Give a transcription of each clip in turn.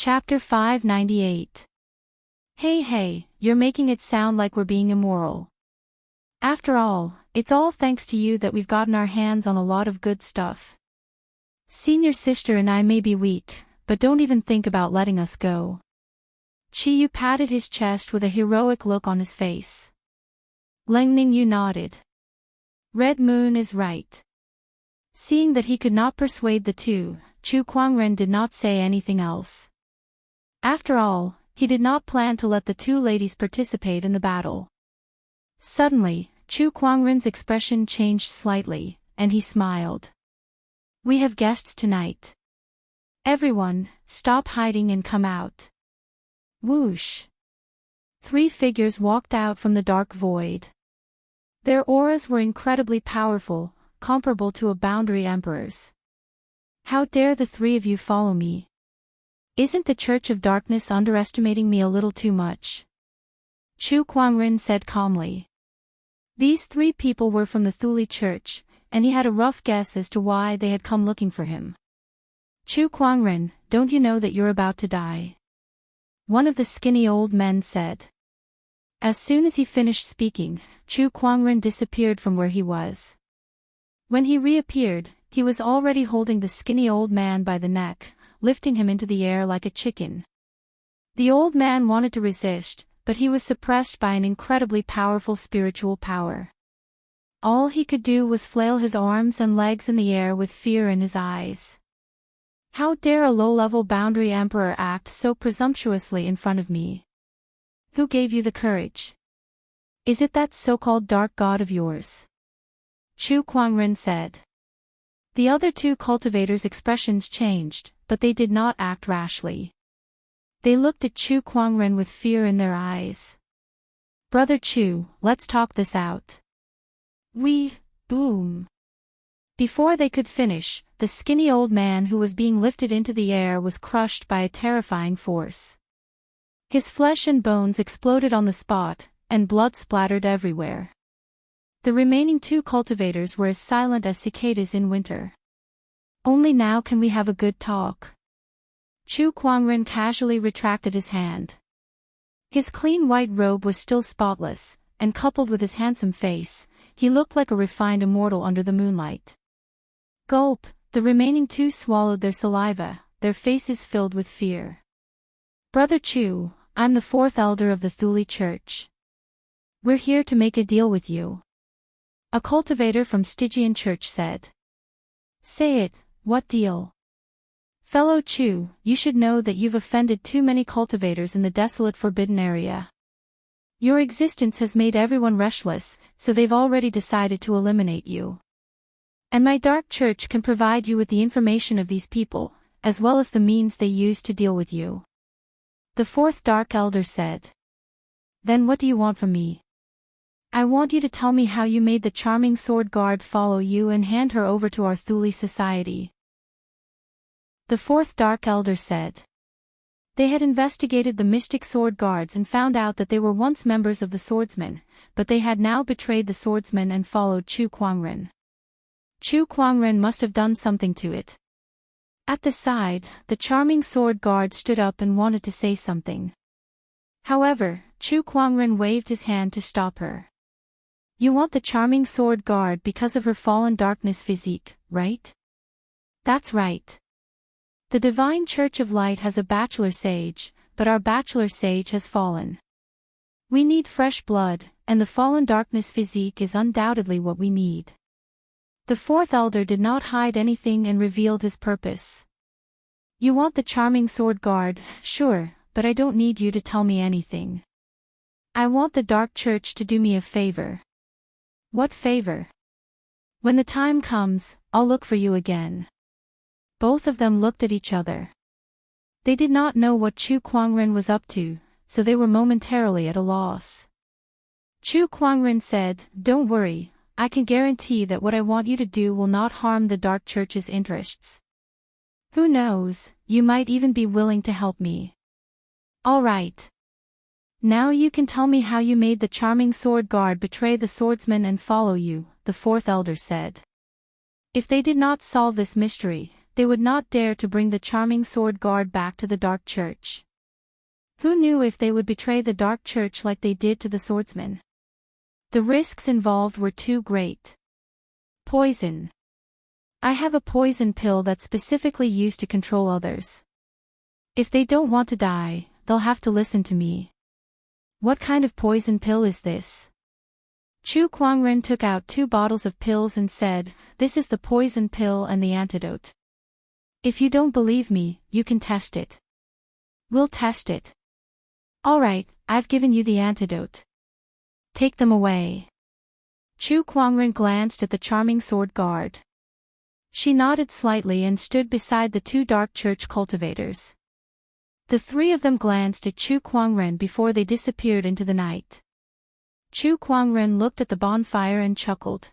Chapter 598. Hey, you're making it sound like we're being immoral. After all, it's all thanks to you that we've gotten our hands on a lot of good stuff. Senior sister and I may be weak, but don't even think about letting us go. Chiyu patted his chest with a heroic look on his face. Lengning nodded. Red Moon is right. Seeing that he could not persuade the two, Chu Kuangren did not say anything else. After all, he did not plan to let the two ladies participate in the battle. Suddenly, Chu Kuangren's expression changed slightly, and he smiled. We have guests tonight. Everyone, stop hiding and come out. Whoosh. 3 figures walked out from the dark void. Their auras were incredibly powerful, comparable to a boundary emperor's. How dare the 3 of you follow me? Isn't the Church of Darkness underestimating me a little too much? Chu Kuangren said calmly. These 3 people were from the Thuli Church, and he had a rough guess as to why they had come looking for him. Chu Kuangren, don't you know that you're about to die? One of the skinny old men said. As soon as he finished speaking, Chu Kuangren disappeared from where he was. When he reappeared, he was already holding the skinny old man by the neck, lifting him into the air like a chicken. The old man wanted to resist, but he was suppressed by an incredibly powerful spiritual power. All he could do was flail his arms and legs in the air with fear in his eyes. How dare a low-level boundary emperor act so presumptuously in front of me? Who gave you the courage? Is it that so-called dark god of yours? Chu Kuangren said. The other 2 cultivators' expressions changed, but they did not act rashly. They looked at Chu Kuangren with fear in their eyes. Brother Chu, let's talk this out. Boom. Before they could finish, the skinny old man who was being lifted into the air was crushed by a terrifying force. His flesh and bones exploded on the spot, and blood splattered everywhere. The remaining 2 cultivators were as silent as cicadas in winter. Only now can we have a good talk. Chu Kuangren casually retracted his hand. His clean white robe was still spotless, and coupled with his handsome face, he looked like a refined immortal under the moonlight. Gulp, the remaining 2 swallowed their saliva, their faces filled with fear. Brother Chu, I'm the 4th elder of the Thuli Church. We're here to make a deal with you. A cultivator from Stygian Church said. Say it, what deal? Fellow Chu, you should know that you've offended too many cultivators in the desolate forbidden area. Your existence has made everyone restless, so they've already decided to eliminate you. And my dark church can provide you with the information of these people, as well as the means they use to deal with you. The 4th Dark Elder said. Then what do you want from me? I want you to tell me how you made the charming sword guard follow you and hand her over to our Thuli society. The 4th Dark Elder said. They had investigated the mystic sword guards and found out that they were once members of the swordsmen, but they had now betrayed the swordsmen and followed Chu Kuangren. Chu Kuangren must have done something to it. At the side, the charming sword guard stood up and wanted to say something. However, Chu Kuangren waved his hand to stop her. You want the charming sword guard because of her fallen darkness physique, right? That's right. The Divine Church of Light has a bachelor sage, but our bachelor sage has fallen. We need fresh blood, and the fallen darkness physique is undoubtedly what we need. The 4th Elder did not hide anything and revealed his purpose. You want the charming sword guard, sure, but I don't need you to tell me anything. I want the Dark Church to do me a favor. What favor? When the time comes, I'll look for you again. Both of them looked at each other. They did not know what Chu Kuangren was up to, so they were momentarily at a loss. Chu Kuangren said, Don't worry, I can guarantee that what I want you to do will not harm the Dark Church's interests. Who knows, you might even be willing to help me. All right. Now you can tell me how you made the charming sword guard betray the swordsman and follow you, the 4th Elder said. If they did not solve this mystery, they would not dare to bring the charming sword guard back to the Dark Church. Who knew if they would betray the Dark Church like they did to the swordsman? The risks involved were too great. Poison. I have a poison pill that's specifically used to control others. If they don't want to die, they'll have to listen to me. What kind of poison pill is this? Chu Kuangren took out 2 bottles of pills and said, "This is the poison pill and the antidote. If you don't believe me, you can test it." "We'll test it." "Alright, I've given you the antidote. Take them away." Chu Kuangren glanced at the charming sword guard. She nodded slightly and stood beside the 2 Dark Church cultivators. The 3 of them glanced at Chu Kuangren before they disappeared into the night. Chu Kuangren looked at the bonfire and chuckled.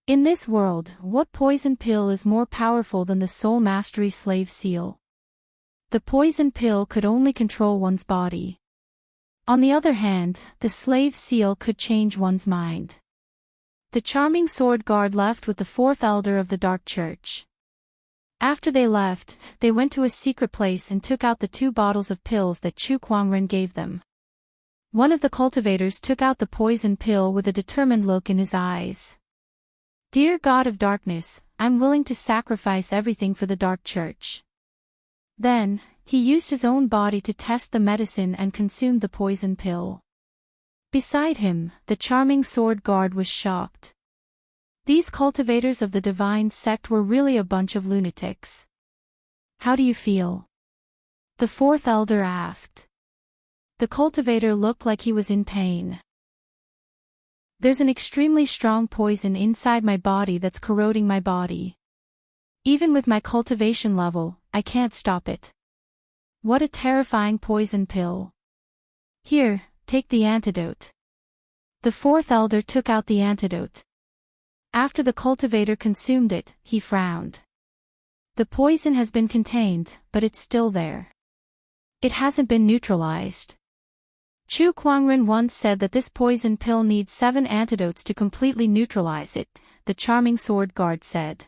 In this world, what poison pill is more powerful than the Soul Mastery Slave Seal? The poison pill could only control one's body. On the other hand, the Slave Seal could change one's mind. The charming sword guard left with the 4th elder of the Dark Church. After they left, they went to a secret place and took out the 2 bottles of pills that Chu Kuangren gave them. One of the cultivators took out the poison pill with a determined look in his eyes. "Dear God of Darkness, I'm willing to sacrifice everything for the Dark Church." Then, he used his own body to test the medicine and consumed the poison pill. Beside him, the charming sword guard was shocked. These cultivators of the divine sect were really a bunch of lunatics. "How do you feel?" the 4th elder asked. The cultivator looked like he was in pain. "There's an extremely strong poison inside my body that's corroding my body. Even with my cultivation level, I can't stop it. What a terrifying poison pill. Here, take the antidote." The 4th elder took out the antidote. After the cultivator consumed it, he frowned. The poison has been contained, but it's still there. It hasn't been neutralized. Chu Kuangren once said that this poison pill needs 7 antidotes to completely neutralize it, the charming sword guard said.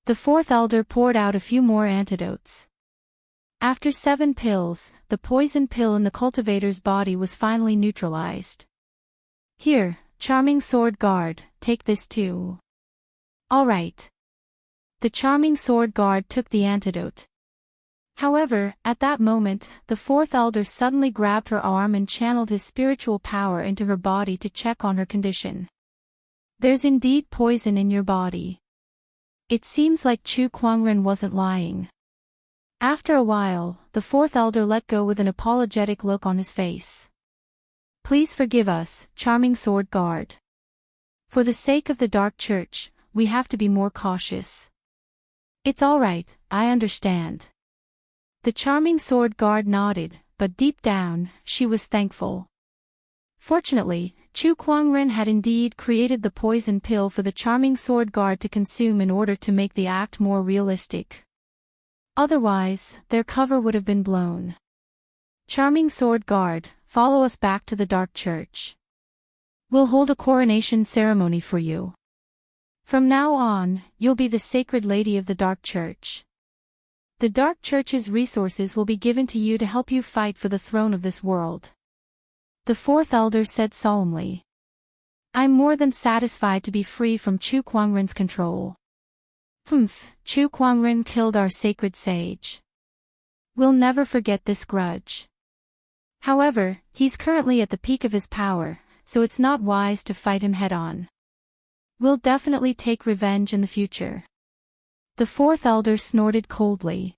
The 4th elder poured out a few more antidotes. After 7 pills, the poison pill in the cultivator's body was finally neutralized. "Here, charming sword guard, take this too." "All right." The charming sword guard took the antidote. However, at that moment, the 4th elder suddenly grabbed her arm and channeled his spiritual power into her body to check on her condition. "There's indeed poison in your body." It seems like Chu Kuangren wasn't lying. After a while, the 4th elder let go with an apologetic look on his face. "Please forgive us, charming sword guard. For the sake of the Dark Church, we have to be more cautious." "It's all right, I understand." The charming sword guard nodded, but deep down, she was thankful. Fortunately, Chu Kuangren had indeed created the poison pill for the charming sword guard to consume in order to make the act more realistic. Otherwise, their cover would have been blown. "Charming sword guard, follow us back to the Dark Church. We'll hold a coronation ceremony for you. From now on, you'll be the sacred lady of the Dark Church. The Dark Church's resources will be given to you to help you fight for the throne of this world." The 4th elder said solemnly. "I'm more than satisfied to be free from Chu Kuangren's control." Chu Kuangren killed our sacred sage. We'll never forget this grudge. However, he's currently at the peak of his power, so it's not wise to fight him head-on. We'll definitely take revenge in the future." The 4th elder snorted coldly.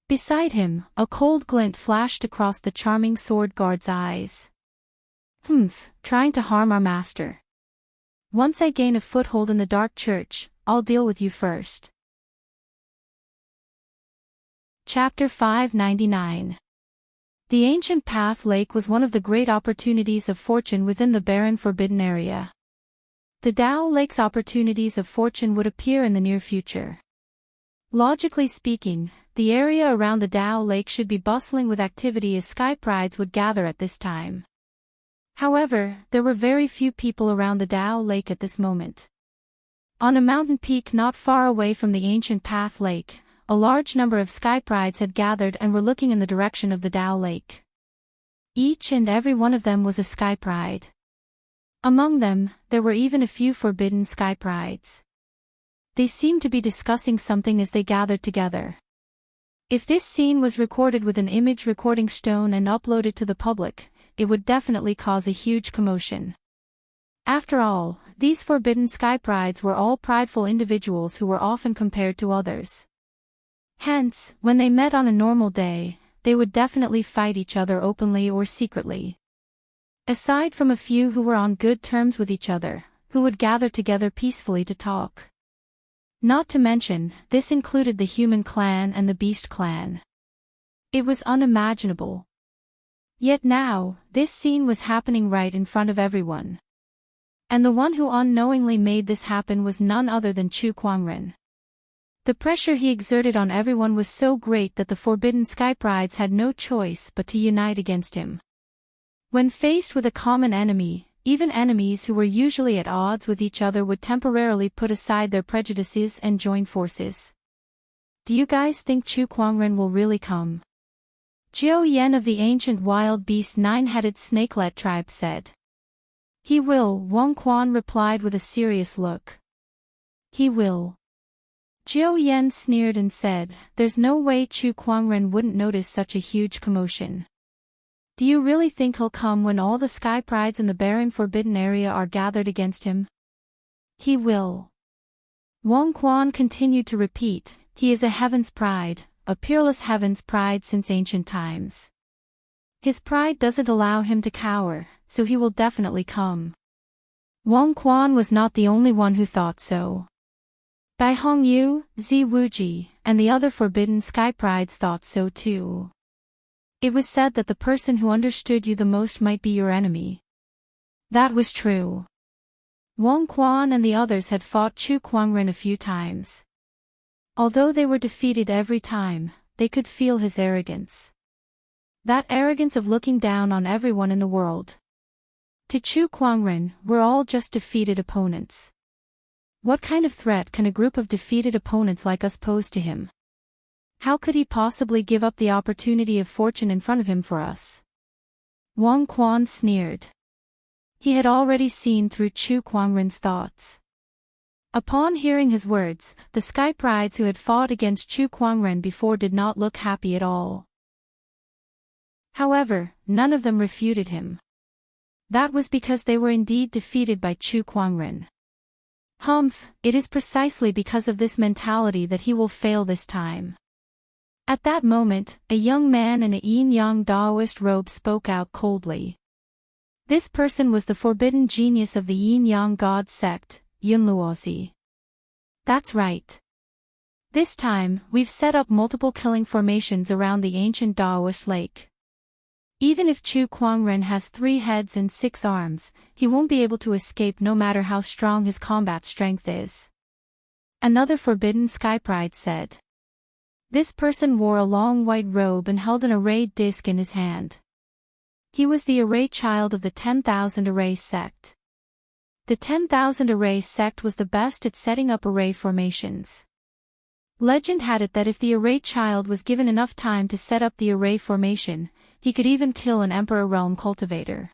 Beside him, a cold glint flashed across the charming sword guard's eyes. Trying to harm our master. Once I gain a foothold in the Dark Church, I'll deal with you first." Chapter 599. The ancient Path Lake was one of the great opportunities of fortune within the barren Forbidden area. The Dao Lake's opportunities of fortune would appear in the near future. Logically speaking, the area around the Dao Lake should be bustling with activity as sky prides would gather at this time. However, there were very few people around the Dao Lake at this moment. On a mountain peak not far away from the ancient Path Lake, a large number of sky prides had gathered and were looking in the direction of the Tao Lake. Each and every one of them was a sky pride. Among them, there were even a few forbidden sky prides. They seemed to be discussing something as they gathered together. If this scene was recorded with an image recording stone and uploaded to the public, it would definitely cause a huge commotion. After all, these forbidden sky prides were all prideful individuals who were often compared to others. Hence, when they met on a normal day, they would definitely fight each other openly or secretly. Aside from a few who were on good terms with each other, who would gather together peacefully to talk. Not to mention, this included the human clan and the beast clan. It was unimaginable. Yet now, this scene was happening right in front of everyone. And the one who unknowingly made this happen was none other than Chu Kuangren. The pressure he exerted on everyone was so great that the forbidden sky prides had no choice but to unite against him. When faced with a common enemy, even enemies who were usually at odds with each other would temporarily put aside their prejudices and join forces. Do you guys think Chu Kuangren will really come? Jiao Yen of the ancient wild beast nine-headed snakelet tribe said. He will, Wang Quan replied with a serious look. He will. Jiao Yen sneered and said, there's no way Chu Kuangren wouldn't notice such a huge commotion. Do you really think he'll come when all the sky prides in the barren forbidden area are gathered against him? He will. Wang Quan continued to repeat, he is a heaven's pride, a peerless heaven's pride since ancient times. His pride doesn't allow him to cower, so he will definitely come. Wang Quan was not the only one who thought so. Bai Hongyu, Zi Wuji, and the other forbidden sky prides thought so too. It was said that the person who understood you the most might be your enemy. That was true. Wang Quan and the others had fought Chu Kuangren a few times. Although they were defeated every time, they could feel his arrogance. That arrogance of looking down on everyone in the world. To Chu Kuangren, we're all just defeated opponents. What kind of threat can a group of defeated opponents like us pose to him? How could he possibly give up the opportunity of fortune in front of him for us? Wang Quan sneered. He had already seen through Chu Kuangren's thoughts. Upon hearing his words, the sky prides who had fought against Chu Kuangren before did not look happy at all. However, none of them refuted him. That was because they were indeed defeated by Chu Kuangren. Humph, it is precisely because of this mentality that he will fail this time. At that moment, a young man in a yin-yang Taoist robe spoke out coldly. This person was the forbidden genius of the yin-yang god sect, Yunluozi. That's right. This time, we've set up multiple killing formations around the ancient Taoist lake. Even if Chu Kuangren has 3 heads and 6 arms, he won't be able to escape no matter how strong his combat strength is. Another forbidden sky pride said. This person wore a long white robe and held an arrayed disc in his hand. He was the array child of the 10,000 array sect. The 10,000 array sect was the best at setting up array formations. Legend had it that if the array child was given enough time to set up the array formation, he could even kill an Emperor Realm cultivator.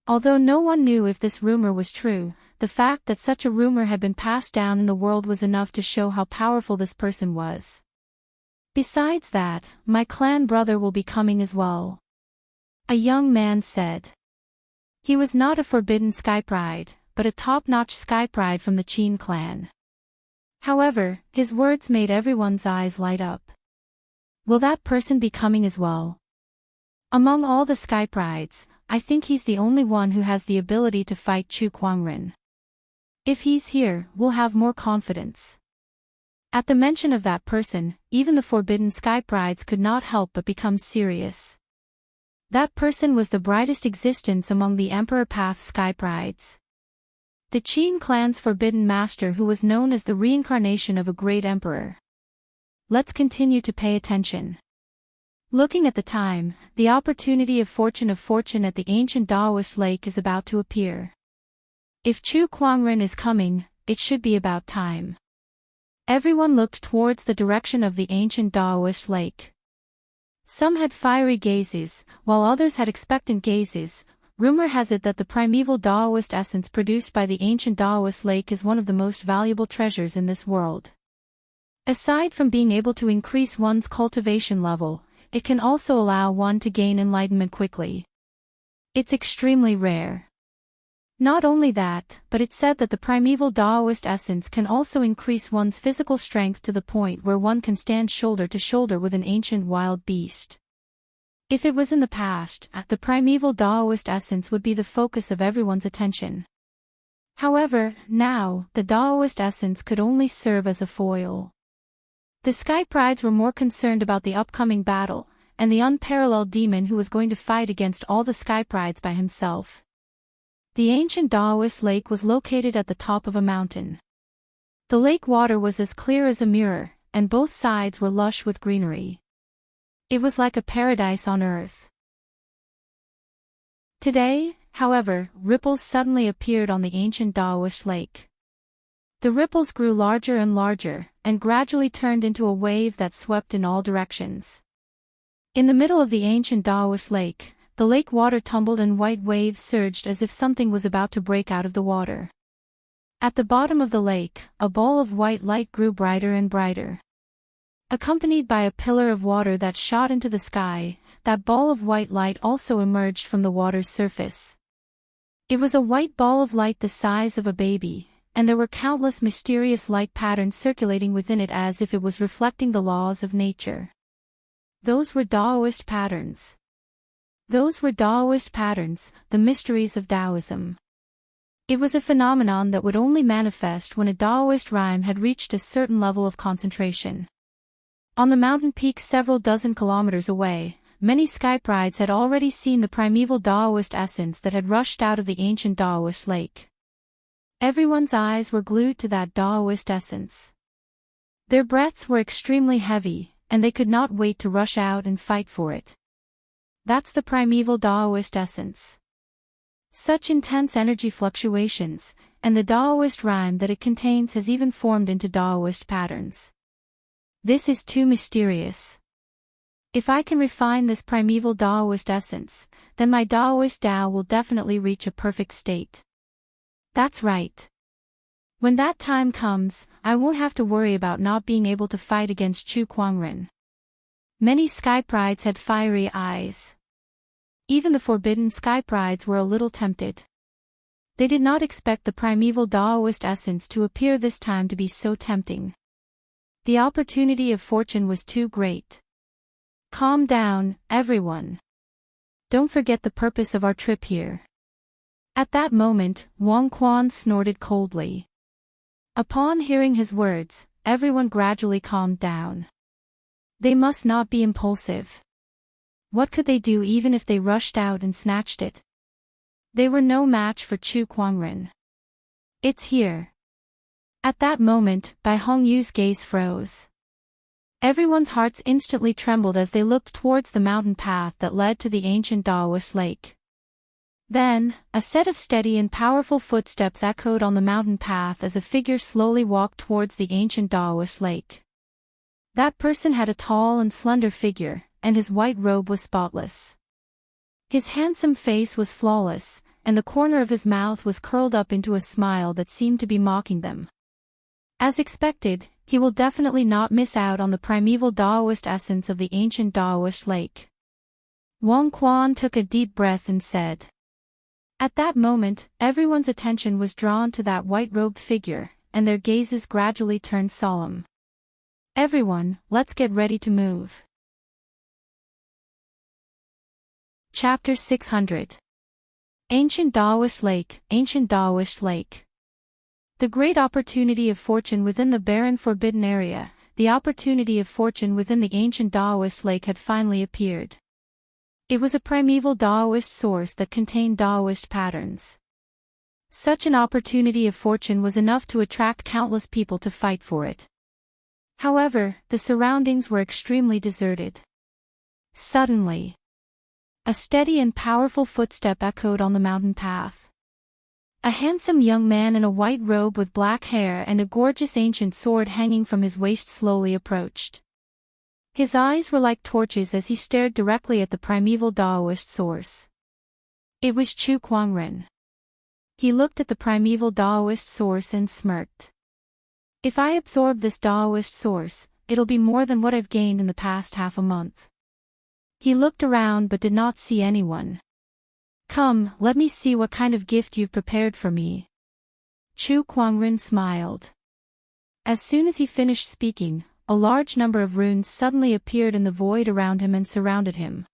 Although no one knew if this rumor was true, the fact that such a rumor had been passed down in the world was enough to show how powerful this person was. Besides that, my clan brother will be coming as well. A young man said. He was not a forbidden sky pride, but a top-notch sky pride from the Qin clan. However, his words made everyone's eyes light up. Will that person be coming as well? Among all the sky prides, I think he's the only one who has the ability to fight Chu Kuangren. If he's here, we'll have more confidence. At the mention of that person, even the forbidden sky prides could not help but become serious. That person was the brightest existence among the Emperor Path sky prides. The Qin clan's forbidden master who was known as the reincarnation of a great emperor. Let's continue to pay attention. Looking at the time, the opportunity of fortune at the ancient Taoist lake is about to appear. If Chu Kuangren is coming, it should be about time. Everyone looked towards the direction of the ancient Taoist lake. Some had fiery gazes, while others had expectant gazes. Rumor has it that the primeval Taoist essence produced by the ancient Taoist lake is one of the most valuable treasures in this world. Aside from being able to increase one's cultivation level, it can also allow one to gain enlightenment quickly. It's extremely rare. Not only that, but it's said that the primeval Taoist essence can also increase one's physical strength to the point where one can stand shoulder to shoulder with an ancient wild beast. If it was in the past, the primeval Taoist essence would be the focus of everyone's attention. However, now, the Taoist essence could only serve as a foil. The Sky Prides were more concerned about the upcoming battle, and the unparalleled demon who was going to fight against all the Sky Prides by himself. The ancient Taoist lake was located at the top of a mountain. The lake water was as clear as a mirror, and both sides were lush with greenery. It was like a paradise on earth. Today, however, ripples suddenly appeared on the ancient Taoist lake. The ripples grew larger and larger, and gradually turned into a wave that swept in all directions. In the middle of the ancient Taoist lake, the lake water tumbled and white waves surged as if something was about to break out of the water. At the bottom of the lake, a ball of white light grew brighter and brighter. Accompanied by a pillar of water that shot into the sky, that ball of white light also emerged from the water's surface. It was a white ball of light the size of a baby, and there were countless mysterious light patterns circulating within it as if it was reflecting the laws of nature. Those were Taoist patterns. Those were Taoist patterns, the mysteries of Taoism. It was a phenomenon that would only manifest when a Taoist rhyme had reached a certain level of concentration. On the mountain peak several dozen kilometers away, many Sky Prides had already seen the primeval Taoist essence that had rushed out of the ancient Taoist lake. Everyone's eyes were glued to that Taoist essence. Their breaths were extremely heavy, and they could not wait to rush out and fight for it. That's the primeval Taoist essence. Such intense energy fluctuations, and the Taoist rhyme that it contains has even formed into Taoist patterns. This is too mysterious. If I can refine this primeval Taoist essence, then my Taoist Tao will definitely reach a perfect state. That's right. When that time comes, I won't have to worry about not being able to fight against Chu Kuangren. Many Sky Prides had fiery eyes. Even the forbidden Sky Prides were a little tempted. They did not expect the primeval Taoist essence to appear this time to be so tempting. The opportunity of fortune was too great. Calm down, everyone. Don't forget the purpose of our trip here. At that moment, Wang Quan snorted coldly. Upon hearing his words, everyone gradually calmed down. They must not be impulsive. What could they do even if they rushed out and snatched it? They were no match for Chu Kuangren. It's here. At that moment, Bai Hongyu's gaze froze. Everyone's hearts instantly trembled as they looked towards the mountain path that led to the ancient Taoist lake. Then, a set of steady and powerful footsteps echoed on the mountain path as a figure slowly walked towards the ancient Taoist lake. That person had a tall and slender figure, and his white robe was spotless. His handsome face was flawless, and the corner of his mouth was curled up into a smile that seemed to be mocking them. As expected, he will definitely not miss out on the primeval Taoist essence of the ancient Taoist lake. Wang Quan took a deep breath and said. At that moment, everyone's attention was drawn to that white-robed figure, and their gazes gradually turned solemn. Everyone, let's get ready to move. Chapter 600. Ancient Taoist Lake, Ancient Taoist Lake. The great opportunity of fortune within the barren forbidden area, the opportunity of fortune within the ancient Taoist lake had finally appeared. It was a primeval Taoist source that contained Taoist patterns. Such an opportunity of fortune was enough to attract countless people to fight for it. However, the surroundings were extremely deserted. Suddenly, a steady and powerful footstep echoed on the mountain path. A handsome young man in a white robe with black hair and a gorgeous ancient sword hanging from his waist slowly approached. His eyes were like torches as he stared directly at the primeval Daoist source. It was Chu Kuangren. He looked at the primeval Daoist source and smirked. If I absorb this Daoist source, it'll be more than what I've gained in the past half a month. He looked around but did not see anyone. Come, let me see what kind of gift you've prepared for me. Chu Kuangren smiled. As soon as he finished speaking, a large number of runes suddenly appeared in the void around him and surrounded him.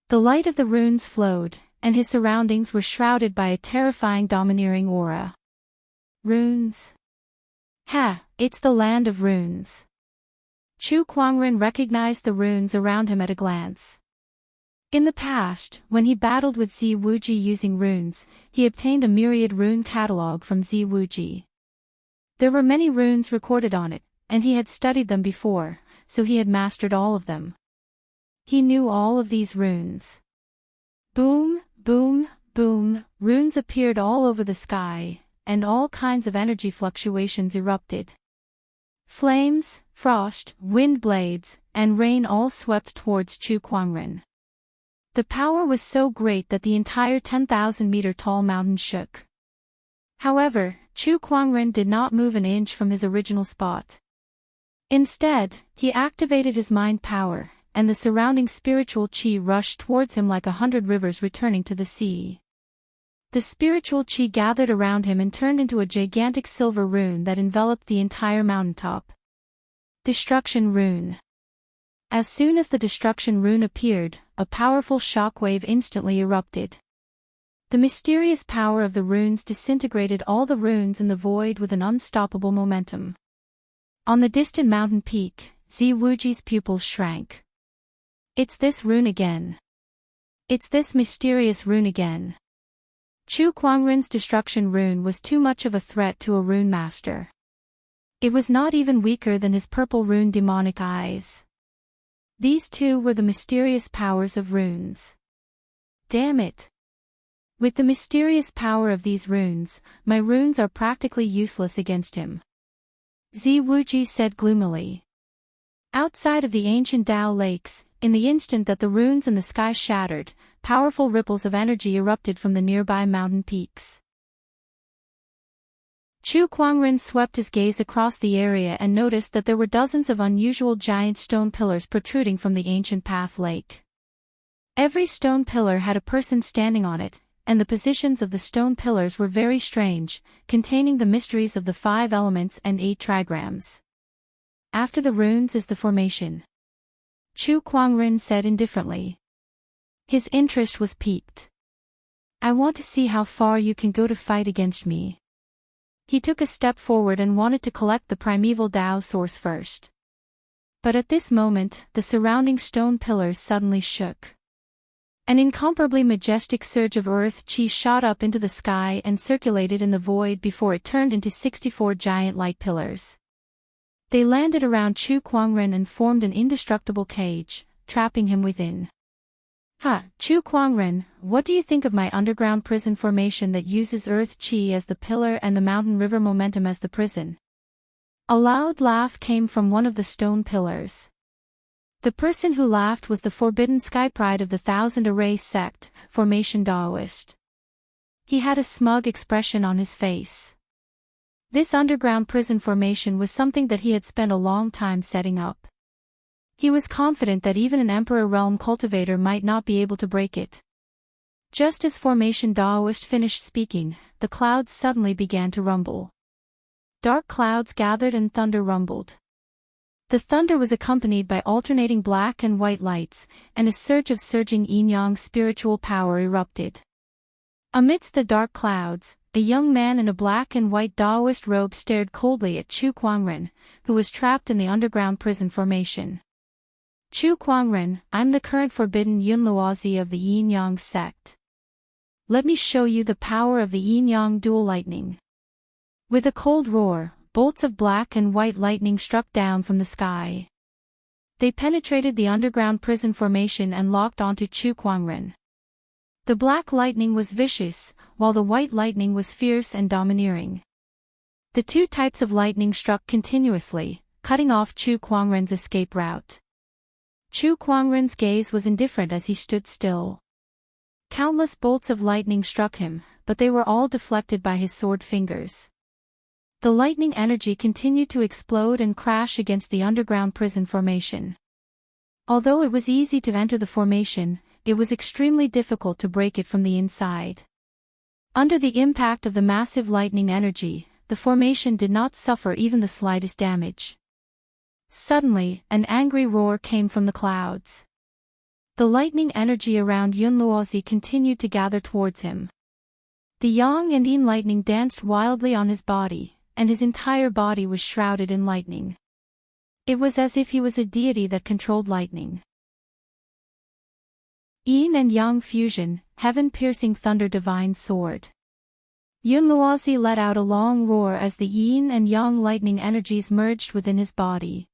The light of the runes flowed, and his surroundings were shrouded by a terrifying domineering aura. Runes? Ha, it's the land of runes. Chu Kuangren recognized the runes around him at a glance. In the past, when he battled with Zi Wuji using runes, he obtained a myriad rune catalog from Zi Wuji. There were many runes recorded on it, and he had studied them before, so he had mastered all of them. He knew all of these runes. Boom, boom, boom, runes appeared all over the sky, and all kinds of energy fluctuations erupted. Flames, frost, wind blades, and rain all swept towards Chu Kuangren. The power was so great that the entire 10,000-meter-tall mountain shook. However, Chu Kuangren did not move an inch from his original spot. Instead, he activated his mind power, and the surrounding spiritual qi rushed towards him like 100 rivers returning to the sea. The spiritual qi gathered around him and turned into a gigantic silver rune that enveloped the entire mountaintop. Destruction Rune. As soon as the destruction rune appeared, a powerful shockwave instantly erupted. The mysterious power of the runes disintegrated all the runes in the void with an unstoppable momentum. On the distant mountain peak, Zi Wuji's pupils shrank. It's this rune again. It's this mysterious rune again. Chu Kuangren's destruction rune was too much of a threat to a rune master. It was not even weaker than his purple rune demonic eyes. These two were the mysterious powers of runes. Damn it! With the mysterious power of these runes, my runes are practically useless against him. Zi Wuji said gloomily. Outside of the ancient Dao lakes, in the instant that the runes in the sky shattered, powerful ripples of energy erupted from the nearby mountain peaks. Chu Kuangren swept his gaze across the area and noticed that there were dozens of unusual giant stone pillars protruding from the ancient Path Lake. Every stone pillar had a person standing on it, and the positions of the stone pillars were very strange, containing the mysteries of the 5 elements and 8 trigrams. After the runes is the formation. Chu Kuangren said indifferently. His interest was piqued. I want to see how far you can go to fight against me. He took a step forward and wanted to collect the primeval Dao source first. But at this moment, the surrounding stone pillars suddenly shook. An incomparably majestic surge of earth qi shot up into the sky and circulated in the void before it turned into 64 giant light pillars. They landed around Chu Kuangren and formed an indestructible cage, trapping him within. Chu Kuangren, what do you think of my underground prison formation that uses earth qi as the pillar and the mountain river momentum as the prison? A loud laugh came from one of the stone pillars. The person who laughed was the forbidden sky pride of the Thousand Array sect, Formation Daoist. He had a smug expression on his face. This underground prison formation was something that he had spent a long time setting up. He was confident that even an Emperor Realm cultivator might not be able to break it. Just as Formation Daoist finished speaking, the clouds suddenly began to rumble. Dark clouds gathered and thunder rumbled. The thunder was accompanied by alternating black and white lights, and a surge of surging yin-yang spiritual power erupted. Amidst the dark clouds, a young man in a black and white Daoist robe stared coldly at Chu Kuangren, who was trapped in the underground prison formation. Chu Kuangren, I'm the current forbidden Yunluozi of the Yin-Yang sect. Let me show you the power of the Yin-Yang dual lightning. With a cold roar, bolts of black and white lightning struck down from the sky. They penetrated the underground prison formation and locked onto Chu Kuangren. The black lightning was vicious, while the white lightning was fierce and domineering. The two types of lightning struck continuously, cutting off Chu Kuangren's escape route. Chu Kuangren's gaze was indifferent as he stood still. Countless bolts of lightning struck him, but they were all deflected by his sword fingers. The lightning energy continued to explode and crash against the underground prison formation. Although it was easy to enter the formation, it was extremely difficult to break it from the inside. Under the impact of the massive lightning energy, the formation did not suffer even the slightest damage. Suddenly, an angry roar came from the clouds. The lightning energy around Yunluozi continued to gather towards him. The yang and yin lightning danced wildly on his body, and his entire body was shrouded in lightning. It was as if he was a deity that controlled lightning. Yin and yang fusion, heaven-piercing thunder divine sword. Yunluozi let out a long roar as the yin and yang lightning energies merged within his body.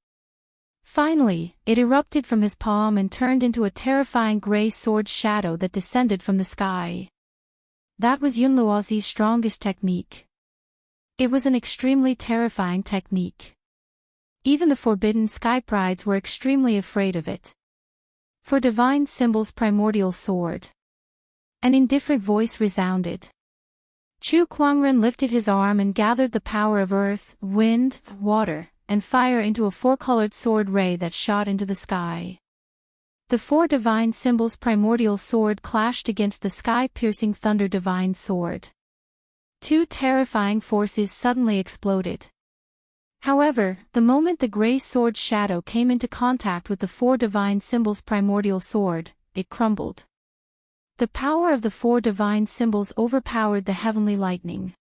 Finally, it erupted from his palm and turned into a terrifying gray sword shadow that descended from the sky. That was Yunluozi's strongest technique. It was an extremely terrifying technique. Even the forbidden sky prides were extremely afraid of it. For divine symbol's primordial sword. An indifferent voice resounded. Chu Kuangren lifted his arm and gathered the power of earth, wind, water, and fire into a four-colored sword ray that shot into the sky. The four divine symbols' primordial sword clashed against the sky-piercing thunder divine sword. Two terrifying forces suddenly exploded. However, the moment the gray sword shadow came into contact with the four divine symbols' primordial sword, it crumbled. The power of the four divine symbols overpowered the heavenly lightning.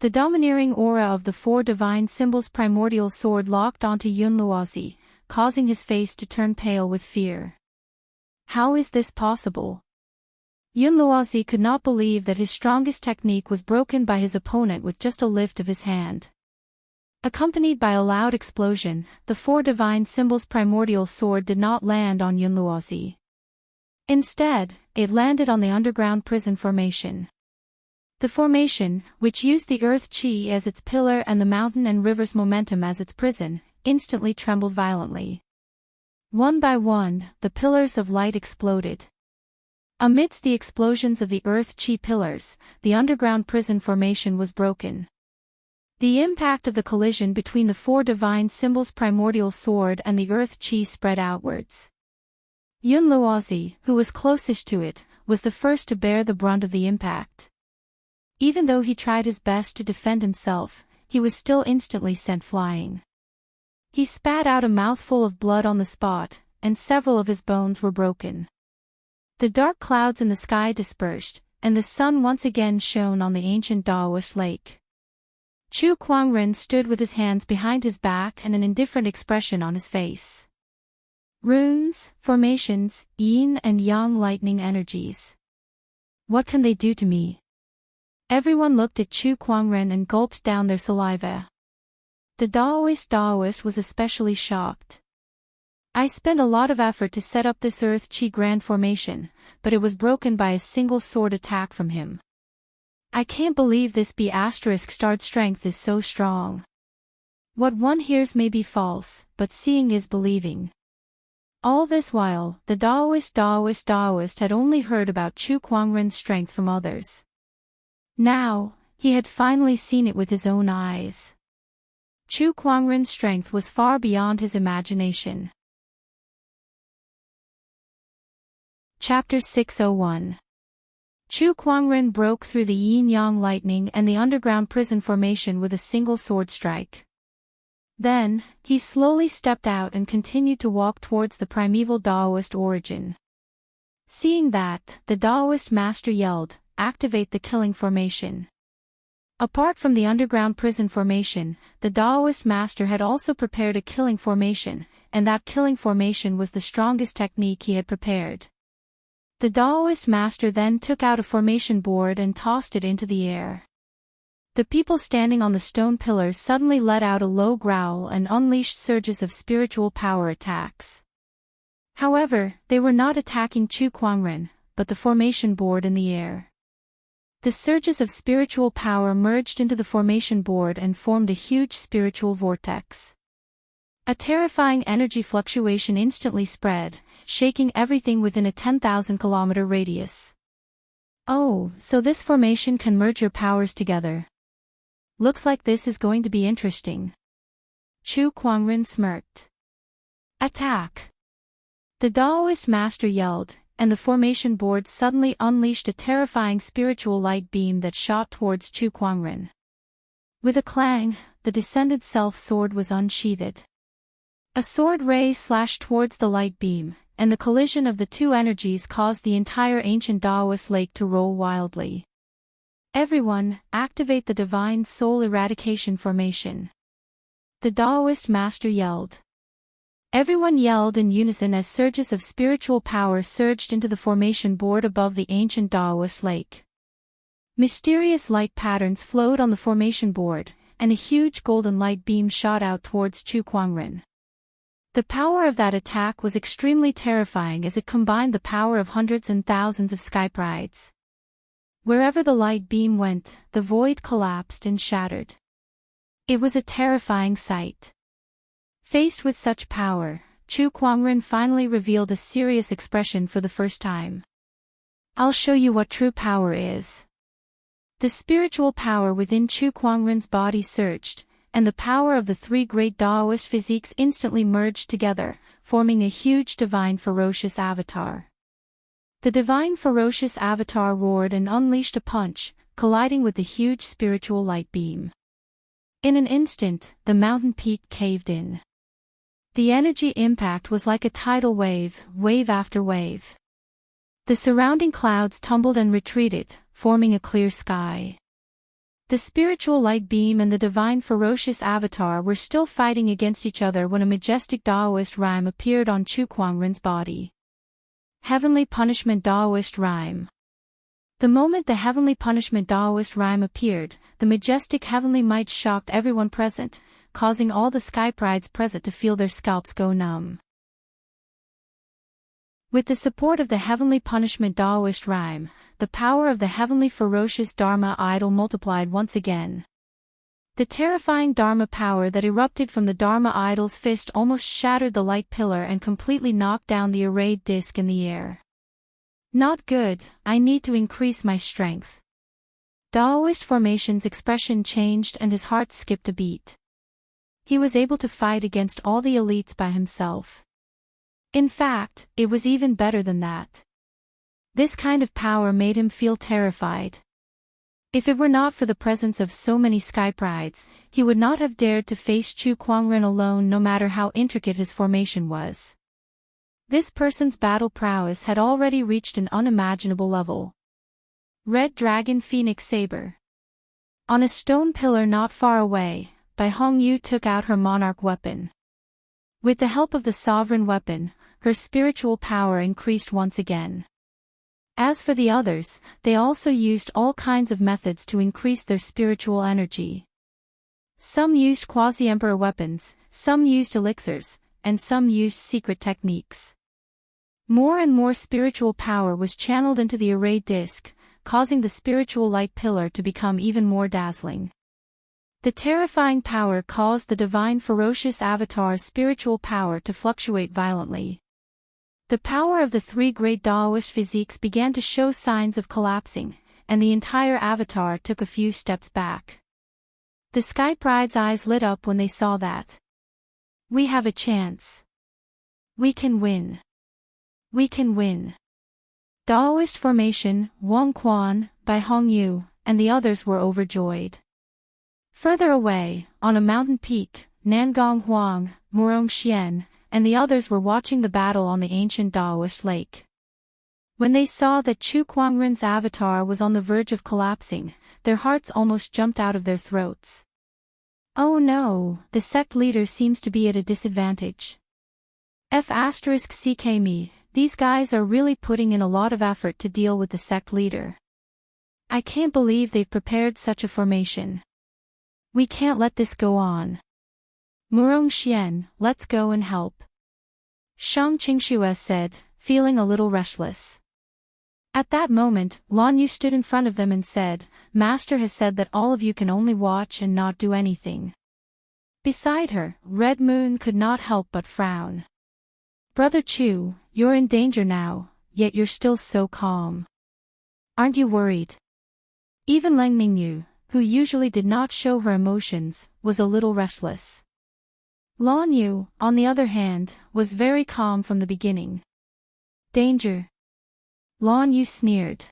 The domineering aura of the four divine symbols' primordial sword locked onto Yunluozi, causing his face to turn pale with fear. How is this possible? Yunluozi could not believe that his strongest technique was broken by his opponent with just a lift of his hand. Accompanied by a loud explosion, the four divine symbols' primordial sword did not land on Yunluozi. Instead, it landed on the underground prison formation. The formation, which used the earth chi as its pillar and the mountain and river's momentum as its prison, instantly trembled violently. One by one, the pillars of light exploded. Amidst the explosions of the earth chi pillars, the underground prison formation was broken. The impact of the collision between the four divine symbols' primordial sword and the earth chi spread outwards. Yunluozi, who was closest to it, was the first to bear the brunt of the impact. Even though he tried his best to defend himself, he was still instantly sent flying. He spat out a mouthful of blood on the spot, and several of his bones were broken. The dark clouds in the sky dispersed, and the sun once again shone on the ancient Daoist lake. Chu Kuangren stood with his hands behind his back and an indifferent expression on his face. Runes, formations, yin and yang lightning energies. What can they do to me? Everyone looked at Chu Kuangren and gulped down their saliva. The Daoist was especially shocked. I spent a lot of effort to set up this earth chi grand formation, but it was broken by a single sword attack from him. I can't believe this B***starred strength is so strong. What one hears may be false, but seeing is believing. All this while, the Daoist had only heard about Chu Kuangren's strength from others. Now, he had finally seen it with his own eyes. Chu Kuangren's strength was far beyond his imagination. Chapter 601. Chu Kuangren broke through the yin-yang lightning and the underground prison formation with a single sword strike. Then, he slowly stepped out and continued to walk towards the primeval Daoist origin. Seeing that, the Daoist master yelled, "Activate the killing formation." Apart from the underground prison formation, the Daoist master had also prepared a killing formation, and that killing formation was the strongest technique he had prepared. The Daoist master then took out a formation board and tossed it into the air. The people standing on the stone pillars suddenly let out a low growl and unleashed surges of spiritual power attacks. However, they were not attacking Chu Kuangren, but the formation board in the air. The surges of spiritual power merged into the formation board and formed a huge spiritual vortex. A terrifying energy fluctuation instantly spread, shaking everything within a 10,000-kilometer radius. Oh, so this formation can merge your powers together. Looks like this is going to be interesting. Chu Kuangren smirked. Attack! The Daoist master yelled, and the formation board suddenly unleashed a terrifying spiritual light beam that shot towards Chu Kuangren. With a clang, the descended self-sword was unsheathed. A sword ray slashed towards the light beam, and the collision of the two energies caused the entire ancient Daoist lake to roll wildly. Everyone, activate the Divine Soul Eradication Formation. The Daoist master yelled. Everyone yelled in unison as surges of spiritual power surged into the formation board above the ancient Daoist lake. Mysterious light patterns flowed on the formation board, and a huge golden light beam shot out towards Chu Kuangren. The power of that attack was extremely terrifying as it combined the power of hundreds and thousands of sky prides. Wherever the light beam went, the void collapsed and shattered. It was a terrifying sight. Faced with such power, Chu Kuangren finally revealed a serious expression for the first time. I'll show you what true power is. The spiritual power within Chu Kuangren's body surged, and the power of the three great Daoist physiques instantly merged together, forming a huge divine ferocious avatar. The divine ferocious avatar roared and unleashed a punch, colliding with the huge spiritual light beam. In an instant, the mountain peak caved in. The energy impact was like a tidal wave, wave after wave. The surrounding clouds tumbled and retreated, forming a clear sky. The spiritual light beam and the divine ferocious avatar were still fighting against each other when a majestic Daoist rhyme appeared on Chu Kuangren's body. Heavenly Punishment Daoist Rhyme. The moment the Heavenly Punishment Daoist rhyme appeared, the majestic heavenly might shocked everyone present, causing all the sky prides present to feel their scalps go numb. With the support of the Heavenly Punishment Daoist rhyme, the power of the Heavenly Ferocious Dharma idol multiplied once again. The terrifying Dharma power that erupted from the Dharma idol's fist almost shattered the light pillar and completely knocked down the arrayed disc in the air. Not good, I need to increase my strength. Daoist Formation's expression changed and his heart skipped a beat. He was able to fight against all the elites by himself. In fact, it was even better than that. This kind of power made him feel terrified. If it were not for the presence of so many sky prides, he would not have dared to face Chu Kuangren alone no matter how intricate his formation was. This person's battle prowess had already reached an unimaginable level. Red Dragon Phoenix Saber. On a stone pillar not far away, Bai Hongyu took out her monarch weapon. With the help of the sovereign weapon, her spiritual power increased once again. As for the others, they also used all kinds of methods to increase their spiritual energy. Some used quasi-emperor weapons, some used elixirs, and some used secret techniques. More and more spiritual power was channeled into the array disc, causing the spiritual light pillar to become even more dazzling. The terrifying power caused the divine ferocious avatar's spiritual power to fluctuate violently. The power of the three great Daoist physiques began to show signs of collapsing, and the entire avatar took a few steps back. The Sky Pride's eyes lit up when they saw that. We have a chance. We can win. We can win. Daoist Formation, Wang Quan, Bai Hongyu, and the others were overjoyed. Further away, on a mountain peak, Nangong Huang, Murong Xian, and the others were watching the battle on the ancient Daoist lake. When they saw that Chu Kuangren's avatar was on the verge of collapsing, their hearts almost jumped out of their throats. Oh no, the sect leader seems to be at a disadvantage. *CK me, these guys are really putting in a lot of effort to deal with the sect leader. I can't believe they've prepared such a formation. We can't let this go on. Murong Xian, let's go and help. Shang Qingxue said, feeling a little restless. At that moment, Lan Yu stood in front of them and said, "Master has said that all of you can only watch and not do anything." Beside her, Red Moon could not help but frown. "Brother Chu, you're in danger now, yet you're still so calm. Aren't you worried?" Even Leng Ningyu, who usually did not show her emotions, was a little restless. Lan Yu, on the other hand, was very calm from the beginning. "Danger?" Lan Yu sneered.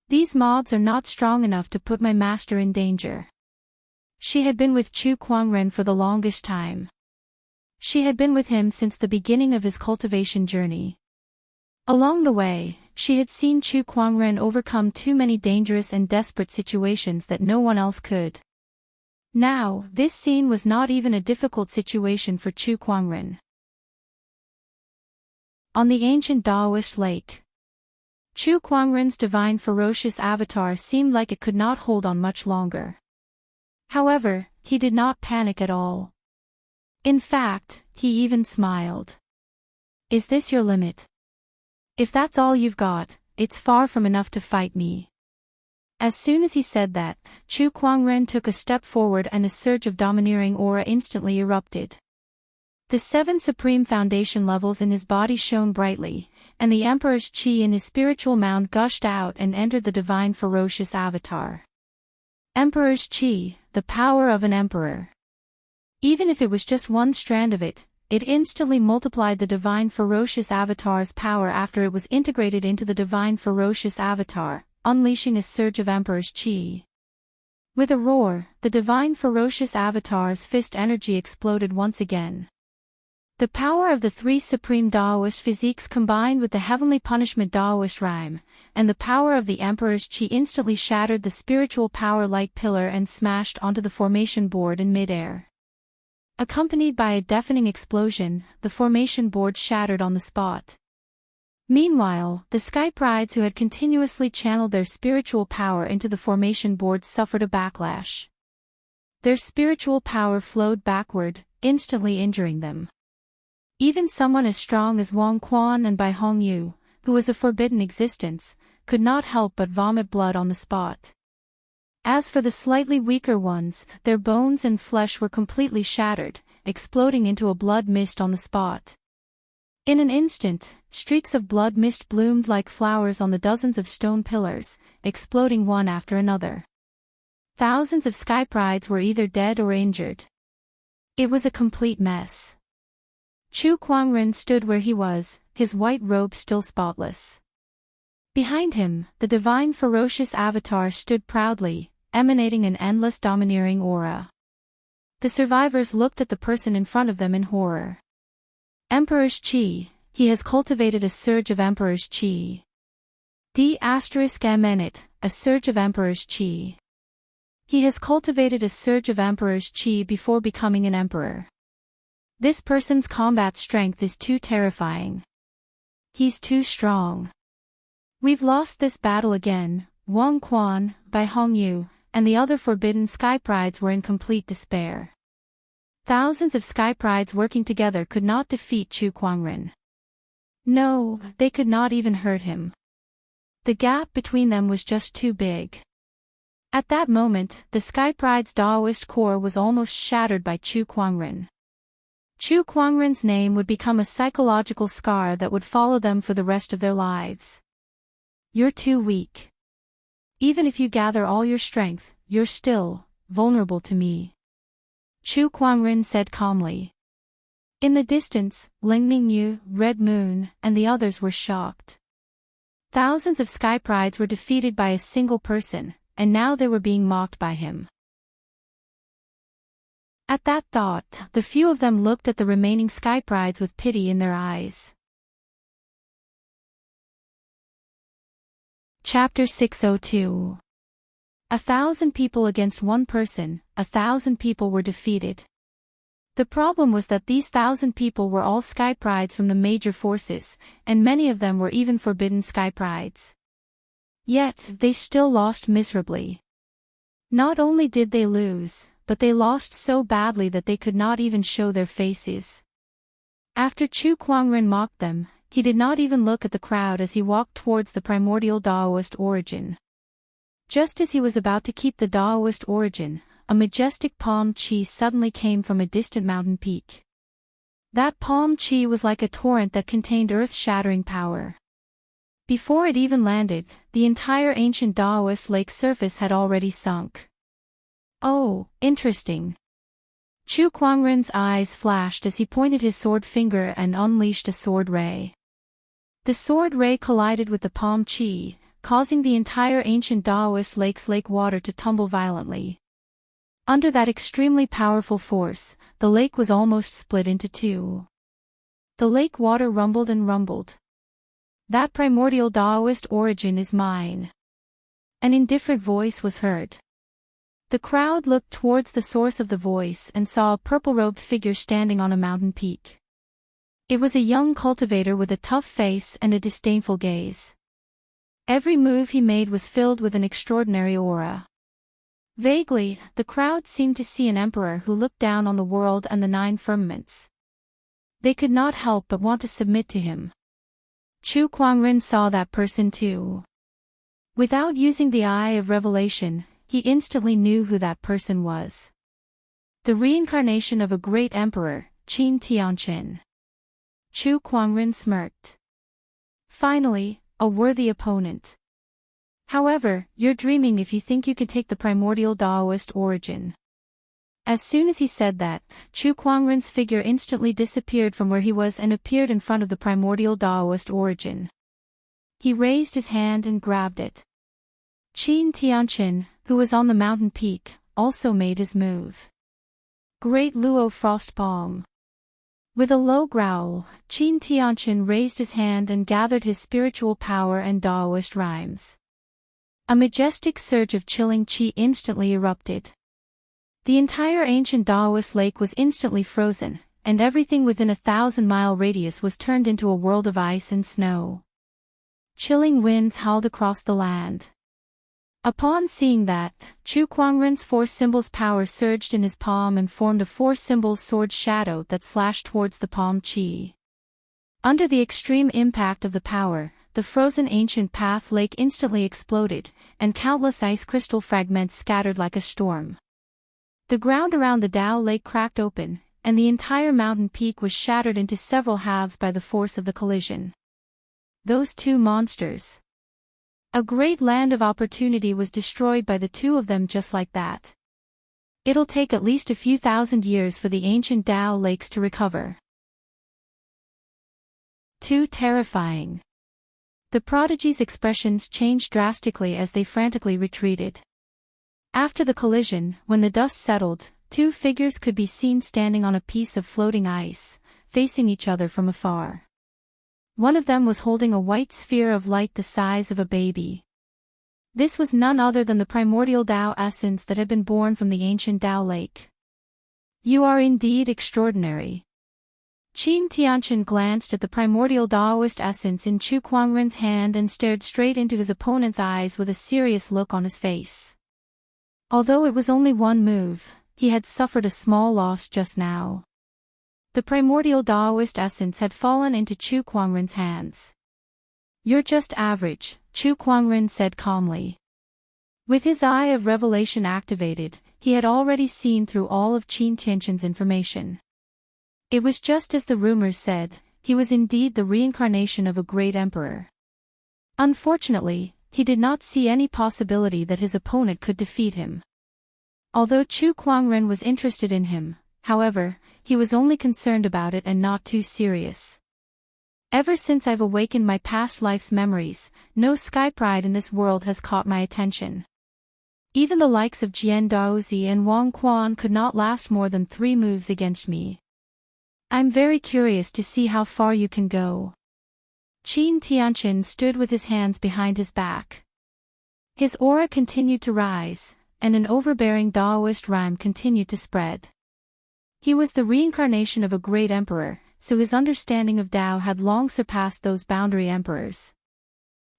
"These mobs are not strong enough to put my master in danger." She had been with Chu Kuangren for the longest time. She had been with him since the beginning of his cultivation journey. Along the way, she had seen Chu Kuangren overcome too many dangerous and desperate situations that no one else could. Now, this scene was not even a difficult situation for Chu Kuangren. On the ancient Daoist lake, Chu Kuangren's divine ferocious avatar seemed like it could not hold on much longer. However, he did not panic at all. In fact, he even smiled. "Is this your limit? If that's all you've got, it's far from enough to fight me." As soon as he said that, Chu Kuangren took a step forward and a surge of domineering aura instantly erupted. The 7 supreme foundation levels in his body shone brightly, and the Emperor's chi in his spiritual mound gushed out and entered the divine ferocious avatar. Emperor's chi, the power of an emperor. Even if it was just one strand of it, it instantly multiplied the divine ferocious avatar's power after it was integrated into the divine ferocious avatar, unleashing a surge of Emperor's chi. With a roar, the divine ferocious avatar's fist energy exploded once again. The power of the 3 supreme Daoist physiques combined with the heavenly punishment Daoist rhyme, and the power of the Emperor's chi instantly shattered the spiritual power light pillar and smashed onto the formation board in midair. Accompanied by a deafening explosion, the formation board shattered on the spot. Meanwhile, the Sky Prides who had continuously channeled their spiritual power into the formation board suffered a backlash. Their spiritual power flowed backward, instantly injuring them. Even someone as strong as Wang Quan and Bai Hongyu, who was a forbidden existence, could not help but vomit blood on the spot. As for the slightly weaker ones, their bones and flesh were completely shattered, exploding into a blood mist on the spot. In an instant, streaks of blood mist bloomed like flowers on the dozens of stone pillars, exploding one after another. Thousands of Sky Prides were either dead or injured. It was a complete mess. Chu Kuangren stood where he was, his white robe still spotless. Behind him, the divine ferocious avatar stood proudly, emanating an endless domineering aura. The survivors looked at the person in front of them in horror. Emperor's chi, he has cultivated a surge of Emperor's chi. D***MNit, a surge of Emperor's chi. He has cultivated a surge of Emperor's chi before becoming an emperor. This person's combat strength is too terrifying. He's too strong. We've lost this battle again. Wang Quan, Bai Hongyu, and the other forbidden Sky Prides were in complete despair. Thousands of Sky Prides working together could not defeat Chu Kuangren. No, they could not even hurt him. The gap between them was just too big. At that moment, the Sky Pride's Daoist core was almost shattered by Chu Kuangren. Chu Kuangren's name would become a psychological scar that would follow them for the rest of their lives. You're too weak. Even if you gather all your strength, you're still vulnerable to me. Chu Kuangren said calmly. In the distance, Ling Ningyu, Red Moon, and the others were shocked. Thousands of Sky Prides were defeated by a single person, and now they were being mocked by him. At that thought, the few of them looked at the remaining Sky Prides with pity in their eyes. Chapter 602. 1,000 people against one person, 1,000 people were defeated. The problem was that these 1,000 people were all Sky Prides from the major forces, and many of them were even forbidden Sky Prides. Yet, they still lost miserably. Not only did they lose, but they lost so badly that they could not even show their faces. After Chu Kuangren mocked them, he did not even look at the crowd as he walked towards the primordial Daoist origin. Just as he was about to keep the Daoist origin, a majestic palm tree suddenly came from a distant mountain peak. That palm tree was like a torrent that contained earth-shattering power. Before it even landed, the entire ancient Daoist lake surface had already sunk. Oh, interesting. Chu Kuangren's eyes flashed as he pointed his sword finger and unleashed a sword ray. The sword ray collided with the palm tree, causing the entire ancient Daoist lake's lake water to tumble violently. Under that extremely powerful force, the lake was almost split into two. The lake water rumbled and rumbled. That primordial Daoist origin is mine. An indifferent voice was heard. The crowd looked towards the source of the voice and saw a purple-robed figure standing on a mountain peak. It was a young cultivator with a tough face and a disdainful gaze. Every move he made was filled with an extraordinary aura. Vaguely, the crowd seemed to see an emperor who looked down on the world and the nine firmaments. They could not help but want to submit to him. Chu Kuangren saw that person too. Without using the eye of revelation, he instantly knew who that person was. The reincarnation of a great emperor, Qin Tianqin. Chu Kuangren smirked. Finally, a worthy opponent. However, you're dreaming if you think you can take the primordial Daoist origin. As soon as he said that, Chu Kuangren's figure instantly disappeared from where he was and appeared in front of the primordial Daoist origin. He raised his hand and grabbed it. Qin Tianqin, who was on the mountain peak, also made his move. Great Luo Frost Palm. With a low growl, Qin Tianqin raised his hand and gathered his spiritual power and Daoist rhymes. A majestic surge of chilling qi instantly erupted. The entire ancient Daoist lake was instantly frozen, and everything within a 1,000-mile radius was turned into a world of ice and snow. Chilling winds howled across the land. Upon seeing that, Chu Kuangren's four symbols power surged in his palm and formed a four symbols sword shadow that slashed towards the palm qi. Under the extreme impact of the power, the frozen ancient path lake instantly exploded, and countless ice crystal fragments scattered like a storm. The ground around the Dao lake cracked open, and the entire mountain peak was shattered into several halves by the force of the collision. Those two monsters. A great land of opportunity was destroyed by the two of them just like that. It'll take at least a few thousand years for the ancient Dao lakes to recover. Too terrifying. The prodigy's expressions changed drastically as they frantically retreated. After the collision, when the dust settled, two figures could be seen standing on a piece of floating ice, facing each other from afar. One of them was holding a white sphere of light the size of a baby. This was none other than the primordial Dao essence that had been born from the ancient Dao lake. You are indeed extraordinary. Qin Tianqin glanced at the primordial Daoist essence in Chu Kuangren's hand and stared straight into his opponent's eyes with a serious look on his face. Although it was only one move, he had suffered a small loss just now. The primordial Daoist essence had fallen into Chu Kuangren's hands. You're just average, Chu Kuangren said calmly. With his eye of revelation activated, he had already seen through all of Qin Tianqin's information. It was just as the rumors said, he was indeed the reincarnation of a great emperor. Unfortunately, he did not see any possibility that his opponent could defeat him. Although Chu Kuangren was interested in him, however, he was only concerned about it and not too serious. Ever since I've awakened my past life's memories, no sky pride in this world has caught my attention. Even the likes of Jian Daozi and Wang Quan could not last more than 3 moves against me. I'm very curious to see how far you can go. Qin Tianqin stood with his hands behind his back. His aura continued to rise, and an overbearing Daoist rhyme continued to spread. He was the reincarnation of a great emperor, so his understanding of Dao had long surpassed those boundary emperors.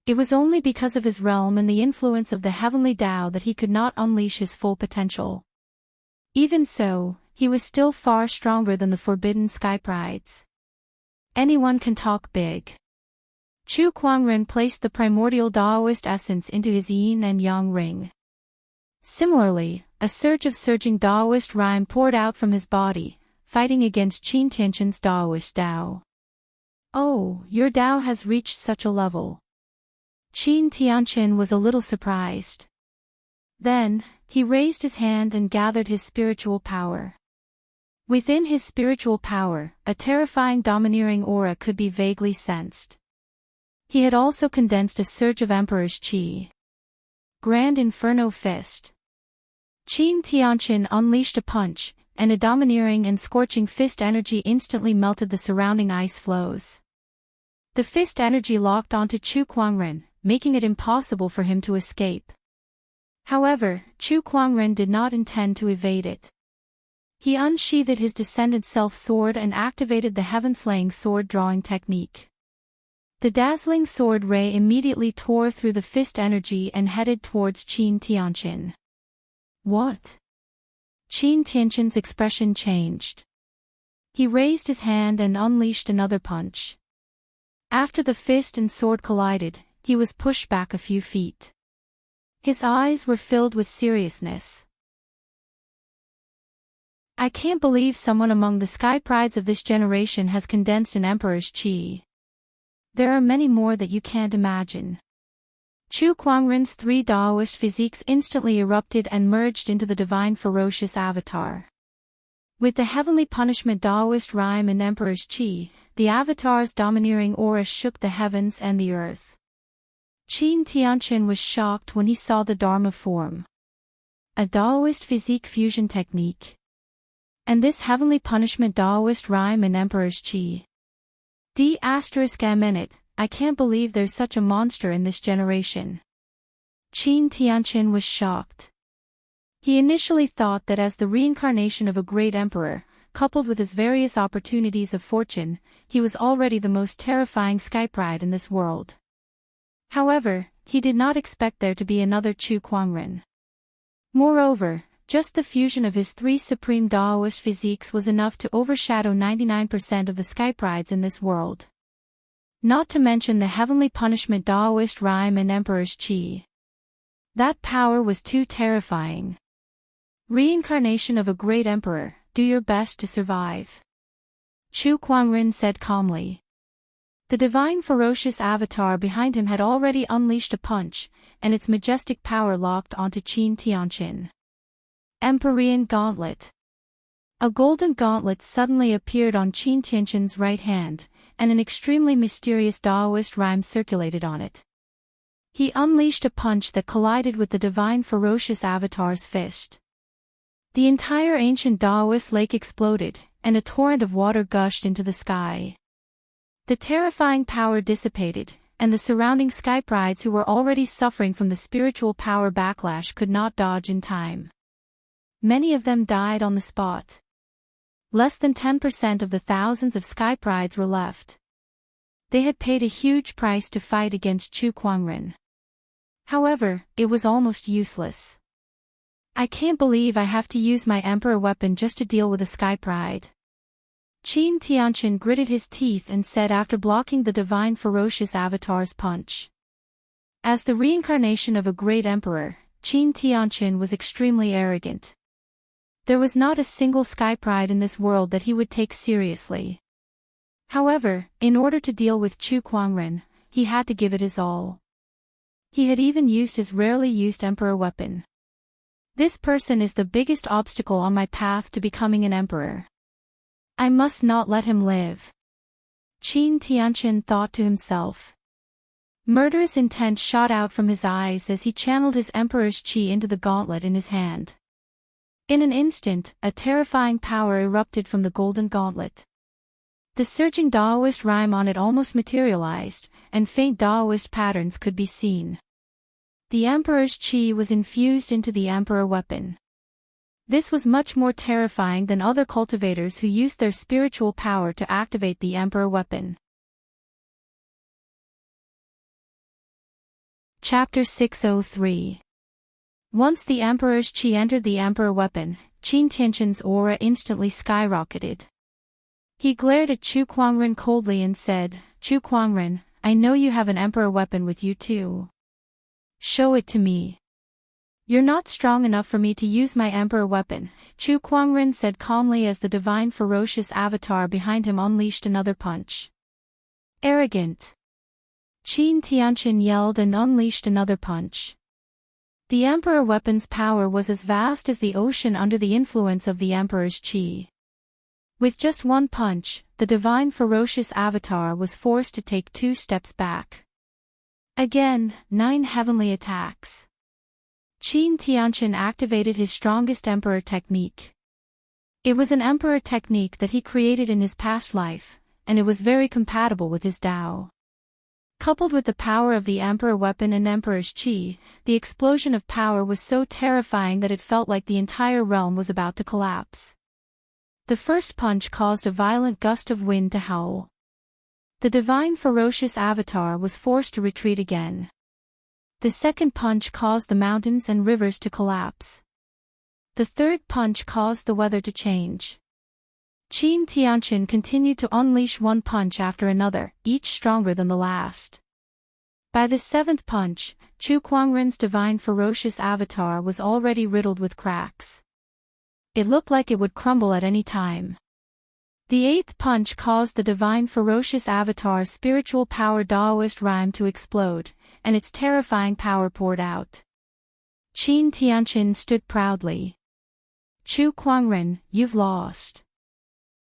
It was only because of his realm and the influence of the heavenly Dao that he could not unleash his full potential. Even so, he was still far stronger than the forbidden sky prides. Anyone can talk big. Chu Kuangren placed the primordial Daoist essence into his yin and yang ring. Similarly, a surge of surging Daoist rhyme poured out from his body, fighting against Qin Tianqin's Daoist Dao. "Oh, your Dao has reached such a level." Qin Tianqin was a little surprised. Then, he raised his hand and gathered his spiritual power. Within his spiritual power, a terrifying domineering aura could be vaguely sensed. He had also condensed a surge of Emperor's Qi. Grand Inferno Fist. Qin Tianqin unleashed a punch, and a domineering and scorching fist energy instantly melted the surrounding ice flows. The fist energy locked onto Chu Kuangren, making it impossible for him to escape. However, Chu Kuangren did not intend to evade it. He unsheathed his descendant self-sword and activated the heaven-slaying sword-drawing technique. The dazzling sword ray immediately tore through the fist energy and headed towards Qin Tianqin. "What?" Qin Tianqin's expression changed. He raised his hand and unleashed another punch. After the fist and sword collided, he was pushed back a few feet. His eyes were filled with seriousness. "I can't believe someone among the sky prides of this generation has condensed an emperor's qi. There are many more that you can't imagine." Chu Kuangren's three Daoist physiques instantly erupted and merged into the divine ferocious avatar. With the heavenly punishment Daoist rhyme and emperor's qi, the avatar's domineering aura shook the heavens and the earth. Qin Tianqin was shocked when he saw the Dharma form. A Daoist physique fusion technique. And this heavenly punishment Daoist rhyme and emperor's qi. I can't believe there's such a monster in this generation. Qin Tianqin was shocked. He initially thought that as the reincarnation of a great emperor, coupled with his various opportunities of fortune, he was already the most terrifying skypride in this world. However, he did not expect there to be another Chu Kuangren. Moreover, just the fusion of his three supreme Daoist physiques was enough to overshadow 99% of the skyprides in this world. Not to mention the heavenly punishment Daoist rhyme and emperor's qi. That power was too terrifying. Reincarnation of a great emperor, do your best to survive. Chu Kuangren said calmly. The divine ferocious avatar behind him had already unleashed a punch, and its majestic power locked onto Qin Tianqin. Empyrean Gauntlet. A golden gauntlet suddenly appeared on Qin Tianqin's right hand, and an extremely mysterious Daoist rhyme circulated on it. He unleashed a punch that collided with the divine ferocious avatar's fist. The entire ancient Daoist lake exploded, and a torrent of water gushed into the sky. The terrifying power dissipated, and the surrounding skyprides who were already suffering from the spiritual power backlash could not dodge in time. Many of them died on the spot. Less than 10% of the thousands of skyprides were left. They had paid a huge price to fight against Chu Kuangren. However, it was almost useless. I can't believe I have to use my emperor weapon just to deal with a skypride. Qin Tianqin gritted his teeth and said after blocking the divine ferocious avatar's punch. As the reincarnation of a great emperor, Qin Tianqin was extremely arrogant. There was not a single skypride in this world that he would take seriously. However, in order to deal with Chu Kuangren, he had to give it his all. He had even used his rarely used emperor weapon. This person is the biggest obstacle on my path to becoming an emperor. I must not let him live. Qin Tianqin thought to himself. Murderous intent shot out from his eyes as he channeled his emperor's qi into the gauntlet in his hand. In an instant, a terrifying power erupted from the golden gauntlet. The surging Daoist rhyme on it almost materialized, and faint Daoist patterns could be seen. The emperor's qi was infused into the emperor weapon. This was much more terrifying than other cultivators who used their spiritual power to activate the emperor weapon. Chapter 603. Once the emperor's qi entered the emperor weapon, Qin Tianqin's aura instantly skyrocketed. He glared at Chu Kuangren coldly and said, "Chu Kuangren, I know you have an emperor weapon with you too. Show it to me. You're not strong enough for me to use my emperor weapon, Chu Kuangren said calmly as the divine ferocious avatar behind him unleashed another punch. Arrogant. Qin Tianqin yelled and unleashed another punch. The emperor weapon's power was as vast as the ocean under the influence of the emperor's qi. With just one punch, the divine ferocious avatar was forced to take 2 steps back. Again, 9 heavenly attacks. Qin Tianqin activated his strongest emperor technique. It was an emperor technique that he created in his past life, and it was very compatible with his Tao. Coupled with the power of the emperor weapon and emperor's qi, the explosion of power was so terrifying that it felt like the entire realm was about to collapse. The first punch caused a violent gust of wind to howl. The divine ferocious avatar was forced to retreat again. The second punch caused the mountains and rivers to collapse. The third punch caused the weather to change. Qin Tianqin continued to unleash one punch after another, each stronger than the last. By the 7th punch, Chu Kuangren's divine ferocious avatar was already riddled with cracks. It looked like it would crumble at any time. The 8th punch caused the divine ferocious avatar's spiritual power Daoist rhyme to explode, and its terrifying power poured out. Qin Tianqin stood proudly. Chu Kuangren, you've lost.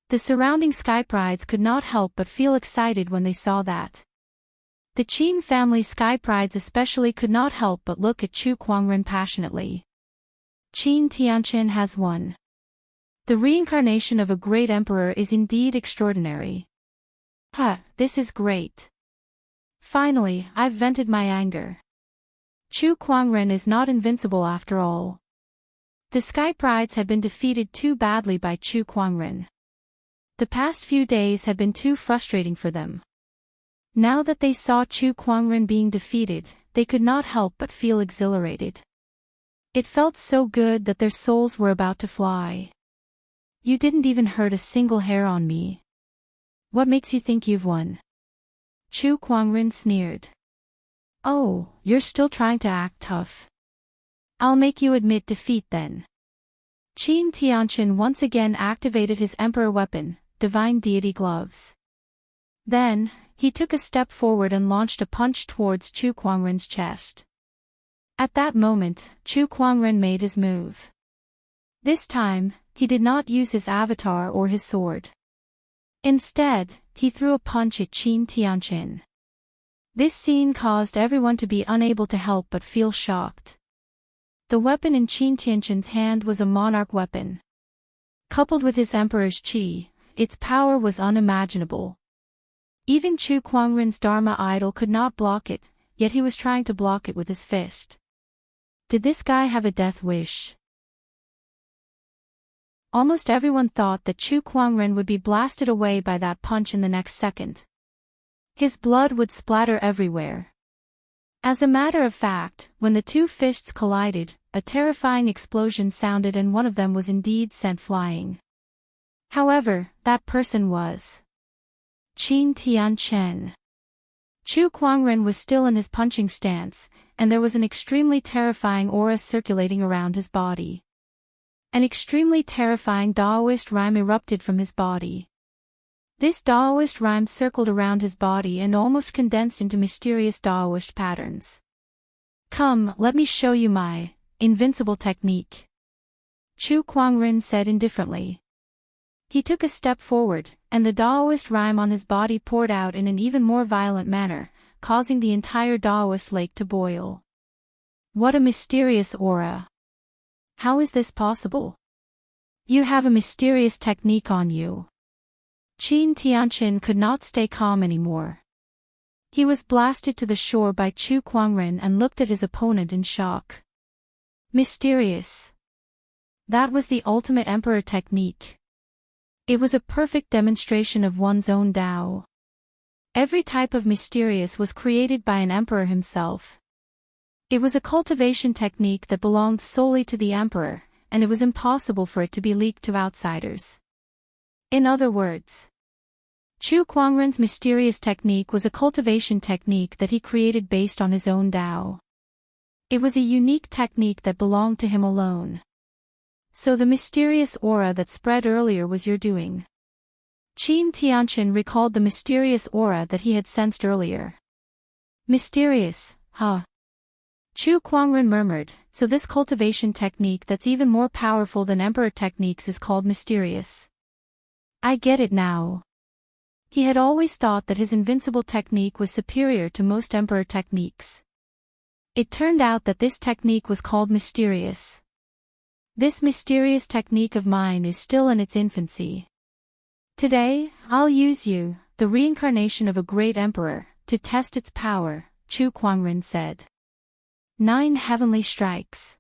The surrounding skyprides could not help but feel excited when they saw that. The Qin family skyprides especially could not help but look at Chu Kuangren passionately. Qin Tianqin has won. The reincarnation of a great emperor is indeed extraordinary. This is great. Finally, I've vented my anger. Chu Kuangren is not invincible after all. The skyprides had been defeated too badly by Chu Kuangren. The past few days had been too frustrating for them. Now that they saw Chu Kuangren being defeated, they could not help but feel exhilarated. It felt so good that their souls were about to fly. You didn't even hurt a single hair on me. What makes you think you've won? Chu Kuangren sneered. Oh, you're still trying to act tough. I'll make you admit defeat then. Qin Tianqin once again activated his emperor weapon, divine deity gloves. Then, he took a step forward and launched a punch towards Chu Kuangren's chest. At that moment, Chu Kuangren made his move. This time, he did not use his avatar or his sword. Instead, he threw a punch at Qin Tianqin. This scene caused everyone to be unable to help but feel shocked. The weapon in Qin Tianqin's hand was a monarch weapon. Coupled with his emperor's qi, its power was unimaginable. Even Chu Kuangren's Dharma idol could not block it, yet he was trying to block it with his fist. Did this guy have a death wish? Almost everyone thought that Chu Kuangren would be blasted away by that punch in the next second. His blood would splatter everywhere. As a matter of fact, when the two fists collided, a terrifying explosion sounded and one of them was indeed sent flying. However, that person was Qin Tianqin. Chu Kuangren was still in his punching stance, and there was an extremely terrifying aura circulating around his body. An extremely terrifying Daoist rhyme erupted from his body. This Daoist rhyme circled around his body and almost condensed into mysterious Daoist patterns. Come, let me show you my invincible technique. Chu Kuangren said indifferently. He took a step forward, and the Daoist rhyme on his body poured out in an even more violent manner, causing the entire Daoist lake to boil. What a mysterious aura! How is this possible? You have a mysterious technique on you. Qin Tianqin could not stay calm anymore. He was blasted to the shore by Chu Kuangren and looked at his opponent in shock. Mysterious. That was the ultimate emperor technique. It was a perfect demonstration of one's own Tao. Every type of mysterious was created by an emperor himself. It was a cultivation technique that belonged solely to the emperor, and it was impossible for it to be leaked to outsiders. In other words, Chu Kuangren's mysterious technique was a cultivation technique that he created based on his own Tao. It was a unique technique that belonged to him alone. So the mysterious aura that spread earlier was your doing. Qin Tianqin recalled the mysterious aura that he had sensed earlier. Mysterious, huh? Chu Kuangren murmured, so this cultivation technique that's even more powerful than emperor techniques is called mysterious. I get it now. He had always thought that his invincible technique was superior to most emperor techniques. It turned out that this technique was called mysterious. This mysterious technique of mine is still in its infancy. Today, I'll use you, the reincarnation of a great emperor, to test its power, Chu Kuangren said. 9 heavenly strikes.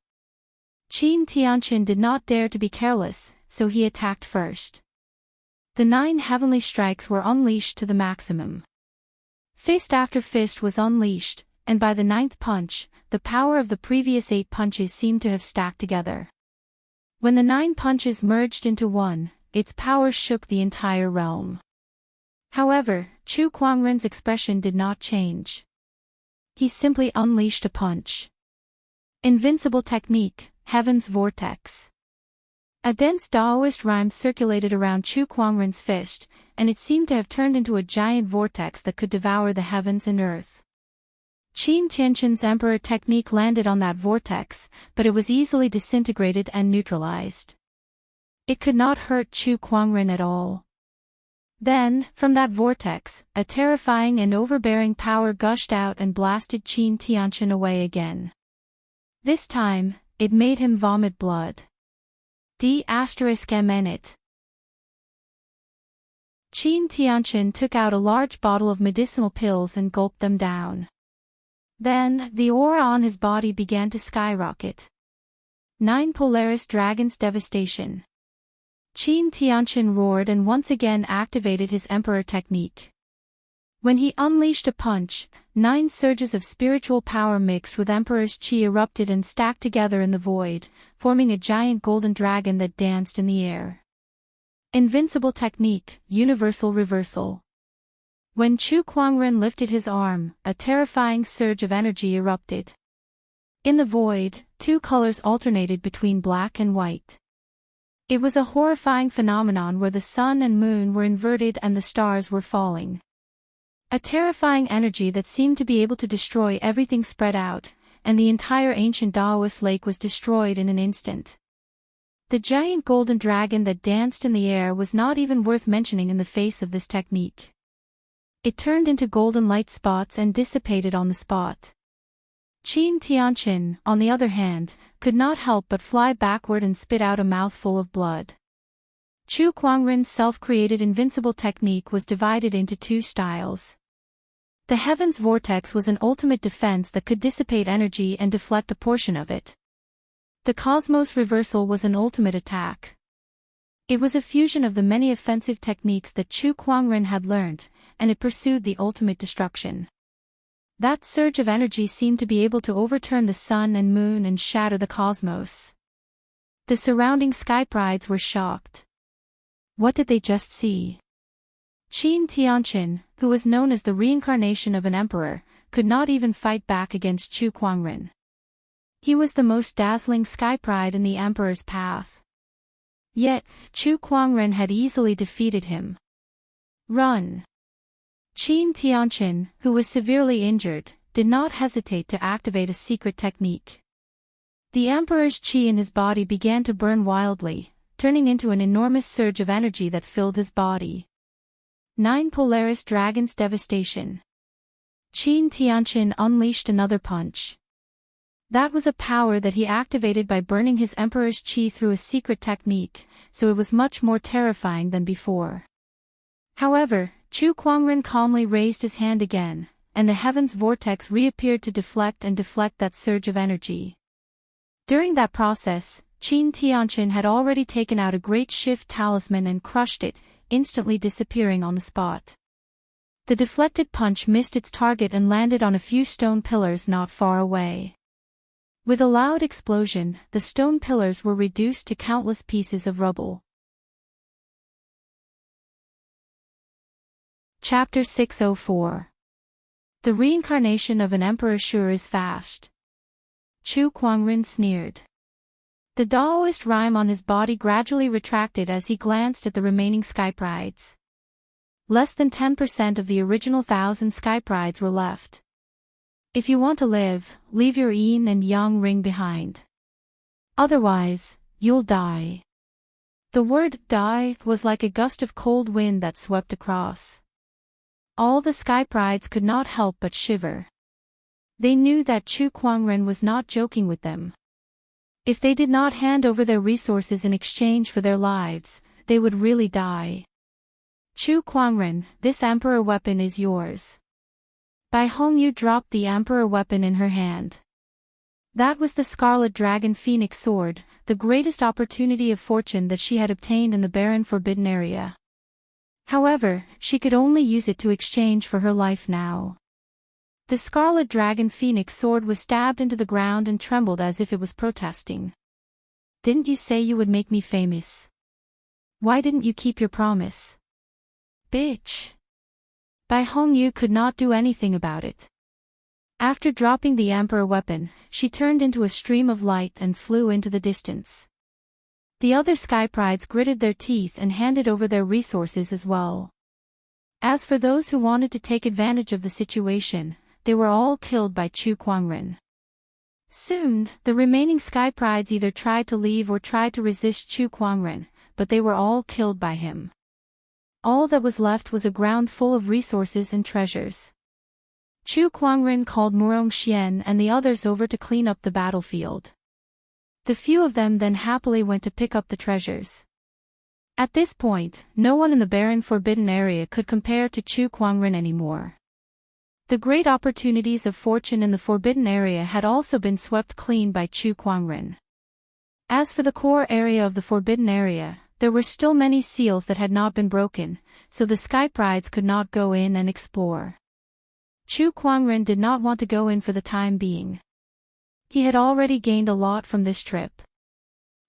Qin Tianqin did not dare to be careless, so he attacked first. The 9 heavenly strikes were unleashed to the maximum. Fist after fist was unleashed, and by the 9th punch, the power of the previous 8 punches seemed to have stacked together. When the 9 punches merged into one, its power shook the entire realm. However, Chu Kuangren's expression did not change. He simply unleashed a punch. Invincible technique, Heaven's Vortex. A dense Taoist rhyme circulated around Chu Kuangren's fist, and it seemed to have turned into a giant vortex that could devour the heavens and earth. Qin Tianqin's emperor technique landed on that vortex, but it was easily disintegrated and neutralized. It could not hurt Chu Kuangren at all. Then, from that vortex, a terrifying and overbearing power gushed out and blasted Qin Tianqin away again. This time, it made him vomit blood. D****. Qin Tianqin took out a large bottle of medicinal pills and gulped them down. Then, the aura on his body began to skyrocket. 9 Polaris Dragon's Devastation. Qin Tianqin roared and once again activated his emperor technique. When he unleashed a punch, 9 surges of spiritual power mixed with Emperor's Qi erupted and stacked together in the void, forming a giant golden dragon that danced in the air. Invincible technique, Universal Reversal. When Chu Kuangren lifted his arm, a terrifying surge of energy erupted. In the void, 2 colors alternated between black and white. It was a horrifying phenomenon where the sun and moon were inverted and the stars were falling. A terrifying energy that seemed to be able to destroy everything spread out, and the entire ancient Taoist lake was destroyed in an instant. The giant golden dragon that danced in the air was not even worth mentioning in the face of this technique. It turned into golden light spots and dissipated on the spot. Qin Tianqin, on the other hand, could not help but fly backward and spit out a mouthful of blood. Chu Kuangren's self-created invincible technique was divided into 2 styles. The Heaven's Vortex was an ultimate defense that could dissipate energy and deflect a portion of it. The Cosmos Reversal was an ultimate attack. It was a fusion of the many offensive techniques that Chu Kuangren had learned, and it pursued the ultimate destruction. That surge of energy seemed to be able to overturn the sun and moon and shatter the cosmos. The surrounding skyprides were shocked. What did they just see? Qin Tianqin, who was known as the reincarnation of an emperor, could not even fight back against Chu Kuangren. He was the most dazzling skypride in the emperor's path. Yet, Chu Kuangren had easily defeated him. Run! Qin Tianqin, who was severely injured, did not hesitate to activate a secret technique. The emperor's qi in his body began to burn wildly, turning into an enormous surge of energy that filled his body. 9 Polaris Dragon's Devastation. Qin Tianqin unleashed another punch. That was a power that he activated by burning his emperor's qi through a secret technique, so it was much more terrifying than before. However, Chu Kuangren calmly raised his hand again, and the Heaven's Vortex reappeared to deflect that surge of energy. During that process, Qin Tianqin had already taken out a great shift talisman and crushed it, instantly disappearing on the spot. The deflected punch missed its target and landed on a few stone pillars not far away. With a loud explosion, the stone pillars were reduced to countless pieces of rubble. Chapter 604. The reincarnation of an emperor sure is fast. Chu Kuangren sneered. The Daoist rime on his body gradually retracted as he glanced at the remaining sky prides. Less than 10% of the original 1,000 sky prides were left. If you want to live, leave your yin and yang ring behind. Otherwise, you'll die. The word die was like a gust of cold wind that swept across. All the sky prides could not help but shiver. They knew that Chu Kuangren was not joking with them. If they did not hand over their resources in exchange for their lives, they would really die. Chu Kuangren, this emperor weapon is yours. Bai Hongyu dropped the emperor weapon in her hand. That was the Scarlet Dragon Phoenix sword, the greatest opportunity of fortune that she had obtained in the barren forbidden area. However, she could only use it to exchange for her life now. The Scarlet Dragon Phoenix sword was stabbed into the ground and trembled as if it was protesting. Didn't you say you would make me famous? Why didn't you keep your promise? Bitch. Bai Hongyu could not do anything about it. After dropping the emperor weapon, she turned into a stream of light and flew into the distance. The other sky prides gritted their teeth and handed over their resources as well. As for those who wanted to take advantage of the situation, they were all killed by Chu Kuangren. Soon, the remaining sky prides either tried to leave or tried to resist Chu Kuangren, but they were all killed by him. All that was left was a ground full of resources and treasures. Chu Kuangren called Murong Xian and the others over to clean up the battlefield. The few of them then happily went to pick up the treasures. At this point, no one in the barren forbidden area could compare to Chu Kuangren anymore. The great opportunities of fortune in the forbidden area had also been swept clean by Chu Kuangren. As for the core area of the forbidden area, there were still many seals that had not been broken, so the sky prides could not go in and explore. Chu Kuangren did not want to go in for the time being. He had already gained a lot from this trip.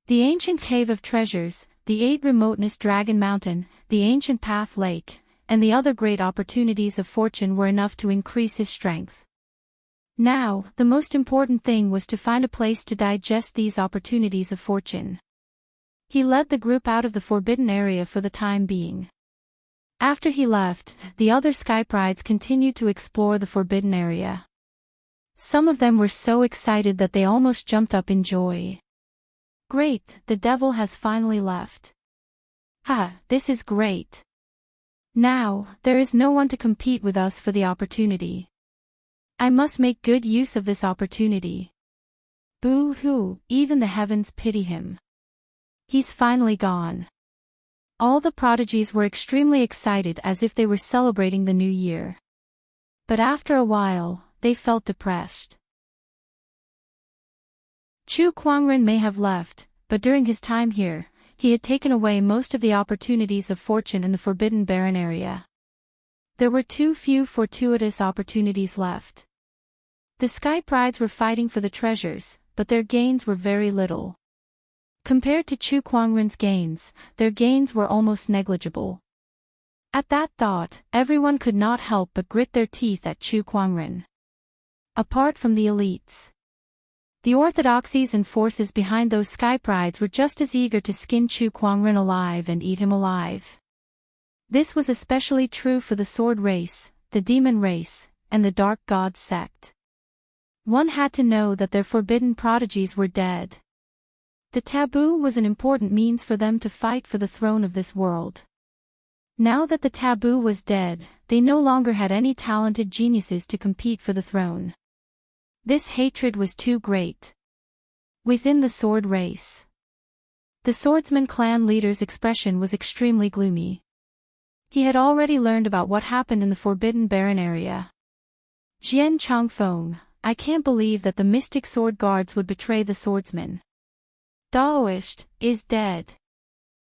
The ancient cave of treasures, the 8 remoteness dragon mountain, the ancient path lake, and the other great opportunities of fortune were enough to increase his strength. Now, the most important thing was to find a place to digest these opportunities of fortune. He led the group out of the forbidden area for the time being. After he left, the other sky prides continued to explore the forbidden area. Some of them were so excited that they almost jumped up in joy. Great, the devil has finally left. Ha, this is great. Now, there is no one to compete with us for the opportunity. I must make good use of this opportunity. Boo-hoo, even the heavens pity him. He's finally gone. All the prodigies were extremely excited as if they were celebrating the new year. But after a while, they felt depressed. Chu Kuangren may have left, but during his time here, he had taken away most of the opportunities of fortune in the forbidden barren area. There were too few fortuitous opportunities left. The sky prides were fighting for the treasures, but their gains were very little. Compared to Chu Kuangren's gains, their gains were almost negligible. At that thought, everyone could not help but grit their teeth at Chu Kuangren. Apart from the elites, the orthodoxies and forces behind those sky prides were just as eager to skin Chu Kuangren alive and eat him alive. This was especially true for the sword race, the demon race, and the dark god sect. One had to know that their forbidden prodigies were dead. The taboo was an important means for them to fight for the throne of this world. Now that the taboo was dead, they no longer had any talented geniuses to compete for the throne. This hatred was too great. Within the sword race, the swordsman clan leader's expression was extremely gloomy. He had already learned about what happened in the forbidden barren area. Jian Changfeng, I can't believe that the mystic sword guards would betray the swordsman. Daoist is dead.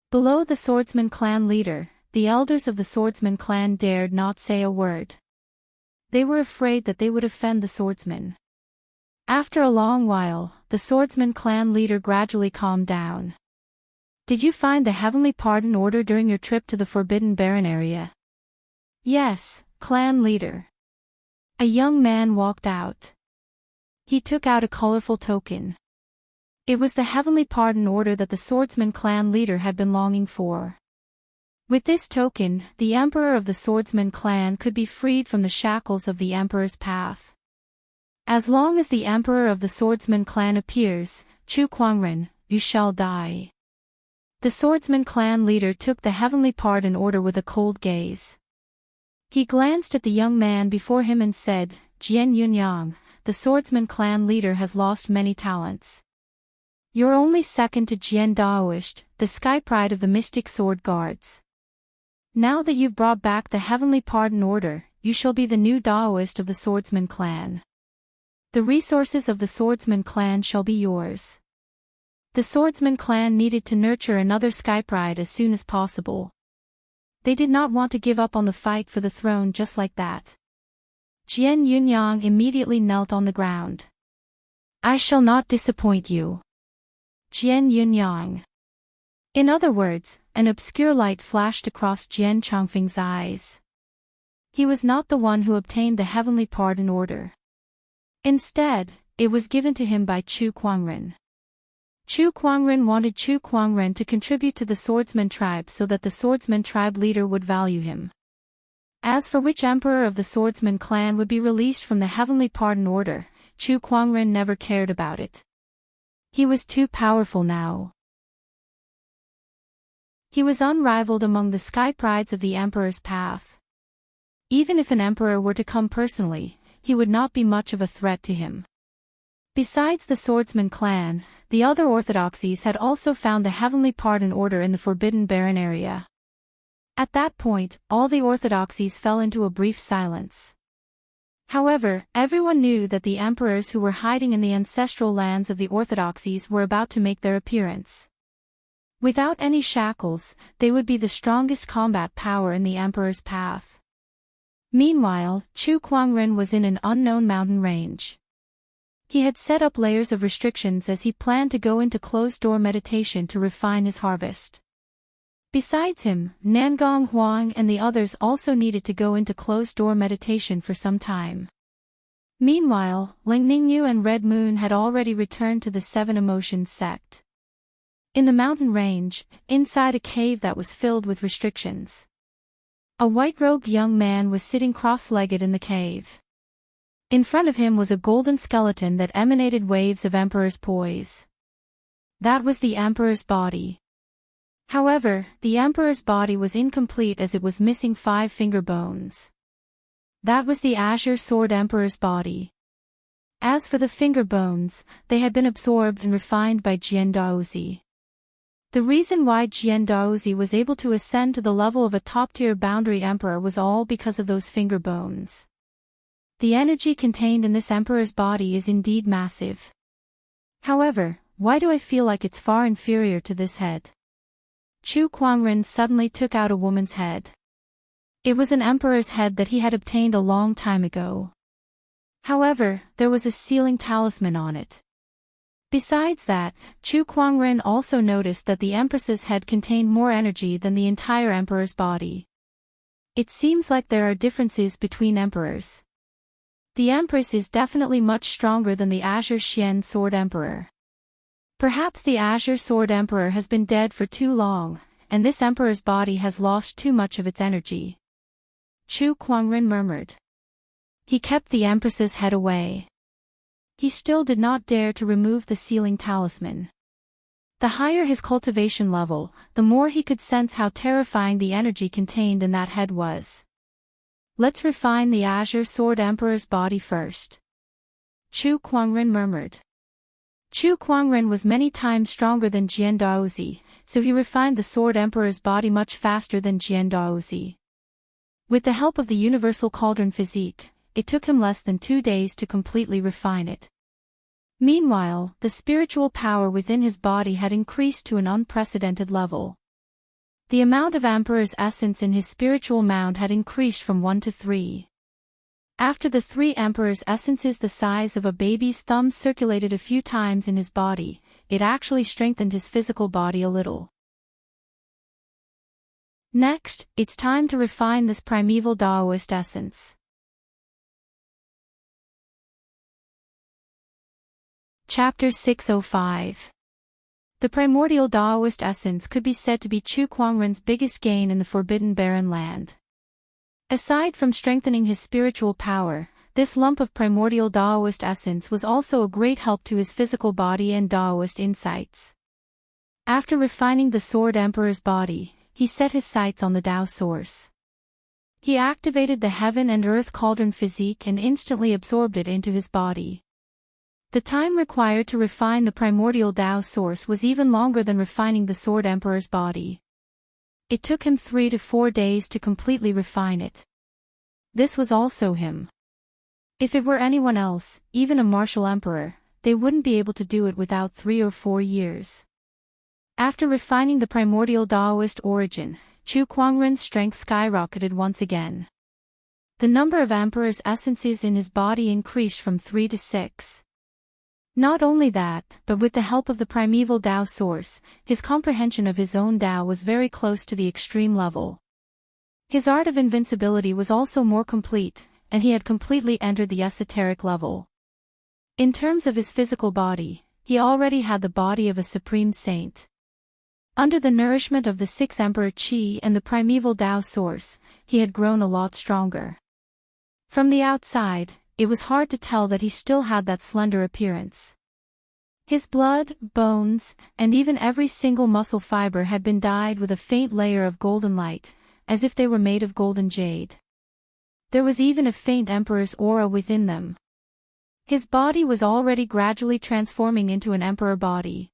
Below the swordsman clan leader, the elders of the swordsman clan dared not say a word. They were afraid that they would offend the swordsman. After a long while, the swordsman clan leader gradually calmed down. Did you find the heavenly pardon order during your trip to the forbidden barren area? Yes, clan leader. A young man walked out. He took out a colorful token. It was the heavenly pardon order that the swordsman clan leader had been longing for. With this token, the emperor of the swordsman clan could be freed from the shackles of the emperor's path. As long as the emperor of the swordsman clan appears, Chu Kuangren, you shall die. The swordsman clan leader took the heavenly pardon order with a cold gaze. He glanced at the young man before him and said, Jian Yunyang, the swordsman clan leader has lost many talents. You're only second to Jian Daoist, the sky pride of the mystic sword guards. Now that you've brought back the heavenly pardon order, you shall be the new Daoist of the swordsman clan. The resources of the swordsman clan shall be yours. The swordsman clan needed to nurture another sky pride as soon as possible. They did not want to give up on the fight for the throne just like that. Jian Yunyang immediately knelt on the ground. I shall not disappoint you. Jian Yunyang. In other words, an obscure light flashed across Jian Chongfeng's eyes. He was not the one who obtained the heavenly pardon order. Instead, it was given to him by Chu Kuangren. Chu Kuangren wanted Chu Kuangren to contribute to the swordsman tribe so that the swordsman tribe leader would value him. As for which emperor of the swordsman clan would be released from the heavenly pardon order, Chu Kuangren never cared about it. He was too powerful now. He was unrivaled among the sky prides of the emperor's path. Even if an emperor were to come personally, he would not be much of a threat to him. Besides the swordsman clan, the other orthodoxies had also found the heavenly pardon order in the Forbidden Baron area. At that point, all the orthodoxies fell into a brief silence. However, everyone knew that the emperors who were hiding in the ancestral lands of the orthodoxies were about to make their appearance. Without any shackles, they would be the strongest combat power in the emperor's path. Meanwhile, Chu Kuangren was in an unknown mountain range. He had set up layers of restrictions as he planned to go into closed-door meditation to refine his harvest. Besides him, Nangong Huang and the others also needed to go into closed-door meditation for some time. Meanwhile, Ling Ningyu and Red Moon had already returned to the Seven Emotions sect. In the mountain range, inside a cave that was filled with restrictions, a white-robed young man was sitting cross-legged in the cave. In front of him was a golden skeleton that emanated waves of Emperor's poise. That was the Emperor's body. However, the Emperor's body was incomplete as it was missing 5 finger bones. That was the Azure Sword Emperor's body. As for the finger bones, they had been absorbed and refined by Jian Daozi. The reason why Jian Daozi was able to ascend to the level of a top-tier boundary emperor was all because of those finger bones. The energy contained in this emperor's body is indeed massive. However, why do I feel like it's far inferior to this head? Chu Kuangren suddenly took out a woman's head. It was an emperor's head that he had obtained a long time ago. However, there was a sealing talisman on it. Besides that, Chu Kuangren also noticed that the empress's head contained more energy than the entire emperor's body. It seems like there are differences between emperors. The empress is definitely much stronger than the Azure Xian Sword Emperor. Perhaps the Azure Sword Emperor has been dead for too long, and this emperor's body has lost too much of its energy. Chu Kuangren murmured. He kept the empress's head away. He still did not dare to remove the sealing talisman. The higher his cultivation level, the more he could sense how terrifying the energy contained in that head was. Let's refine the Azure Sword Emperor's body first. Chu Kuangren murmured. Chu Kuangren was many times stronger than Jian Daozi, so he refined the Sword Emperor's body much faster than Jian Daozi. With the help of the Universal Cauldron Physique, it took him less than 2 days to completely refine it. Meanwhile, the spiritual power within his body had increased to an unprecedented level. The amount of Emperor's essence in his spiritual mound had increased from 1 to 3. After the 3 Emperor's essences the size of a baby's thumb circulated a few times in his body, it actually strengthened his physical body a little. Next, it's time to refine this primeval Taoist essence. Chapter 605. The primordial Taoist essence could be said to be Chu Kuangren's biggest gain in the Forbidden Barren Land. Aside from strengthening his spiritual power, this lump of primordial Taoist essence was also a great help to his physical body and Taoist insights. After refining the Sword Emperor's body, he set his sights on the Tao source. He activated the heaven and earth cauldron physique and instantly absorbed it into his body. The time required to refine the primordial Tao source was even longer than refining the Sword Emperor's body. It took him 3 to 4 days to completely refine it. This was also him. If it were anyone else, even a martial emperor, they wouldn't be able to do it without 3 or 4 years. After refining the primordial Taoist origin, Chu Kuangren's strength skyrocketed once again. The number of emperor's essences in his body increased from 3 to 6. Not only that, but with the help of the primeval Tao source, his comprehension of his own Tao was very close to the extreme level. His art of invincibility was also more complete, and he had completely entered the esoteric level. In terms of his physical body, he already had the body of a supreme saint. Under the nourishment of the 6 Emperor Qi and the primeval Tao source, he had grown a lot stronger. From the outside, it was hard to tell that he still had that slender appearance. His blood, bones, and even every single muscle fiber had been dyed with a faint layer of golden light, as if they were made of golden jade. There was even a faint emperor's aura within them. His body was already gradually transforming into an emperor body.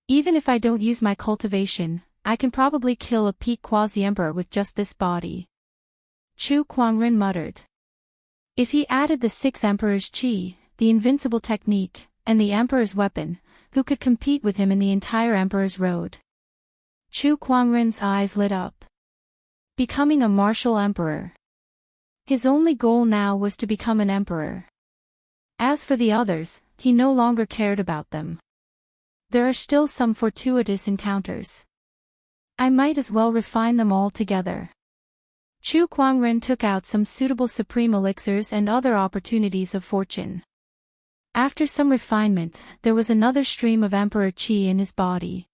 Even if I don't use my cultivation, I can probably kill a peak quasi-emperor with just this body. Chu Kuangren muttered. If he added the 6 Emperor's Qi, the invincible technique, and the Emperor's weapon, who could compete with him in the entire Emperor's road? Chu Kuangren's eyes lit up. Becoming a martial emperor. His only goal now was to become an emperor. As for the others, he no longer cared about them. There are still some fortuitous encounters. I might as well refine them all together. Chu Kuangren took out some suitable supreme elixirs and other opportunities of fortune. After some refinement, there was another stream of Emperor Qi in his body.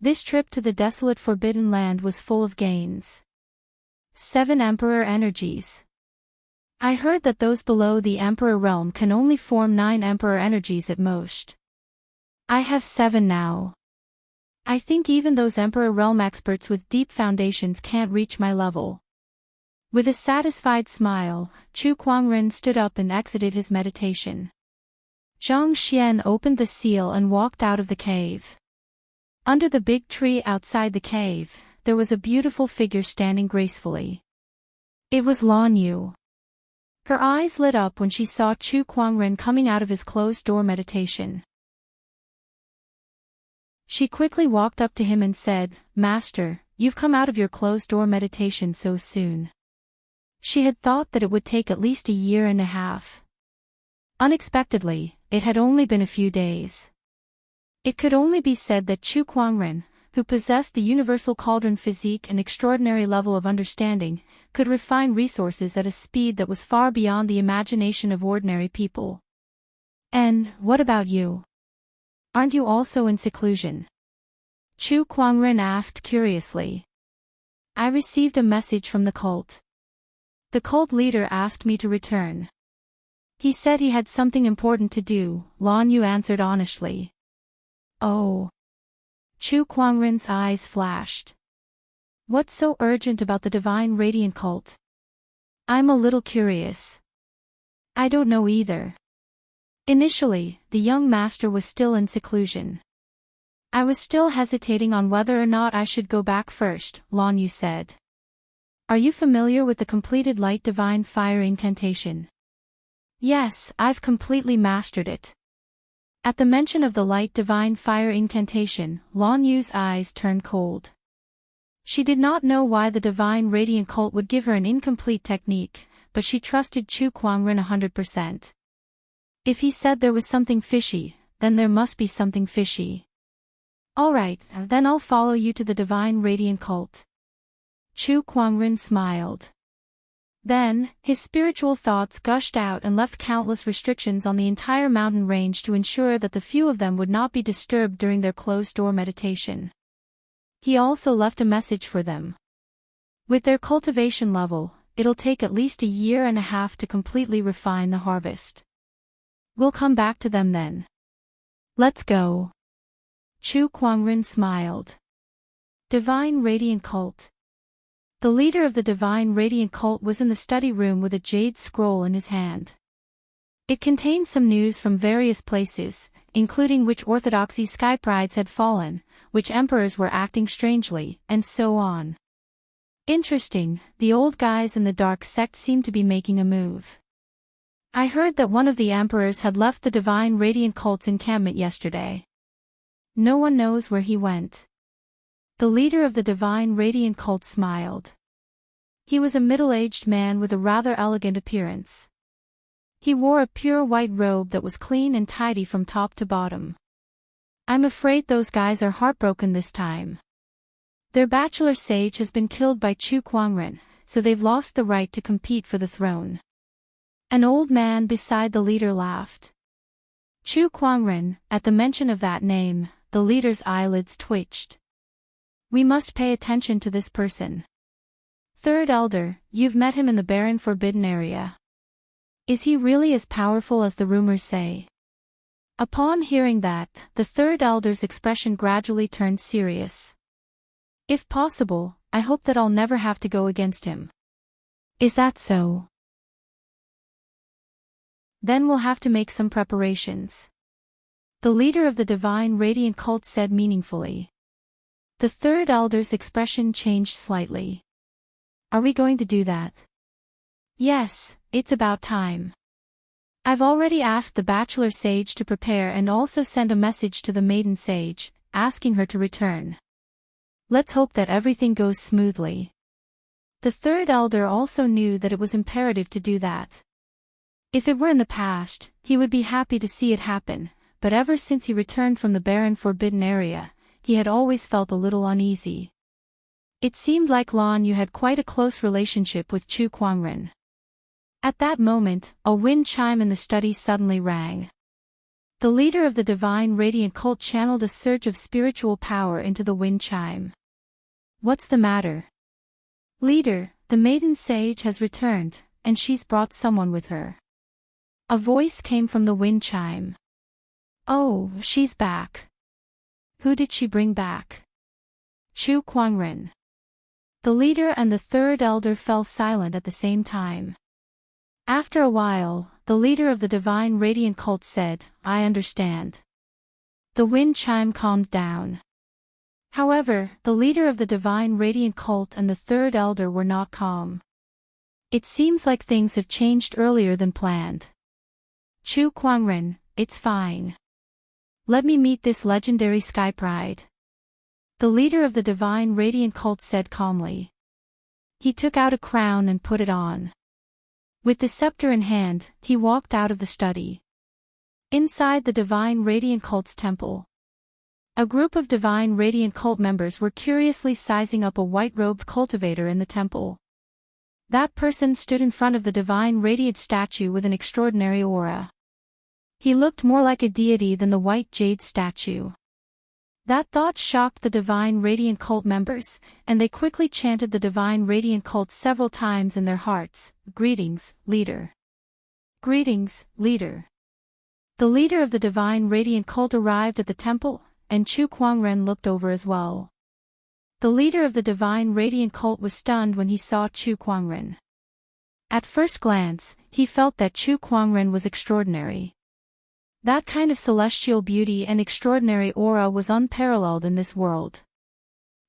This trip to the desolate Forbidden Land was full of gains. 7 Emperor energies. I heard that those below the Emperor realm can only form 9 Emperor energies at most. I have 7 now. I think even those Emperor realm experts with deep foundations can't reach my level. With a satisfied smile, Chu Kuangren stood up and exited his meditation. Zhang Xian opened the seal and walked out of the cave. Under the big tree outside the cave, there was a beautiful figure standing gracefully. It was Lan Yu. Her eyes lit up when she saw Chu Kuangren coming out of his closed-door meditation. She quickly walked up to him and said, "Master, you've come out of your closed-door meditation so soon." She had thought that it would take at least a year and a half. Unexpectedly, it had only been a few days. It could only be said that Chu Kuangren, who possessed the universal cauldron physique and extraordinary level of understanding, could refine resources at a speed that was far beyond the imagination of ordinary people. "And what about you? Aren't you also in seclusion?" Chu Kuangren asked curiously. "I received a message from the cult. The cult leader asked me to return. He said he had something important to do," Lan Yu answered honestly. "Oh." Chu Kuangren's eyes flashed. "What's so urgent about the Divine Radiant cult? I'm a little curious." "I don't know either." Initially, the young master was still in seclusion. "I was still hesitating on whether or not I should go back first," Lan Yu said. "Are you familiar with the completed Light Divine Fire incantation?" "Yes, I've completely mastered it." At the mention of the Light Divine Fire incantation, Lan Yu's eyes turned cold. She did not know why the Divine Radiant cult would give her an incomplete technique, but she trusted Chu Kuangren 100%. If he said there was something fishy, then there must be something fishy. "All right, then I'll follow you to the Divine Radiant cult." Chu Kuangren smiled. Then, his spiritual thoughts gushed out and left countless restrictions on the entire mountain range to ensure that the few of them would not be disturbed during their closed-door meditation. He also left a message for them. With their cultivation level, it'll take at least a year and a half to completely refine the harvest. We'll come back to them then. Let's go. Chu Kuangren smiled. Divine Radiant Cult. The leader of the Divine Radiant Cult was in the study room with a jade scroll in his hand. It contained some news from various places, including which orthodoxy sky prides had fallen, which emperors were acting strangely, and so on. Interesting, the old guys in the dark sect seemed to be making a move. I heard that one of the emperors had left the Divine Radiant Cult's encampment yesterday. No one knows where he went. The leader of the Divine Radiant Cult smiled. He was a middle-aged man with a rather elegant appearance. He wore a pure white robe that was clean and tidy from top to bottom. I'm afraid those guys are heartbroken this time. Their bachelor sage has been killed by Chu Kuangren, so they've lost the right to compete for the throne. An old man beside the leader laughed. Chu Kuangren, at the mention of that name, the leader's eyelids twitched. We must pay attention to this person. Third Elder, you've met him in the barren forbidden area. Is he really as powerful as the rumors say? Upon hearing that, the Third Elder's expression gradually turned serious. If possible, I hope that I'll never have to go against him. Is that so? Then we'll have to make some preparations. The leader of the Divine Radiant Cult said meaningfully. The Third Elder's expression changed slightly. Are we going to do that? Yes, it's about time. I've already asked the Bachelor Sage to prepare and also sent a message to the Maiden Sage, asking her to return. Let's hope that everything goes smoothly. The Third Elder also knew that it was imperative to do that. If it were in the past, he would be happy to see it happen, but ever since he returned from the barren forbidden area, he had always felt a little uneasy. It seemed like Lan Yu had quite a close relationship with Chu Kuangren. At that moment, a wind chime in the study suddenly rang. The leader of the Divine Radiant Cult channeled a surge of spiritual power into the wind chime. What's the matter? Leader, the Maiden Sage has returned, and she's brought someone with her. A voice came from the wind chime. Oh, she's back. Who did she bring back? Chu Kuangren. The leader and the Third Elder fell silent at the same time. After a while, the leader of the Divine Radiant Cult said, I understand. The wind chime calmed down. However, the leader of the Divine Radiant Cult and the Third Elder were not calm. It seems like things have changed earlier than planned. Chu Kuangren, it's fine. Let me meet this legendary Sky Pride. The leader of the Divine Radiant Cult said calmly. He took out a crown and put it on. With the scepter in hand, he walked out of the study. Inside the Divine Radiant Cult's temple, a group of Divine Radiant Cult members were curiously sizing up a white-robed cultivator in the temple. That person stood in front of the Divine Radiant statue with an extraordinary aura. He looked more like a deity than the white jade statue. That thought shocked the Divine Radiant Cult members, and they quickly chanted the Divine Radiant Cult several times in their hearts. Greetings, leader. Greetings, leader. The leader of the Divine Radiant Cult arrived at the temple, and Chu Kuangren looked over as well. The leader of the Divine Radiant Cult was stunned when he saw Chu Kuangren. At first glance, he felt that Chu Kuangren was extraordinary. That kind of celestial beauty and extraordinary aura was unparalleled in this world.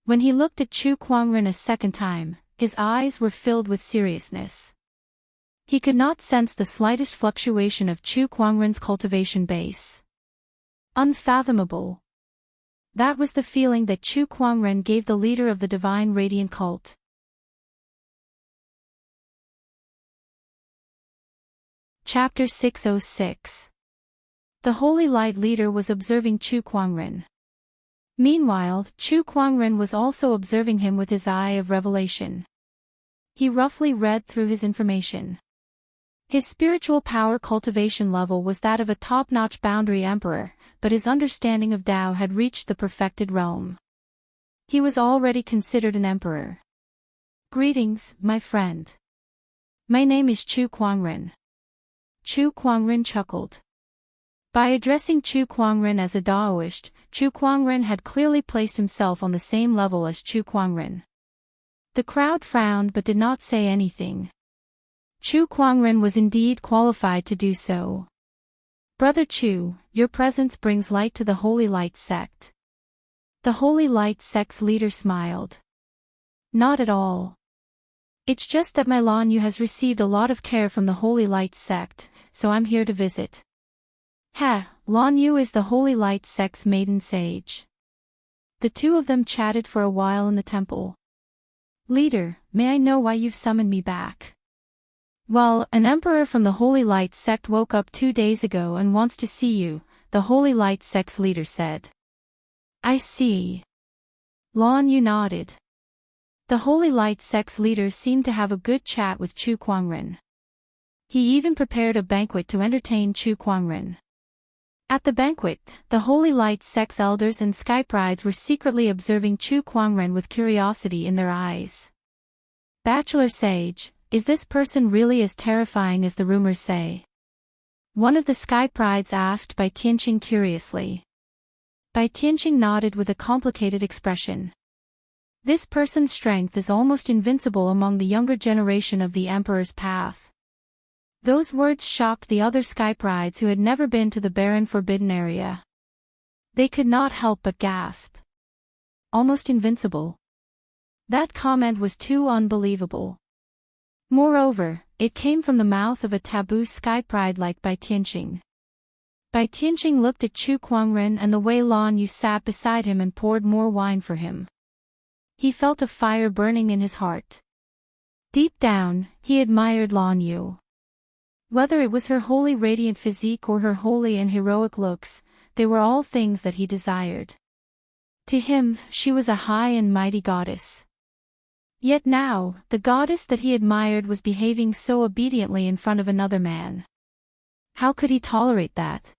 When he looked at Chu Kuangren a second time, his eyes were filled with seriousness. He could not sense the slightest fluctuation of Chu Kuangren's cultivation base. Unfathomable. That was the feeling that Chu Kuangren gave the leader of the Divine Radiant Cult. Chapter 606. The Holy Light leader was observing Chu Kuangren. Meanwhile, Chu Kuangren was also observing him with his eye of revelation. He roughly read through his information. His spiritual power cultivation level was that of a top-notch boundary emperor, but his understanding of Tao had reached the perfected realm. He was already considered an emperor. Greetings, my friend. My name is Chu Kuangren. Chu Kuangren chuckled. By addressing Chu Kuangren as a Daoist, Chu Kuangren had clearly placed himself on the same level as Chu Kuangren. The crowd frowned but did not say anything. Chu Kuangren was indeed qualified to do so. Brother Chu, your presence brings light to the Holy Light sect. The Holy Light sect's leader smiled. Not at all. It's just that my Lan Yu has received a lot of care from the Holy Light sect, so I'm here to visit. Lan Yu is the Holy Light sect's maiden sage. The two of them chatted for a while in the temple. Leader, may I know why you've summoned me back? Well, an emperor from the Holy Light sect woke up 2 days ago and wants to see you, the Holy Light sect's leader said. I see. Lan Yu nodded. The Holy Light sect's leader seemed to have a good chat with Chu Kuangren. He even prepared a banquet to entertain Chu Kuangren. At the banquet, the Holy Light sect's elders and sky brides were secretly observing Chu Kuangren with curiosity in their eyes. Bachelor Sage, is this person really as terrifying as the rumors say? One of the sky brides asked Bai Tianqing curiously. Bai Tianqing nodded with a complicated expression. This person's strength is almost invincible among the younger generation of the Emperor's path. Those words shocked the other sky brides who had never been to the barren forbidden area. They could not help but gasp. Almost invincible. That comment was too unbelievable. Moreover, it came from the mouth of a taboo sky bride like Bai Tianqing. Bai Tianqing looked at Chu Kuangren and the way Lan Yu sat beside him and poured more wine for him. He felt a fire burning in his heart. Deep down, he admired Lan Yu. Whether it was her wholly radiant physique or her holy and heroic looks, they were all things that he desired. To him, she was a high and mighty goddess. Yet now, the goddess that he admired was behaving so obediently in front of another man. How could he tolerate that?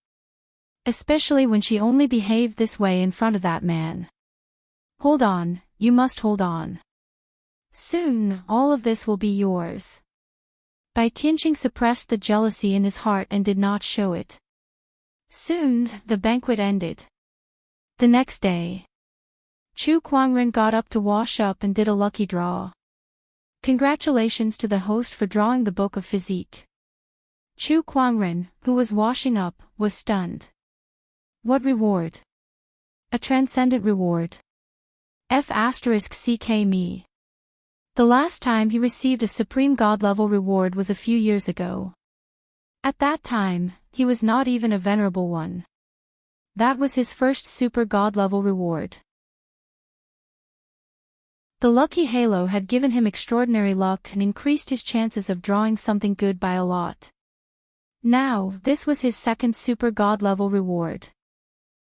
Especially when she only behaved this way in front of that man. Hold on, you must hold on. Soon, all of this will be yours. Bai Tianqing suppressed the jealousy in his heart and did not show it. Soon, the banquet ended. The next day, Chu Kuangren got up to wash up and did a lucky draw. Congratulations to the host for drawing the book of physique. Chu Kuangren, who was washing up, was stunned. What reward? A transcendent reward. F***ck me. The last time he received a supreme god-level reward was a few years ago. At that time, he was not even a venerable one. That was his first super god-level reward. The lucky halo had given him extraordinary luck and increased his chances of drawing something good by a lot. Now, this was his second super god-level reward.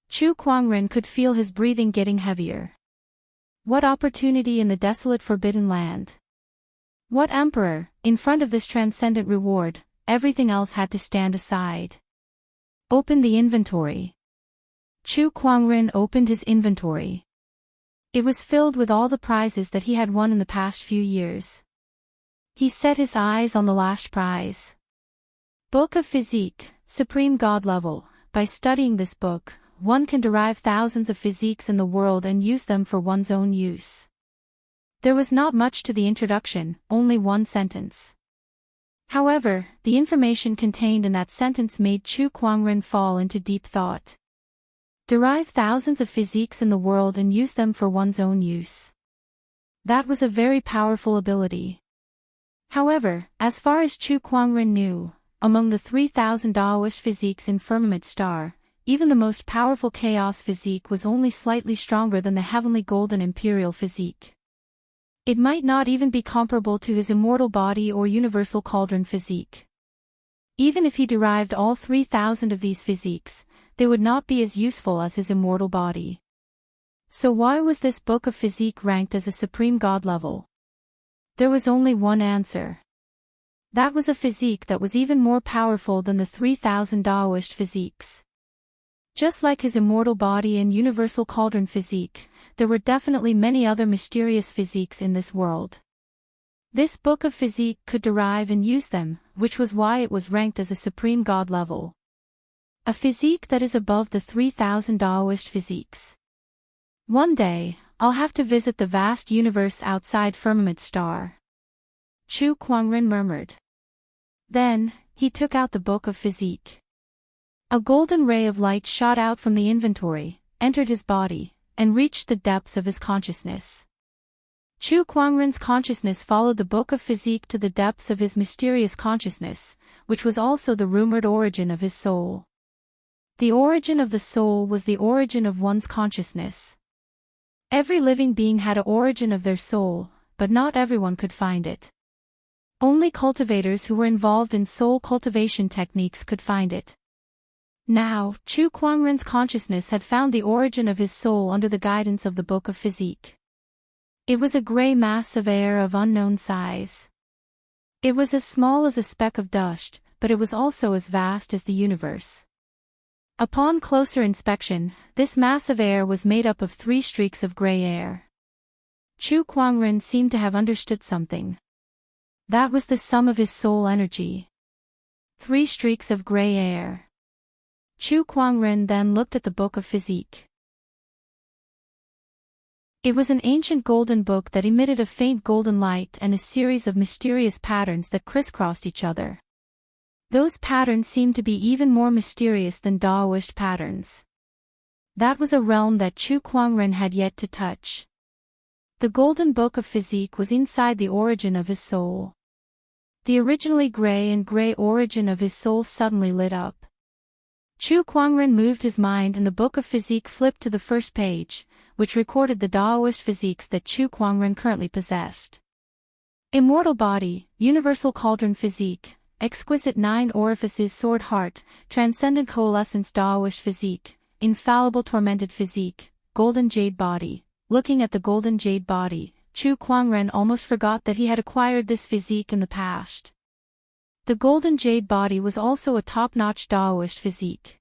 Chu Kuangren could feel his breathing getting heavier. What opportunity in the desolate forbidden land. What emperor, in front of this transcendent reward, everything else had to stand aside. Open the inventory. Chu Kuangren opened his inventory. It was filled with all the prizes that he had won in the past few years. He set his eyes on the last prize. Book of Physique, Supreme God Level. By studying this book, one can derive thousands of physiques in the world and use them for one's own use. There was not much to the introduction, only one sentence. However, the information contained in that sentence made Chu Kuangren fall into deep thought. Derive thousands of physiques in the world and use them for one's own use. That was a very powerful ability. However, as far as Chu Kuangren knew, among the 3,000 Daoist physiques in Firmament Star, even the most powerful Chaos physique was only slightly stronger than the Heavenly Golden Imperial physique. It might not even be comparable to his Immortal Body or Universal Cauldron physique. Even if he derived all 3,000 of these physiques, they would not be as useful as his Immortal Body. So why was this book of physique ranked as a supreme god level? There was only one answer. That was a physique that was even more powerful than the 3,000 Taoist physiques. Just like his immortal body and universal cauldron physique, there were definitely many other mysterious physiques in this world. This book of physique could derive and use them, which was why it was ranked as a supreme god level. A physique that is above the 3,000 Taoist physiques. One day, I'll have to visit the vast universe outside Firmament Star. Chu Kuangren murmured. Then, he took out the book of physique. A golden ray of light shot out from the inventory, entered his body, and reached the depths of his consciousness. Chu Kuangren's consciousness followed the book of physique to the depths of his mysterious consciousness, which was also the rumored origin of his soul. The origin of the soul was the origin of one's consciousness. Every living being had an origin of their soul, but not everyone could find it. Only cultivators who were involved in soul cultivation techniques could find it. Now, Chu Kuangren's consciousness had found the origin of his soul under the guidance of the book of physique. It was a gray mass of air of unknown size. It was as small as a speck of dust, but it was also as vast as the universe. Upon closer inspection, this mass of air was made up of 3 streaks of gray air. Chu Kuangren seemed to have understood something. That was the sum of his soul energy. 3 streaks of gray air. Chu Kuangren then looked at the book of physique. It was an ancient golden book that emitted a faint golden light and a series of mysterious patterns that crisscrossed each other. Those patterns seemed to be even more mysterious than Taoist patterns. That was a realm that Chu Kuangren had yet to touch. The golden book of physique was inside the origin of his soul. The originally gray and gray origin of his soul suddenly lit up. Chu Kuangren moved his mind and the book of physique flipped to the first page, which recorded the Taoist physiques that Chu Kuangren currently possessed. Immortal body, universal cauldron physique, exquisite 9 orifices sword heart, transcendent coalescence Taoist physique, infallible tormented physique, golden jade body. Looking at the golden jade body, Chu Kuangren almost forgot that he had acquired this physique in the past. The golden jade body was also a top-notch Taoist physique.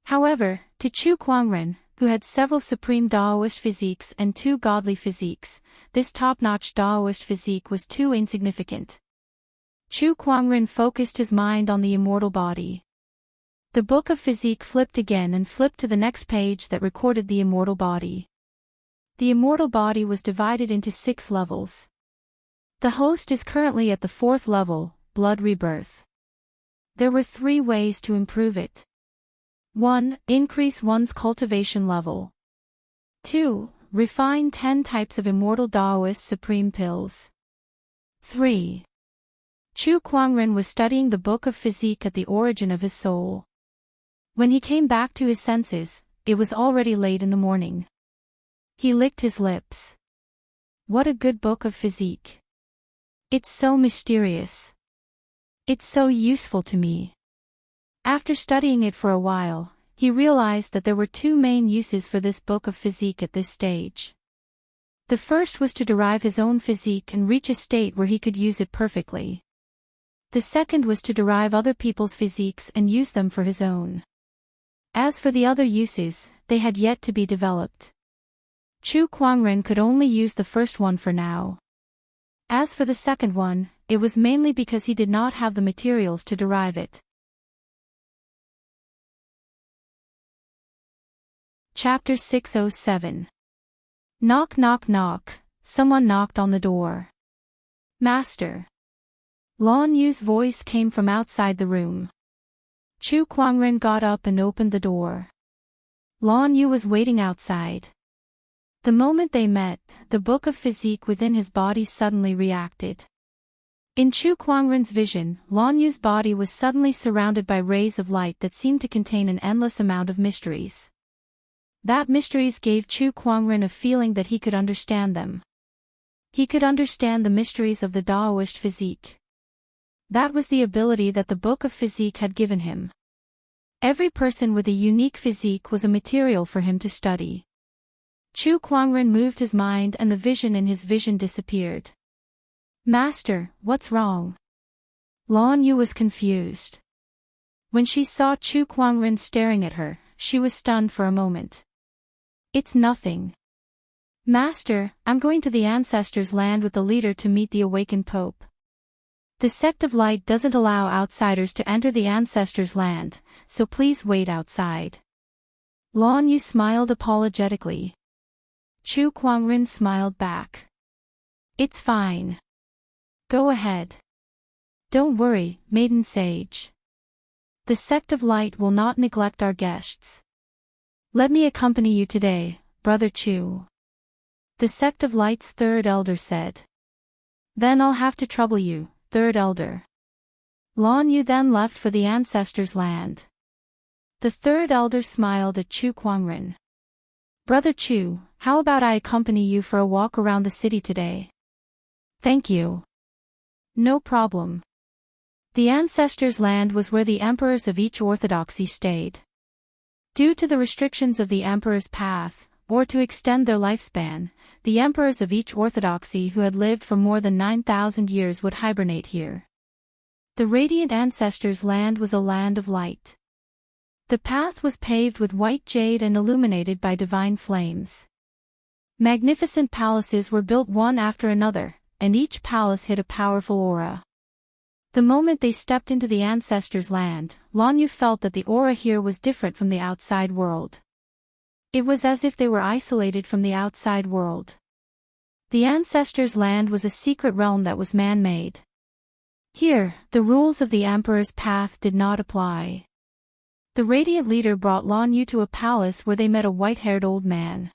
However, to Chu Kuangren, who had several supreme Taoist physiques and 2 godly physiques, this top-notch Taoist physique was too insignificant. Chu Kuangren focused his mind on the immortal body. The book of physique flipped again and flipped to the next page that recorded the immortal body. The immortal body was divided into 6 levels. The host is currently at the 4th level, blood rebirth. There were 3 ways to improve it. 1. Increase one's cultivation level. 2. Refine 10 types of immortal Taoist supreme pills. 3. Chu Kuangren was studying the book of physique at the origin of his soul. When he came back to his senses, it was already late in the morning. He licked his lips. What a good book of physique. It's so mysterious. It's so useful to me. After studying it for a while, he realized that there were 2 main uses for this book of physique at this stage. The first was to derive his own physique and reach a state where he could use it perfectly. The second was to derive other people's physiques and use them for his own. As for the other uses, they had yet to be developed. Chu Kuangren could only use the first one for now. As for the second one, it was mainly because he did not have the materials to derive it. Chapter 607. Knock knock knock, someone knocked on the door. Master. Lan Yu's voice came from outside the room. Chu Kuangren got up and opened the door. Lan Yu was waiting outside. The moment they met, the book of physique within his body suddenly reacted. In Chu Kuangren's vision, Lan Yu's body was suddenly surrounded by rays of light that seemed to contain an endless amount of mysteries. That mysteries gave Chu Kuangren a feeling that he could understand them. He could understand the mysteries of the Taoist physique. That was the ability that the book of physique had given him. Every person with a unique physique was a material for him to study. Chu Kuangren moved his mind and the vision in his vision disappeared. Master, what's wrong? Lan Yu was confused. When she saw Chu Kuangren staring at her, she was stunned for a moment. It's nothing. Master, I'm going to the Ancestors' Land with the leader to meet the awakened Pope. The Sect of Light doesn't allow outsiders to enter the Ancestors' Land, so please wait outside. Lan Yu smiled apologetically. Chu Kuangren smiled back. It's fine. Go ahead. Don't worry, Maiden Sage. The Sect of Light will not neglect our guests. Let me accompany you today, Brother Chu. The Sect of Light's third elder said. Then I'll have to trouble you, third elder. Lan Yu then left for the Ancestors' Land. The third elder smiled at Chu Kuangren. Brother Chu, how about I accompany you for a walk around the city today? Thank you. No problem. The Ancestors' Land was where the emperors of each orthodoxy stayed. Due to the restrictions of the emperor's path, or to extend their lifespan, the emperors of each orthodoxy who had lived for more than 9,000 years would hibernate here. The radiant Ancestors' Land was a land of light. The path was paved with white jade and illuminated by divine flames. Magnificent palaces were built one after another, and each palace hid a powerful aura. The moment they stepped into the Ancestors' Land, Lan Yu felt that the aura here was different from the outside world. It was as if they were isolated from the outside world. The Ancestors' Land was a secret realm that was man-made. Here, the rules of the Emperor's path did not apply. The radiant leader brought Lan Yu to a palace where they met a white-haired old man.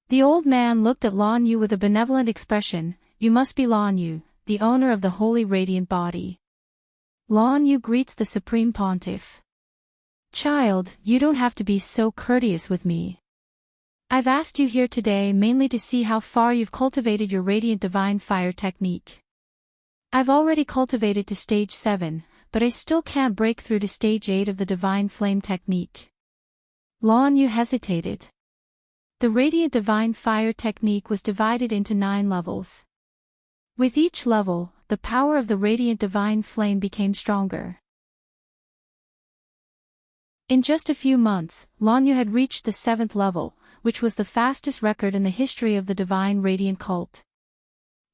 The old man looked at Lan Yu with a benevolent expression. You must be Lan Yu, the owner of the holy radiant body. Lan Yu greets the Supreme Pontiff. Child, you don't have to be so courteous with me. I've asked you here today mainly to see how far you've cultivated your radiant divine fire technique. I've already cultivated to stage 7, but I still can't break through to stage 8 of the divine flame technique. Lan Yu hesitated. The radiant divine fire technique was divided into 9 levels. With each level, the power of the radiant divine flame became stronger. In just a few months, Lan Yu had reached the 7th level, which was the fastest record in the history of the divine radiant cult.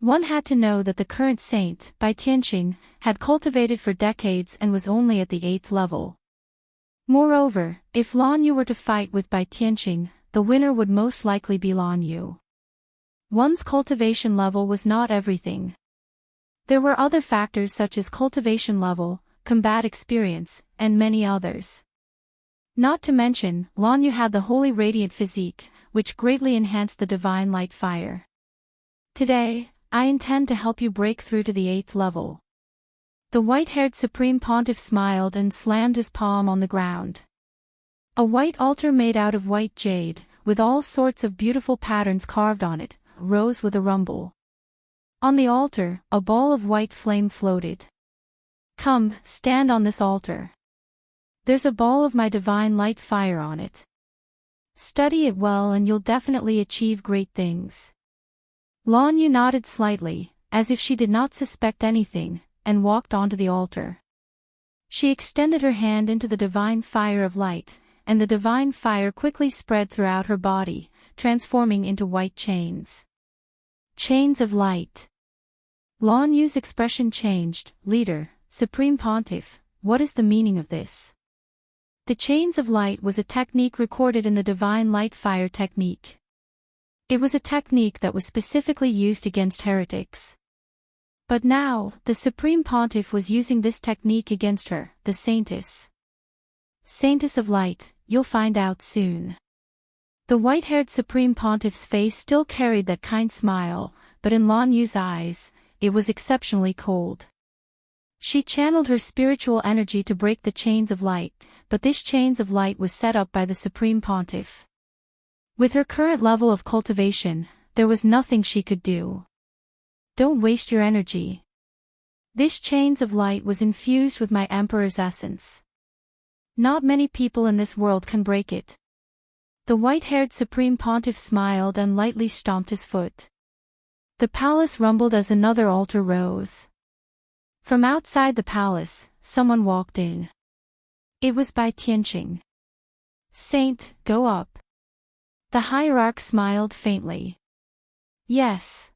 One had to know that the current saint, Bai Tianqing, had cultivated for decades and was only at the 8th level. Moreover, if Lan Yu were to fight with Bai Tianqing, the winner would most likely be Lan Yu. One's cultivation level was not everything. There were other factors such as cultivation level, combat experience, and many others. Not to mention, Lan Yu had the holy radiant physique, which greatly enhanced the divine light fire. Today, I intend to help you break through to the 8th level. The white-haired Supreme Pontiff smiled and slammed his palm on the ground. A white altar made out of white jade, with all sorts of beautiful patterns carved on it, rose with a rumble. On the altar, a ball of white flame floated. Come, stand on this altar. There's a ball of my divine light fire on it. Study it well and you'll definitely achieve great things. Lan Yu nodded slightly, as if she did not suspect anything, and walked onto the altar. She extended her hand into the divine fire of light, and the divine fire quickly spread throughout her body, transforming into white chains. Chains of light. Lan Yu's expression changed. Leader, Supreme Pontiff, what is the meaning of this? The chains of light was a technique recorded in the divine light fire technique. It was a technique that was specifically used against heretics. But now, the Supreme Pontiff was using this technique against her, the Saintess. Saintess of Light, you'll find out soon. The white-haired Supreme Pontiff's face still carried that kind smile, but in Lan Yu's eyes, it was exceptionally cold. She channeled her spiritual energy to break the chains of light, but this chains of light was set up by the Supreme Pontiff. With her current level of cultivation, there was nothing she could do. Don't waste your energy. This chains of light was infused with my Emperor's essence. Not many people in this world can break it. The white-haired Supreme Pontiff smiled and lightly stomped his foot. The palace rumbled as another altar rose. From outside the palace, someone walked in. It was Bai Tianqing. "Saint, go up." The hierarch smiled faintly. "Yes."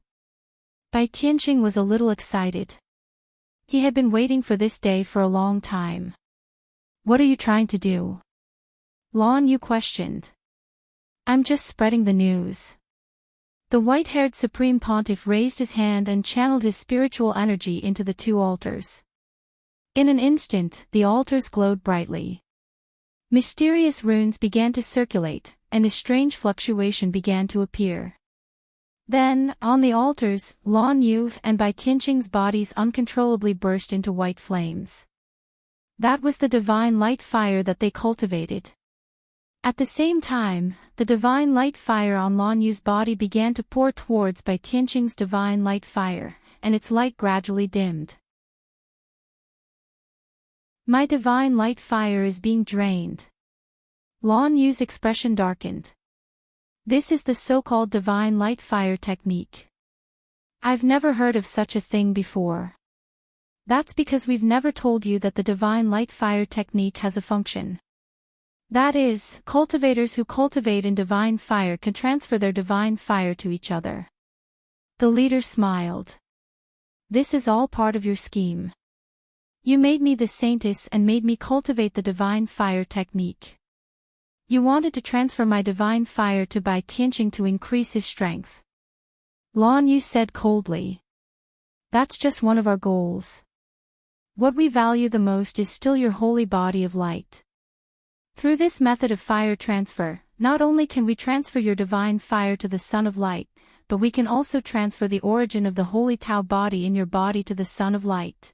Bai Tianqing was a little excited. He had been waiting for this day for a long time. "What are you trying to do?" Lan Yu questioned. "I'm just spreading the news." The white-haired Supreme Pontiff raised his hand and channeled his spiritual energy into the two altars. In an instant, the altars glowed brightly. Mysterious runes began to circulate, and a strange fluctuation began to appear. Then, on the altars, Lan Yu and Bai Tianqing's bodies uncontrollably burst into white flames. That was the divine light fire that they cultivated. At the same time, the divine light fire on Lan Yu's body began to pour towards Bai Tianqing's divine light fire, and its light gradually dimmed. "My divine light fire is being drained." Lan Yu's expression darkened. "This is the so-called divine light fire technique. I've never heard of such a thing before." "That's because we've never told you that the divine light fire technique has a function. That is, cultivators who cultivate in divine fire can transfer their divine fire to each other." The leader smiled. "This is all part of your scheme. You made me the saintess and made me cultivate the divine fire technique. You wanted to transfer my divine fire to Bai Tianqing to increase his strength." Lan Yu said coldly. "That's just one of our goals. What we value the most is still your holy body of light. Through this method of fire transfer, not only can we transfer your divine fire to the Sun of Light, but we can also transfer the origin of the holy Tao body in your body to the Sun of Light.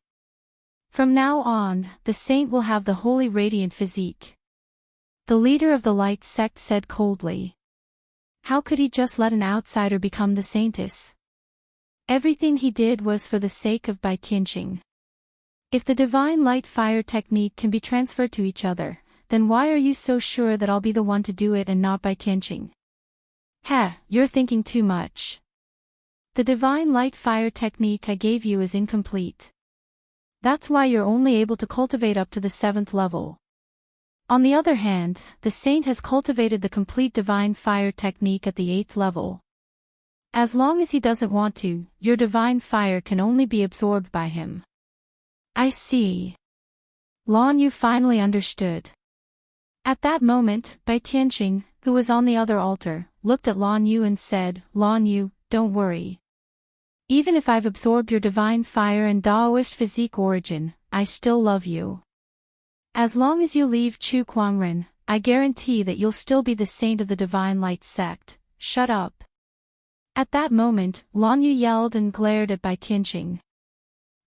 From now on, the saint will have the holy radiant physique." The leader of the light sect said coldly. How could he just let an outsider become the saintess? Everything he did was for the sake of Bai Tianqing. If the divine light fire technique can be transferred to each other, then why are you so sure that I'll be the one to do it and not Bai Tianqing? You're thinking too much. The divine light fire technique I gave you is incomplete. That's why you're only able to cultivate up to the 7th level. On the other hand, the saint has cultivated the complete divine fire technique at the 8th level. As long as he doesn't want to, your divine fire can only be absorbed by him." "I see." Lan Yu finally understood. At that moment, Bai Tianqing, who was on the other altar, looked at Lan Yu and said, "Lan Yu, don't worry. Even if I've absorbed your divine fire and Daoist physique origin, I still love you. As long as you leave Chu Kuangren, I guarantee that you'll still be the saint of the divine light sect. Shut up." At that moment, Lan Yu yelled and glared at Bai Tianqing.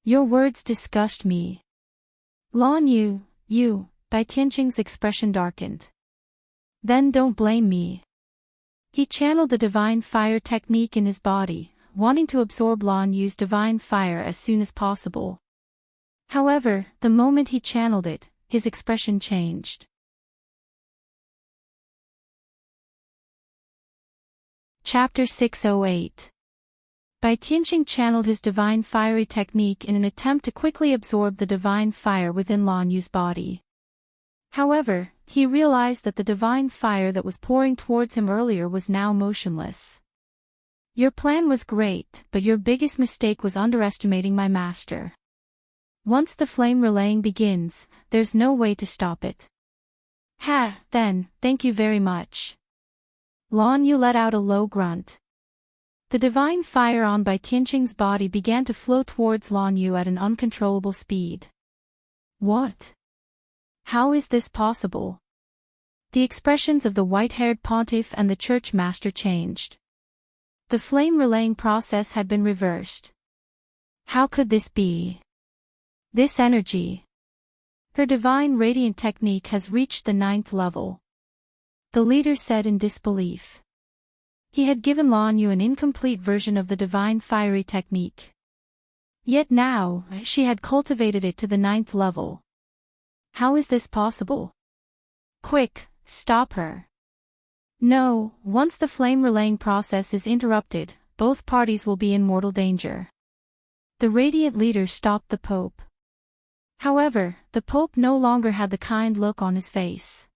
"Your words disgust me." "Lan Yu, you," Bai Tianqing's expression darkened. "Then don't blame me." He channeled the divine fire technique in his body, wanting to absorb Lan Yu's divine fire as soon as possible. However, the moment he channeled it, his expression changed. Chapter 608. Bai Tianqing channeled his divine fiery technique in an attempt to quickly absorb the divine fire within Lan Yu's body. However, he realized that the divine fire that was pouring towards him earlier was now motionless. "Your plan was great, but your biggest mistake was underestimating my master. Once the flame relaying begins, there's no way to stop it." Then, thank you very much." Lan Yu let out a low grunt. The divine fire on Bai Tianqing's body began to flow towards Lan Yu at an uncontrollable speed. "What? How is this possible?" The expressions of the white-haired pontiff and the church master changed. The flame-relaying process had been reversed. How could this be? This energy. Her divine radiant technique has reached the 9th level. The leader said in disbelief. He had given Lan Yu an incomplete version of the divine fiery technique. Yet now, she had cultivated it to the 9th level. How is this possible? Quick, stop her. No, once the flame relaying process is interrupted, both parties will be in mortal danger. The radiant leader stopped the Pope. However, the Pope no longer had the kind look on his face.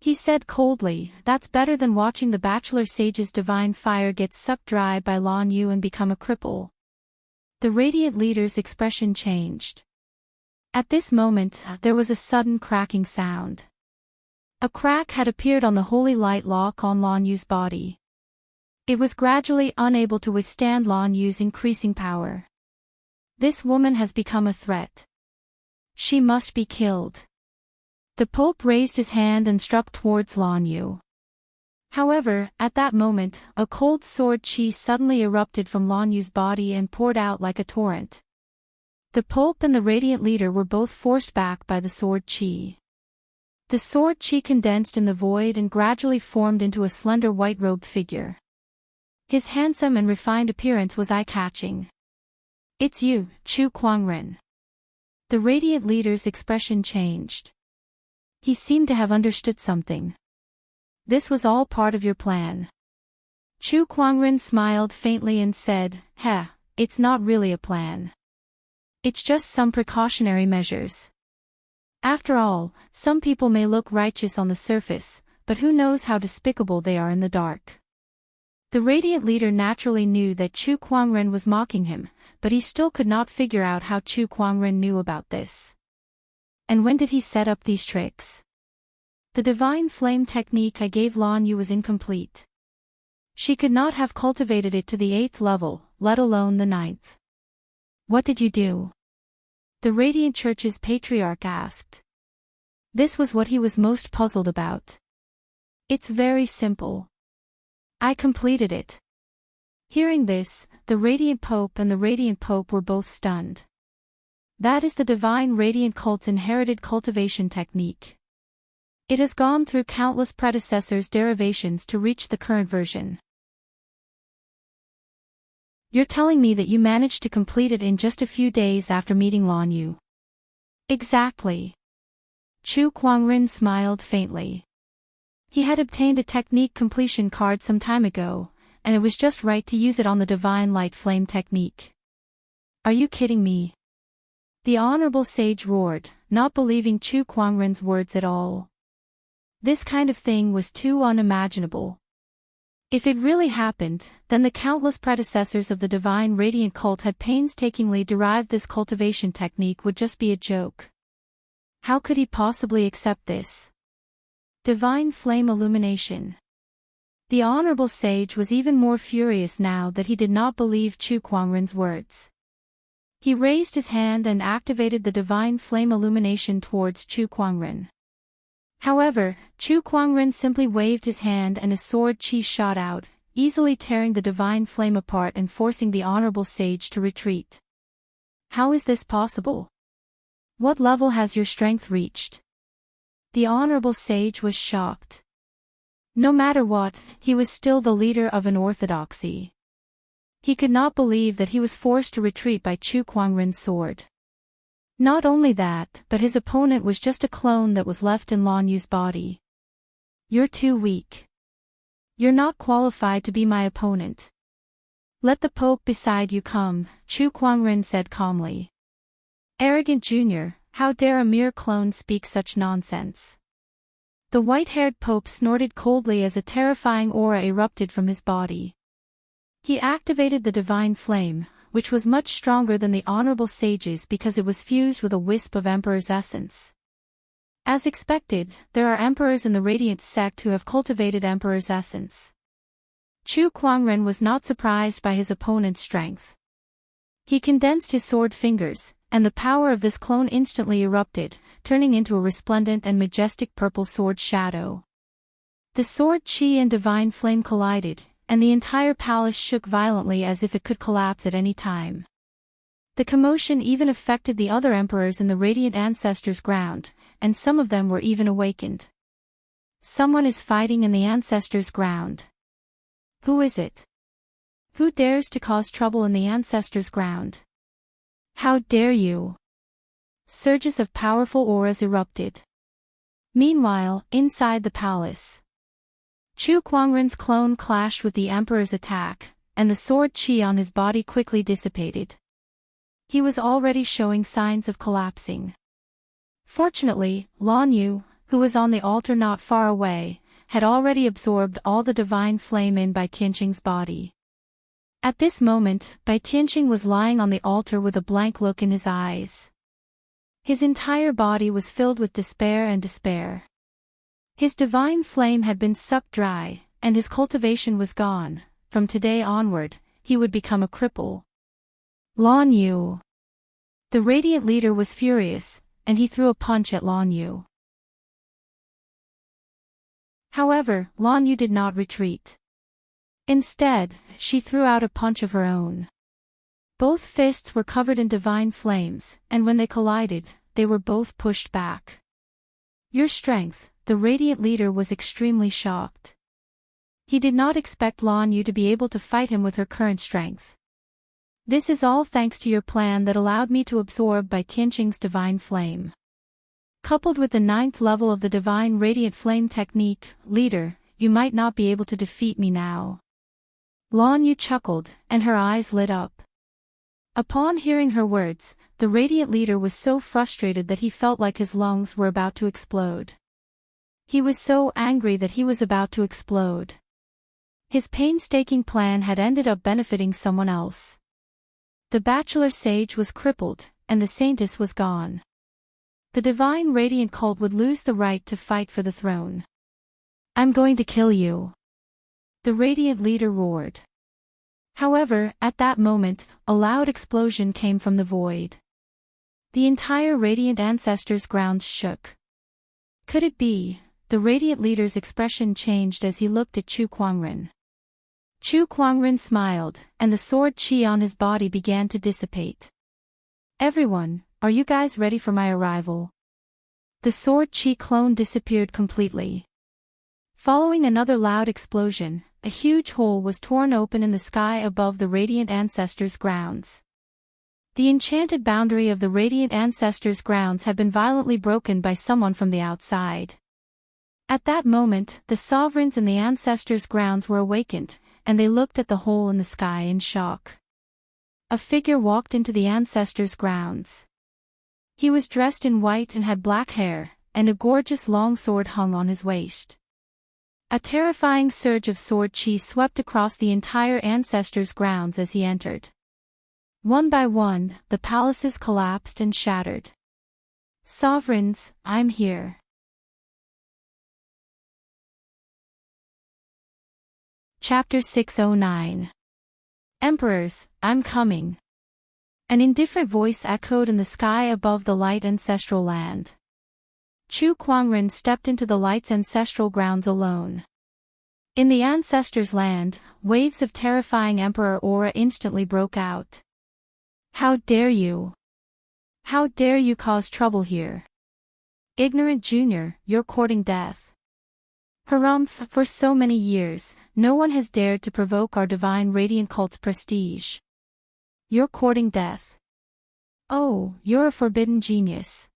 He said coldly, "That's better than watching the bachelor sage's divine fire get sucked dry by Lan Yu and become a cripple." The radiant leader's expression changed. At this moment, there was a sudden cracking sound. A crack had appeared on the holy light lock on Lan Yu's body. It was gradually unable to withstand Lan Yu's increasing power. This woman has become a threat. She must be killed. The Pope raised his hand and struck towards Lan Yu. However, at that moment, a cold sword chi suddenly erupted from Lan Yu's body and poured out like a torrent. The Pope and the radiant leader were both forced back by the sword chi. The sword chi condensed in the void and gradually formed into a slender white-robed figure. His handsome and refined appearance was eye-catching. "It's you, Chu Kuangren." The radiant leader's expression changed. He seemed to have understood something. "This was all part of your plan." Chu Kuangren smiled faintly and said, "Heh, it's not really a plan. It's just some precautionary measures. After all, some people may look righteous on the surface, but who knows how despicable they are in the dark." The radiant leader naturally knew that Chu Kuangren was mocking him, but he still could not figure out how Chu Kuangren knew about this. And when did he set up these tricks? "The divine flame technique I gave Lan Yu was incomplete. She could not have cultivated it to the 8th level, let alone the 9th. "What did you do?" the Radiant Church's patriarch asked. This was what he was most puzzled about. "It's very simple. I completed it." Hearing this, the Radiant Pope and the Radiant Pope were both stunned. That is the Divine Radiant Cult's inherited cultivation technique. It has gone through countless predecessors' derivations to reach the current version. "You're telling me that you managed to complete it in just a few days after meeting Lan Yu?" "Exactly." Chu Kuangren smiled faintly. He had obtained a technique completion card some time ago, and it was just right to use it on the Divine Light Flame technique. "Are you kidding me?" the Honorable Sage roared, not believing Chu Kuangren's words at all. This kind of thing was too unimaginable. If it really happened, then the countless predecessors of the Divine Radiant Cult had painstakingly derived this cultivation technique would just be a joke. How could he possibly accept this? Divine Flame Illumination. The Honorable Sage was even more furious now that he did not believe Chu Kuangren's words. He raised his hand and activated the Divine Flame Illumination towards Chu Kuangren. However, Chu Kuangren simply waved his hand and a sword chi shot out, easily tearing the divine flame apart and forcing the Honorable Sage to retreat. "How is this possible? What level has your strength reached?" The Honorable Sage was shocked. No matter what, he was still the leader of an orthodoxy. He could not believe that he was forced to retreat by Chu Kuangren's sword. Not only that, but his opponent was just a clone that was left in Lan Yu's body. "You're too weak. You're not qualified to be my opponent. Let the Pope beside you come," Chu Kuangren said calmly. "Arrogant Junior, how dare a mere clone speak such nonsense?" The white-haired Pope snorted coldly as a terrifying aura erupted from his body. He activated the divine flame, which was much stronger than the Honorable Sage's because it was fused with a wisp of Emperor's essence. As expected, there are Emperors in the Radiant sect who have cultivated Emperor's essence. Chu Kuangren was not surprised by his opponent's strength. He condensed his sword fingers, and the power of this clone instantly erupted, turning into a resplendent and majestic purple sword shadow. The sword chi and divine flame collided, and the entire palace shook violently as if it could collapse at any time. The commotion even affected the other emperors in the Radiant Ancestors' ground, and some of them were even awakened. Someone is fighting in the Ancestors' ground. Who is it? Who dares to cause trouble in the Ancestors' ground? How dare you? Surges of powerful auras erupted. Meanwhile, inside the palace, Chu Kuangren's clone clashed with the Emperor's attack, and the sword chi on his body quickly dissipated. He was already showing signs of collapsing. Fortunately, Lan Yu, who was on the altar not far away, had already absorbed all the divine flame in Bai Tianqing's body. At this moment, Bai Tianqing was lying on the altar with a blank look in his eyes. His entire body was filled with despair. His divine flame had been sucked dry, and his cultivation was gone. From today onward, he would become a cripple. Lan Yu. The radiant leader was furious, and he threw a punch at Lan Yu. However, Lan Yu did not retreat. Instead, she threw out a punch of her own. Both fists were covered in divine flames, and when they collided, they were both pushed back. Your strength, the radiant leader was extremely shocked. He did not expect Lan Yu to be able to fight him with her current strength. This is all thanks to your plan that allowed me to absorb Bai Tianqing's divine flame. Coupled with the 9th level of the divine radiant flame technique, leader, you might not be able to defeat me now. Lan Yu chuckled, and her eyes lit up. Upon hearing her words, the radiant leader was so frustrated that he felt like his lungs were about to explode. He was so angry that he was about to explode. His painstaking plan had ended up benefiting someone else. The bachelor sage was crippled, and the saintess was gone. The divine radiant cult would lose the right to fight for the throne. I'm going to kill you. The radiant leader roared. However, at that moment, a loud explosion came from the void. The entire radiant ancestors' grounds shook. Could it be? The radiant leader's expression changed as he looked at Chu Kuangren. Chu Kuangren smiled, and the sword chi on his body began to dissipate. Everyone, are you guys ready for my arrival? The sword chi clone disappeared completely. Following another loud explosion, a huge hole was torn open in the sky above the radiant ancestors' grounds. The enchanted boundary of the radiant ancestors' grounds had been violently broken by someone from the outside. At that moment, the sovereigns in the ancestors' grounds were awakened, and they looked at the hole in the sky in shock. A figure walked into the ancestors' grounds. He was dressed in white and had black hair, and a gorgeous long sword hung on his waist. A terrifying surge of sword chi swept across the entire ancestors' grounds as he entered. One by one, the palaces collapsed and shattered. Sovereigns, I'm here. Chapter 609. Emperors, I'm coming. An indifferent voice echoed in the sky above the light ancestral land. Chu Kuangren stepped into the light's ancestral grounds alone. In the ancestors' land, waves of terrifying emperor aura instantly broke out. How dare you? How dare you cause trouble here? Ignorant junior, you're courting death. Harumph, for so many years, no one has dared to provoke our divine radiant cult's prestige. You're courting death. Oh, you're a forbidden genius.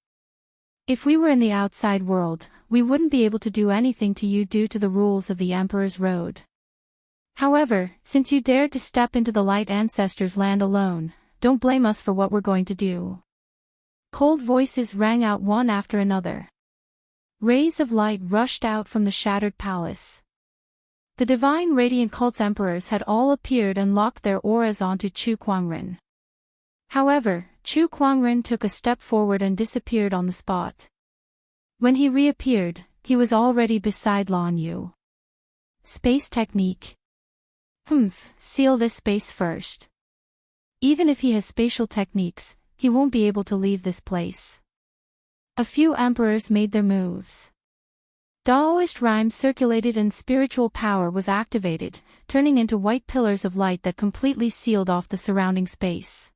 If we were in the outside world, we wouldn't be able to do anything to you due to the rules of the Emperor's Road. However, since you dared to step into the light ancestors' land alone, don't blame us for what we're going to do. Cold voices rang out one after another. Rays of light rushed out from the shattered palace. The divine radiant cult's emperors had all appeared and locked their auras onto Chu Kuangren. However, Chu Kuangren took a step forward and disappeared on the spot. When he reappeared, he was already beside Lan Yu. Space technique. Seal this space first. Even if he has spatial techniques, he won't be able to leave this place. A few emperors made their moves. Daoist rhymes circulated and spiritual power was activated, turning into white pillars of light that completely sealed off the surrounding space.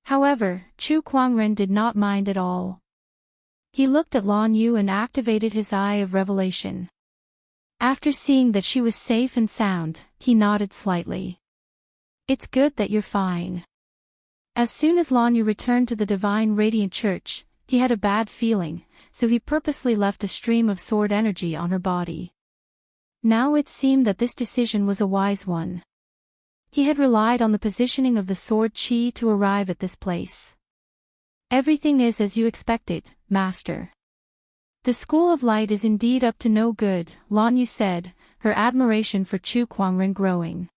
However, Chu Kuangren did not mind at all. He looked at Lan Yu and activated his eye of revelation. After seeing that she was safe and sound, he nodded slightly. It's good that you're fine. As soon as Lan Yu returned to the Divine Radiant Church, he had a bad feeling, so he purposely left a stream of sword energy on her body. Now it seemed that this decision was a wise one. He had relied on the positioning of the sword chi to arrive at this place. Everything is as you expected, Master. The School of Light is indeed up to no good, Lan Yu said, her admiration for Chu Kuangren growing.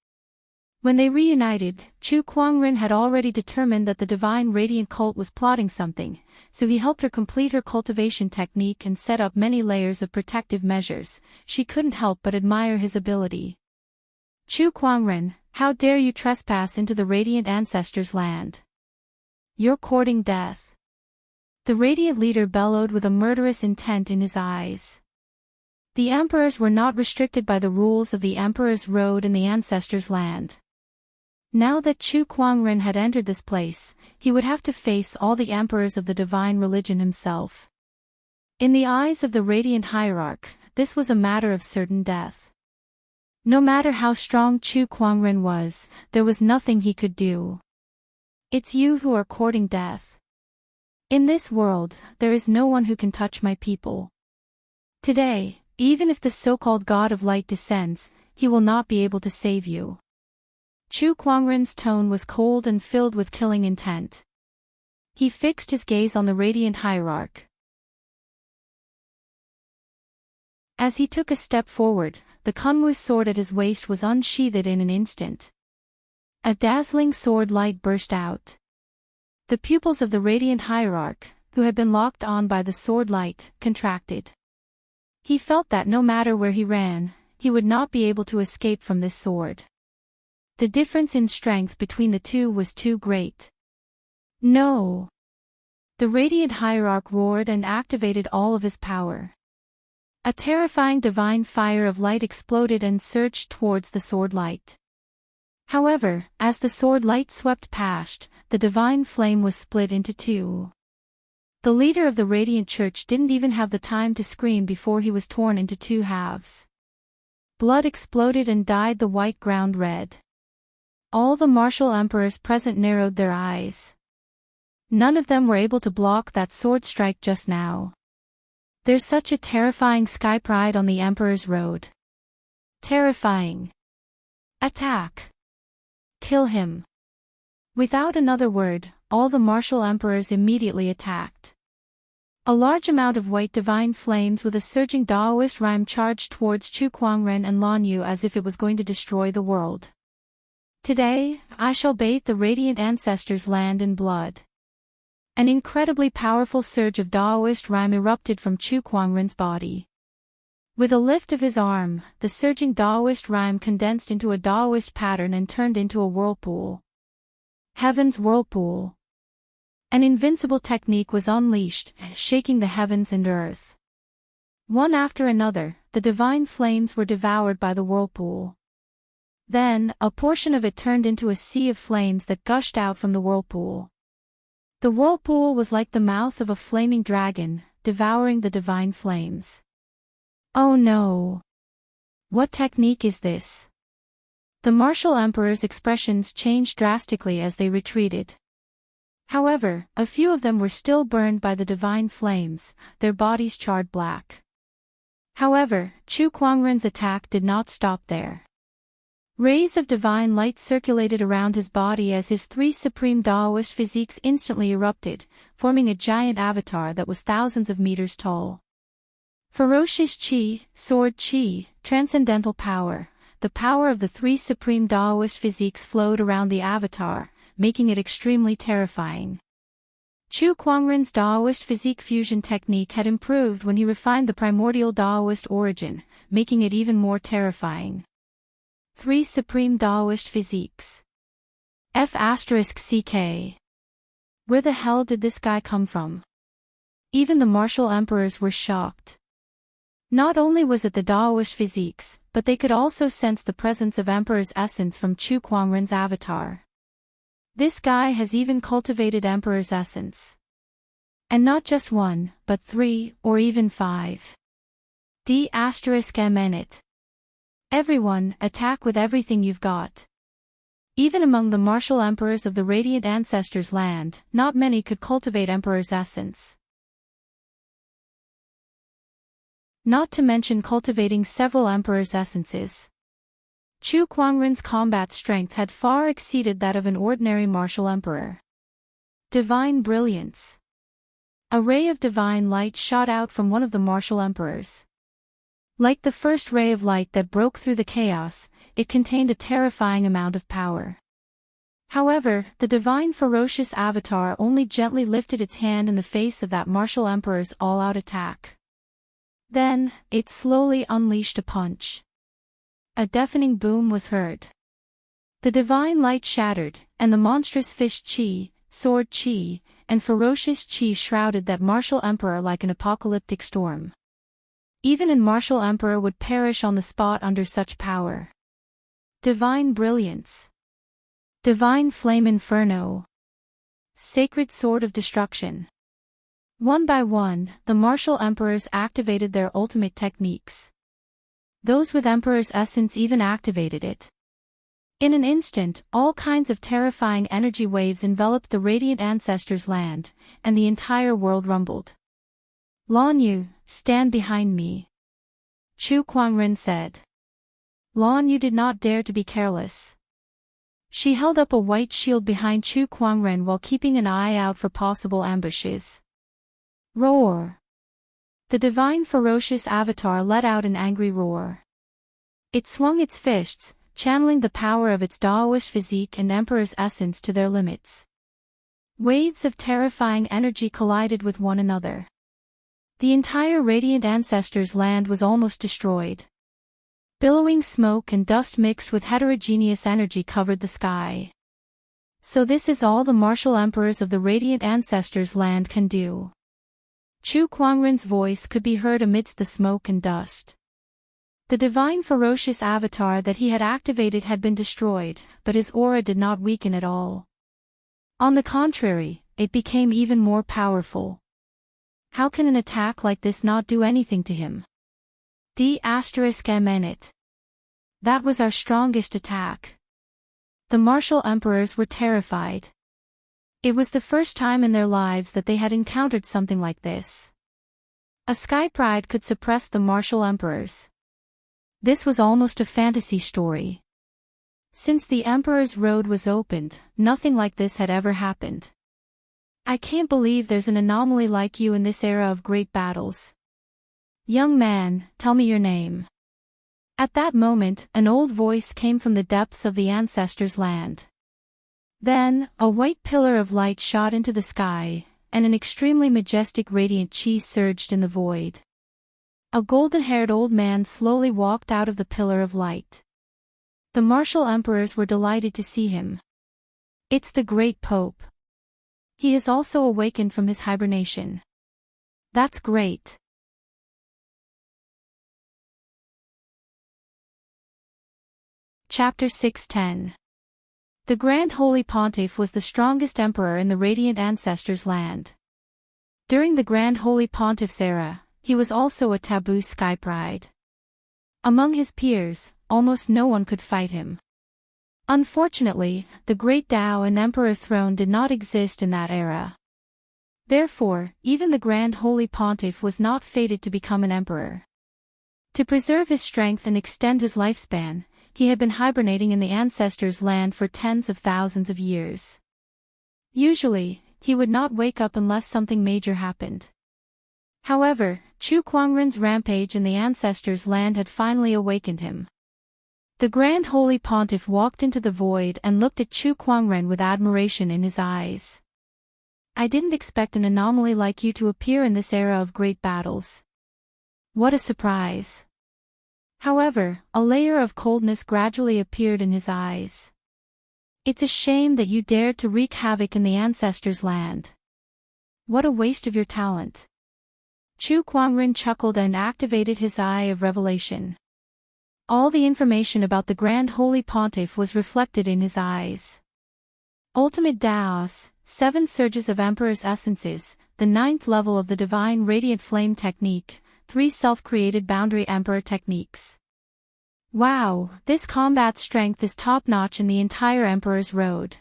When they reunited, Chu Kuangren had already determined that the divine radiant cult was plotting something, so he helped her complete her cultivation technique and set up many layers of protective measures. She couldn't help but admire his ability. Chu Kuangren, how dare you trespass into the radiant ancestors' land? You're courting death. The radiant leader bellowed with a murderous intent in his eyes. The emperors were not restricted by the rules of the Emperor's Road in the ancestors' land. Now that Chu Kuangren had entered this place, he would have to face all the emperors of the divine religion himself. In the eyes of the radiant hierarch, this was a matter of certain death. No matter how strong Chu Kuangren was, there was nothing he could do. It's you who are courting death. In this world, there is no one who can touch my people. Today, even if the so-called God of Light descends, he will not be able to save you. Chu Kuangren's tone was cold and filled with killing intent. He fixed his gaze on the radiant hierarch. As he took a step forward, the Kunwu sword at his waist was unsheathed in an instant. A dazzling sword light burst out. The pupils of the radiant hierarch, who had been locked on by the sword light, contracted. He felt that no matter where he ran, he would not be able to escape from this sword. The difference in strength between the two was too great. No! The radiant hierarch roared and activated all of his power. A terrifying divine fire of light exploded and surged towards the sword light. However, as the sword light swept past, the divine flame was split into two. The leader of the radiant church didn't even have the time to scream before he was torn into two halves. Blood exploded and dyed the white ground red. All the martial emperors present narrowed their eyes. None of them were able to block that sword strike just now. There's such a terrifying sky pride on the Emperor's Road. Terrifying. Attack. Kill him. Without another word, all the martial emperors immediately attacked. A large amount of white divine flames with a surging Daoist rhyme charged towards Chu Kuangren and Lan Yu as if it was going to destroy the world. Today, I shall bathe the radiant ancestors' land in blood. An incredibly powerful surge of Daoist rhyme erupted from Chu Kuangren's body. With a lift of his arm, the surging Daoist rhyme condensed into a Daoist pattern and turned into a whirlpool. Heaven's whirlpool. An invincible technique was unleashed, shaking the heavens and earth. One after another, the divine flames were devoured by the whirlpool. Then, a portion of it turned into a sea of flames that gushed out from the whirlpool. The whirlpool was like the mouth of a flaming dragon, devouring the divine flames. Oh no! What technique is this? The martial emperors' expressions changed drastically as they retreated. However, a few of them were still burned by the divine flames, their bodies charred black. However, Chu Kuangren's attack did not stop there. Rays of divine light circulated around his body as his three supreme Daoist physiques instantly erupted, forming a giant avatar that was thousands of meters tall. Ferocious Qi, Sword Qi, Transcendental Power, the power of the three supreme Daoist physiques flowed around the avatar, making it extremely terrifying. Chu Kuangren's Daoist physique fusion technique had improved when he refined the primordial Daoist origin, making it even more terrifying. Three supreme Daoist physiques. F***CK. Where the hell did this guy come from? Even the martial emperors were shocked. Not only was it the Daoist physiques, but they could also sense the presence of Emperor's essence from Chu Kuangren's avatar. This guy has even cultivated Emperor's essence. And not just one, but 3, or even 5. D***M in it. Everyone, attack with everything you've got. Even among the martial emperors of the radiant ancestors' land, not many could cultivate Emperor's essence. not to mention cultivating several Emperor's essences. Chu Kuangren's combat strength had far exceeded that of an ordinary martial emperor. Divine brilliance. A ray of divine light shot out from one of the martial emperors. Like the first ray of light that broke through the chaos, it contained a terrifying amount of power. However, the divine ferocious avatar only gently lifted its hand in the face of that martial emperor's all-out attack. Then, it slowly unleashed a punch. A deafening boom was heard. The divine light shattered, and the monstrous fish chi, sword chi, and ferocious chi shrouded that martial emperor like an apocalyptic storm. Even a martial emperor would perish on the spot under such power. Divine brilliance. Divine flame inferno. Sacred sword of destruction. One by one, the martial emperors activated their ultimate techniques. Those with Emperor's essence even activated it. In an instant, all kinds of terrifying energy waves enveloped the radiant ancestors' land, and the entire world rumbled. "Lan Yu, stand behind me," Chu Kuangren said. Lan Yu did not dare to be careless. She held up a white shield behind Chu Kuangren while keeping an eye out for possible ambushes. Roar! The divine ferocious avatar let out an angry roar. It swung its fists, channeling the power of its Daoist physique and Emperor's essence to their limits. Waves of terrifying energy collided with one another. The entire radiant ancestors' land was almost destroyed. Billowing smoke and dust mixed with heterogeneous energy covered the sky. So this is all the martial emperors of the radiant ancestors' land can do. Chu Kuangren's voice could be heard amidst the smoke and dust. The divine ferocious avatar that he had activated had been destroyed, but his aura did not weaken at all. On the contrary, it became even more powerful. How can an attack like this not do anything to him? D***MN. That was our strongest attack. The martial emperors were terrified. It was the first time in their lives that they had encountered something like this. A sky pride could suppress the martial emperors. This was almost a fantasy story. Since the Emperor's road was opened, nothing like this had ever happened. I can't believe there's an anomaly like you in this era of great battles. Young man, tell me your name. At that moment, an old voice came from the depths of the ancestors' land. Then, a white pillar of light shot into the sky, and an extremely majestic radiant chi surged in the void. A golden-haired old man slowly walked out of the pillar of light. The martial emperors were delighted to see him. It's the great Pope. He has also awakened from his hibernation. That's great. Chapter 610. The Grand Holy Pontiff was the strongest emperor in the Radiant Ancestors' land. During the Grand Holy Pontiff's era, he was also a taboo sky pride. Among his peers, almost no one could fight him. Unfortunately, the Great Tao and Emperor throne did not exist in that era. Therefore, even the Grand Holy Pontiff was not fated to become an emperor. To preserve his strength and extend his lifespan, he had been hibernating in the ancestors' land for tens of thousands of years. Usually, he would not wake up unless something major happened. However, Chu Kuangren's rampage in the ancestors' land had finally awakened him. The Grand Holy Pontiff walked into the void and looked at Chu Kuangren with admiration in his eyes. I didn't expect an anomaly like you to appear in this era of great battles. What a surprise. However, a layer of coldness gradually appeared in his eyes. It's a shame that you dared to wreak havoc in the ancestors' land. What a waste of your talent. Chu Kuangren chuckled and activated his eye of revelation. All the information about the Grand Holy Pontiff was reflected in his eyes. Ultimate Daos, 7 surges of Emperor's essences, the 9th level of the Divine Radiant Flame technique, 3 self-created Boundary Emperor techniques. Wow, this combat strength is top-notch in the entire Emperor's road.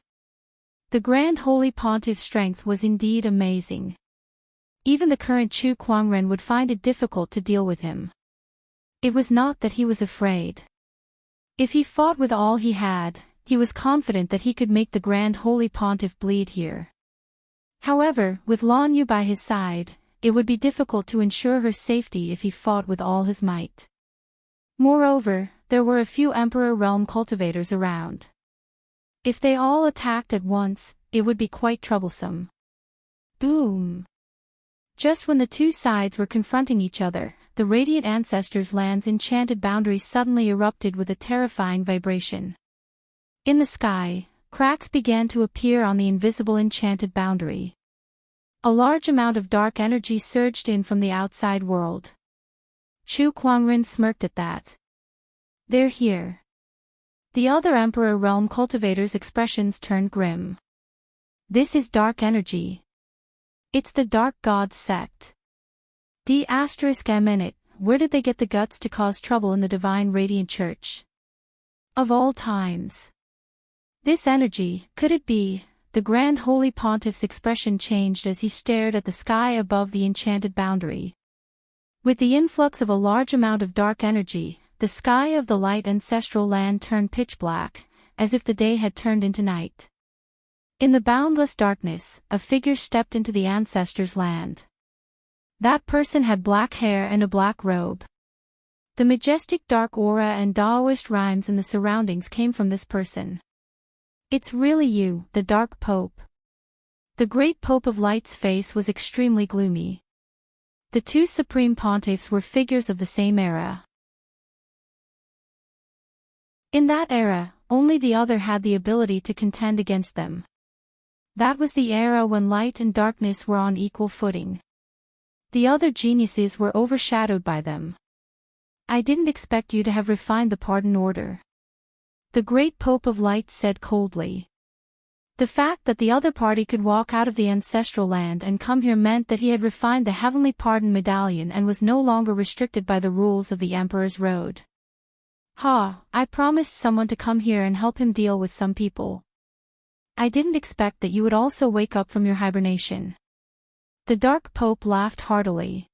The Grand Holy Pontiff's strength was indeed amazing. Even the current Chu Kuangren would find it difficult to deal with him. It was not that he was afraid. If he fought with all he had, he was confident that he could make the Grand Holy Pontiff bleed here. However, with Lan Yu by his side, it would be difficult to ensure her safety if he fought with all his might. Moreover, there were a few Emperor Realm cultivators around. If they all attacked at once, it would be quite troublesome. Boom! Just when the two sides were confronting each other, the Radiant Ancestors' land's enchanted boundary suddenly erupted with a terrifying vibration. In the sky, cracks began to appear on the invisible enchanted boundary. A large amount of dark energy surged in from the outside world. Chu Kuangren smirked at that. They're here. The other Emperor Realm cultivators' expressions turned grim. This is dark energy. It's the Dark Gods sect. D***, where did they get the guts to cause trouble in the Divine Radiant Church? Of all times. This energy, could it be? The Grand Holy Pontiff's expression changed as he stared at the sky above the enchanted boundary. With the influx of a large amount of dark energy, the sky of the light ancestral land turned pitch black, as if the day had turned into night. In the boundless darkness, a figure stepped into the ancestors' land. That person had black hair and a black robe. The majestic dark aura and Taoist rhymes in the surroundings came from this person. It's really you, the Dark Pope. The Great Pope of Light's face was extremely gloomy. The two Supreme Pontiffs were figures of the same era. In that era, only the other had the ability to contend against them. That was the era when light and darkness were on equal footing. The other geniuses were overshadowed by them. I didn't expect you to have refined the pardon order. The Great Pope of Light said coldly. The fact that the other party could walk out of the ancestral land and come here meant that he had refined the Heavenly Pardon Medallion and was no longer restricted by the rules of the Emperor's Road. I promised someone to come here and help him deal with some people. I didn't expect that you would also wake up from your hibernation. The Dark Pope laughed heartily.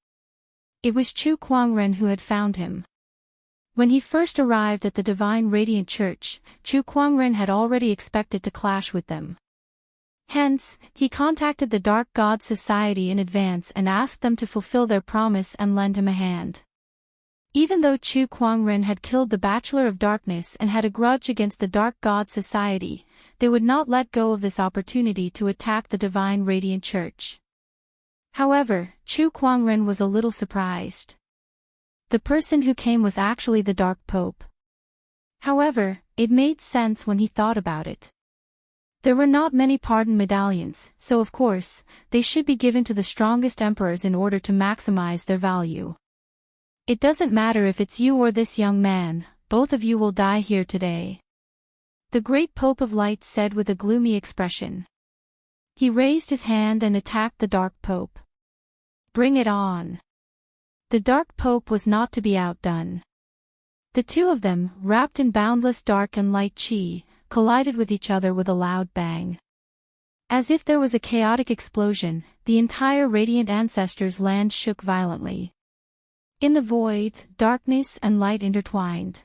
It was Chu Kuangren who had found him. When he first arrived at the Divine Radiant Church, Chu Kuangren had already expected to clash with them. Hence, he contacted the Dark God Society in advance and asked them to fulfill their promise and lend him a hand. Even though Chu Kuangren had killed the Bachelor of Darkness and had a grudge against the Dark God Society, they would not let go of this opportunity to attack the Divine Radiant Church. However, Chu Kuangren was a little surprised. The person who came was actually the Dark Pope. However, it made sense when he thought about it. There were not many pardon medallions, so of course, they should be given to the strongest emperors in order to maximize their value. It doesn't matter if it's you or this young man, both of you will die here today. The Great Pope of Light said with a gloomy expression. He raised his hand and attacked the Dark Pope. Bring it on. The Dark Pope was not to be outdone. The two of them, wrapped in boundless dark and light chi, collided with each other with a loud bang. As if there was a chaotic explosion, the entire Radiant Ancestors' land shook violently. In the void, darkness and light intertwined.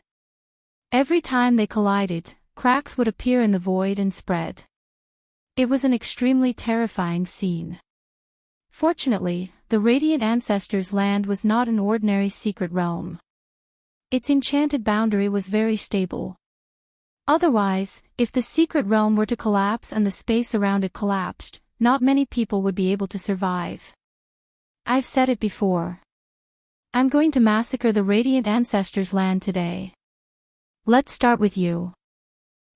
Every time they collided, cracks would appear in the void and spread. It was an extremely terrifying scene. Fortunately, the Radiant Ancestors' land was not an ordinary secret realm. Its enchanted boundary was very stable. Otherwise, if the secret realm were to collapse and the space around it collapsed, not many people would be able to survive. I've said it before. I'm going to massacre the Radiant Ancestors' land today. Let's start with you.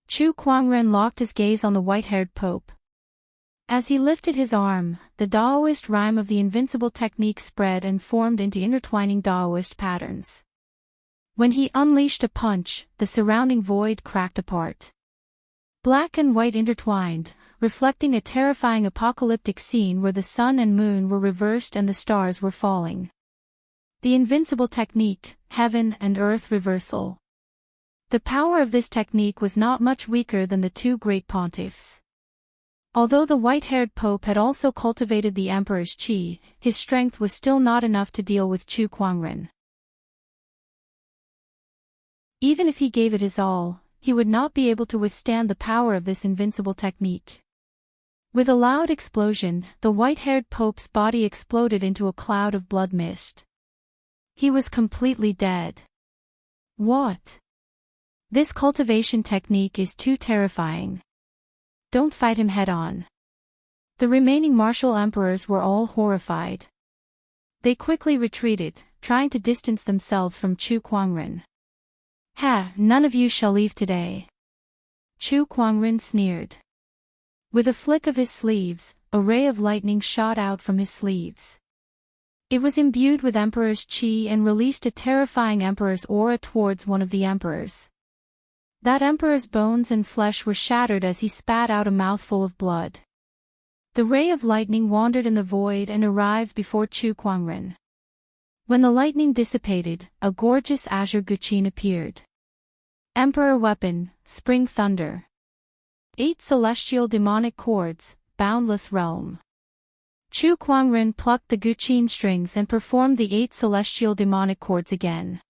Chu Kuangren locked his gaze on the white-haired Pope. As he lifted his arm, the Taoist rhyme of the invincible technique spread and formed into intertwining Taoist patterns. When he unleashed a punch, the surrounding void cracked apart. Black and white intertwined, reflecting a terrifying apocalyptic scene where the sun and moon were reversed and the stars were falling. The invincible technique, heaven and earth reversal. The power of this technique was not much weaker than the two great pontiffs. Although the white-haired Pope had also cultivated the Emperor's qi, his strength was still not enough to deal with Chu Kuangren. Even if he gave it his all, he would not be able to withstand the power of this invincible technique. With a loud explosion, the white-haired Pope's body exploded into a cloud of blood mist. He was completely dead. What? This cultivation technique is too terrifying. Don't fight him head-on. The remaining martial emperors were all horrified. They quickly retreated, trying to distance themselves from Chu Kuangren. Ha! None of you shall leave today. Chu Kuangren sneered. With a flick of his sleeves, a ray of lightning shot out from his sleeves. It was imbued with Emperor's qi and released a terrifying Emperor's aura towards one of the emperors. That Emperor's bones and flesh were shattered as he spat out a mouthful of blood. The ray of lightning wandered in the void and arrived before Chu Kuangren. When the lightning dissipated, a gorgeous azure guqin appeared. Emperor Weapon, Spring Thunder. 8 celestial demonic chords, Boundless Realm. Chu Kuangren plucked the guqin strings and performed the 8 celestial demonic chords again.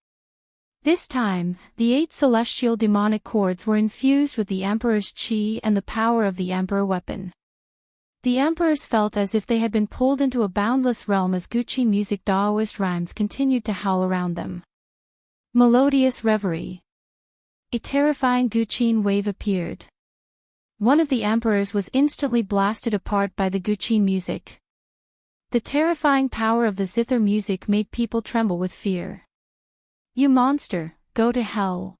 This time, the 8 celestial demonic chords were infused with the Emperor's qi and the power of the Emperor Weapon. The emperors felt as if they had been pulled into a boundless realm as guqin music Daoist rhymes continued to howl around them. Melodious Reverie. A terrifying guqin wave appeared. One of the emperors was instantly blasted apart by the guqin music. The terrifying power of the zither music made people tremble with fear. You monster, go to hell.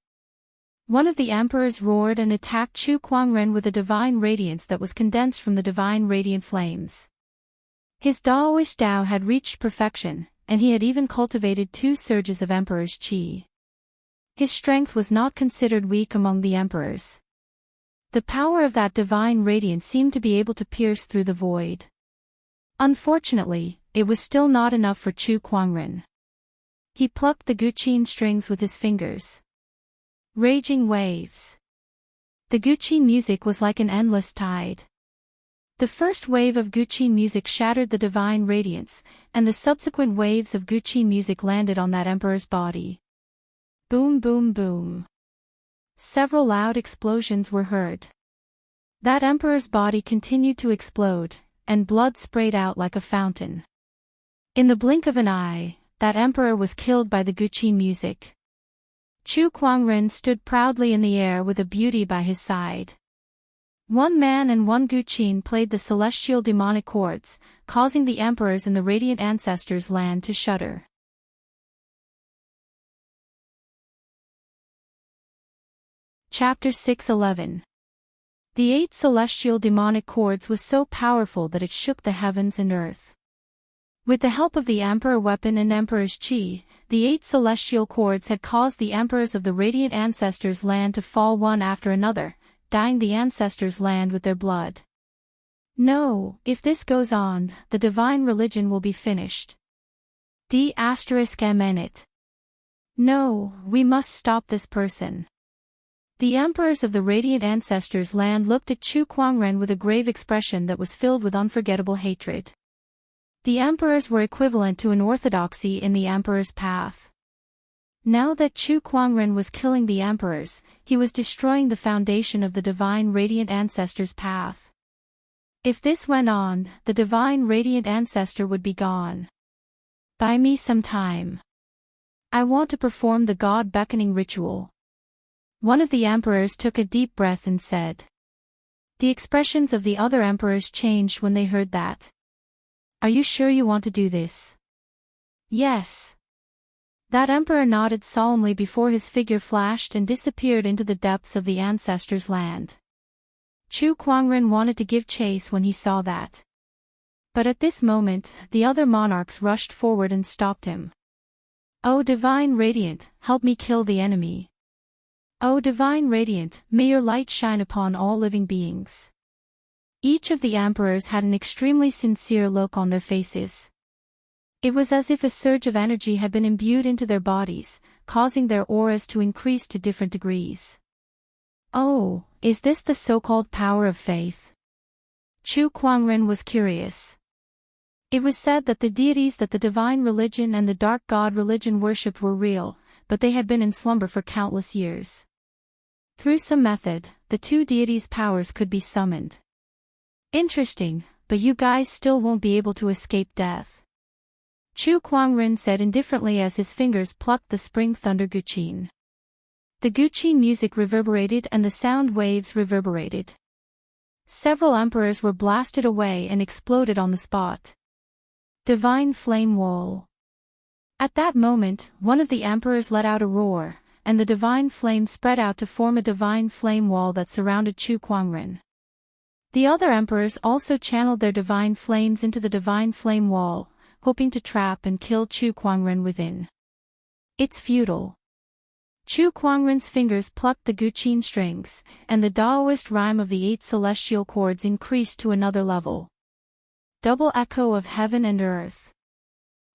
One of the emperors roared and attacked Chu Kuangren with a divine radiance that was condensed from the divine radiant flames. His Daoist Dao had reached perfection, and he had even cultivated 2 surges of Emperor's qi. His strength was not considered weak among the emperors. The power of that divine radiance seemed to be able to pierce through the void. Unfortunately, it was still not enough for Chu Kuangren. He plucked the guqin strings with his fingers. Raging waves. The guqin music was like an endless tide. The first wave of guqin music shattered the divine radiance, and the subsequent waves of guqin music landed on that emperor's body. Boom, boom, boom. Several loud explosions were heard. That emperor's body continued to explode, and blood sprayed out like a fountain. In the blink of an eye, that emperor was killed by the guqin music. Chu Kuangren stood proudly in the air with a beauty by his side. One man and one guqin played the celestial demonic chords, causing the emperors in the radiant ancestors' land to shudder. Chapter 6:11. The 8 celestial demonic chords was so powerful that it shook the heavens and earth. With the help of the Emperor Weapon and Emperor's qi, the 8 celestial chords had caused the emperors of the radiant ancestors' land to fall one after another, dyeing the ancestors' land with their blood. No, if this goes on, the divine religion will be finished. D****. No, we must stop this person. The emperors of the radiant ancestors' land looked at Chu Kuangren with a grave expression that was filled with unforgettable hatred. The emperors were equivalent to an orthodoxy in the emperor's path. Now that Chu Kuangren was killing the emperors, he was destroying the foundation of the divine radiant ancestors' path. If this went on, the divine radiant ancestor would be gone. Buy me some time. I want to perform the god beckoning ritual. One of the emperors took a deep breath and said. The expressions of the other emperors changed when they heard that. Are you sure you want to do this? Yes. That emperor nodded solemnly before his figure flashed and disappeared into the depths of the ancestors' land. Chu Kuangren wanted to give chase when he saw that. But at this moment, the other monarchs rushed forward and stopped him. O Divine Radiant, help me kill the enemy. O Divine Radiant, may your light shine upon all living beings. Each of the emperors had an extremely sincere look on their faces. It was as if a surge of energy had been imbued into their bodies, causing their auras to increase to different degrees. Oh, is this the so-called power of faith? Chu Kuangren was curious. It was said that the deities that the divine religion and the dark god religion worshipped were real, but they had been in slumber for countless years. Through some method, the two deities' powers could be summoned. Interesting, but you guys still won't be able to escape death. Chu Kuangren said indifferently as his fingers plucked the spring thunder guqin. The guqin music reverberated and the sound waves reverberated. Several emperors were blasted away and exploded on the spot. Divine Flame Wall. At that moment, one of the emperors let out a roar, and the divine flame spread out to form a divine flame wall that surrounded Chu Kuangren. The other emperors also channeled their divine flames into the divine flame wall, hoping to trap and kill Chu Kuangren within. It's futile. Chu Kuangren's fingers plucked the guqin strings, and the Taoist rhyme of the 8 celestial chords increased to another level. Double echo of heaven and earth.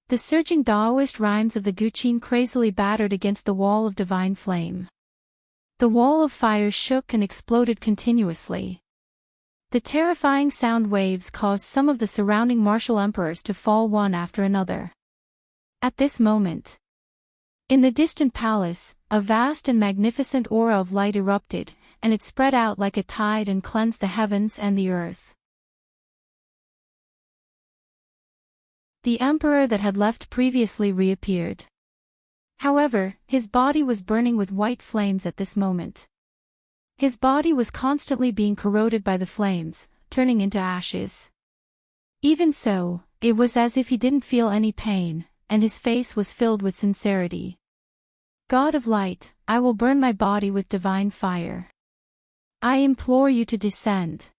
The surging Taoist rhymes of the guqin crazily battered against the wall of divine flame. The wall of fire shook and exploded continuously. The terrifying sound waves caused some of the surrounding martial emperors to fall one after another. At this moment, in the distant palace, a vast and magnificent aura of light erupted, and it spread out like a tide and cleansed the heavens and the earth. The emperor that had left previously reappeared. However, his body was burning with white flames at this moment. His body was constantly being corroded by the flames, turning into ashes. Even so, it was as if he didn't feel any pain, and his face was filled with sincerity. God of light, I will burn my body with divine fire. I implore you to descend.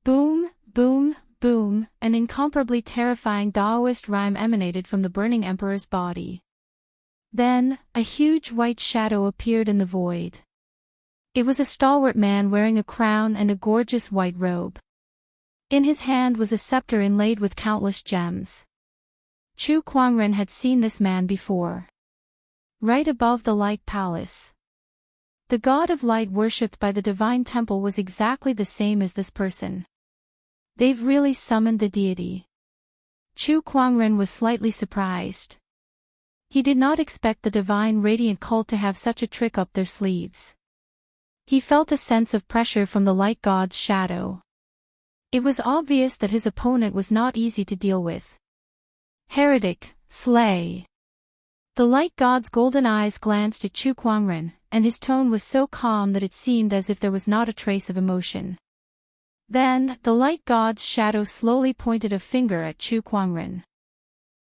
Boom, boom, boom, an incomparably terrifying Taoist rhyme emanated from the burning emperor's body. Then, a huge white shadow appeared in the void. It was a stalwart man wearing a crown and a gorgeous white robe. In his hand was a scepter inlaid with countless gems. Chu Kuangren had seen this man before. Right above the light palace. The god of light worshipped by the divine temple was exactly the same as this person. They've really summoned the deity. Chu Kuangren was slightly surprised. He did not expect the divine radiant cult to have such a trick up their sleeves. He felt a sense of pressure from the light god's shadow. It was obvious that his opponent was not easy to deal with. Heretic, slay. The light god's golden eyes glanced at Chu Kuangren, and his tone was so calm that it seemed as if there was not a trace of emotion. Then, the light god's shadow slowly pointed a finger at Chu Kuangren.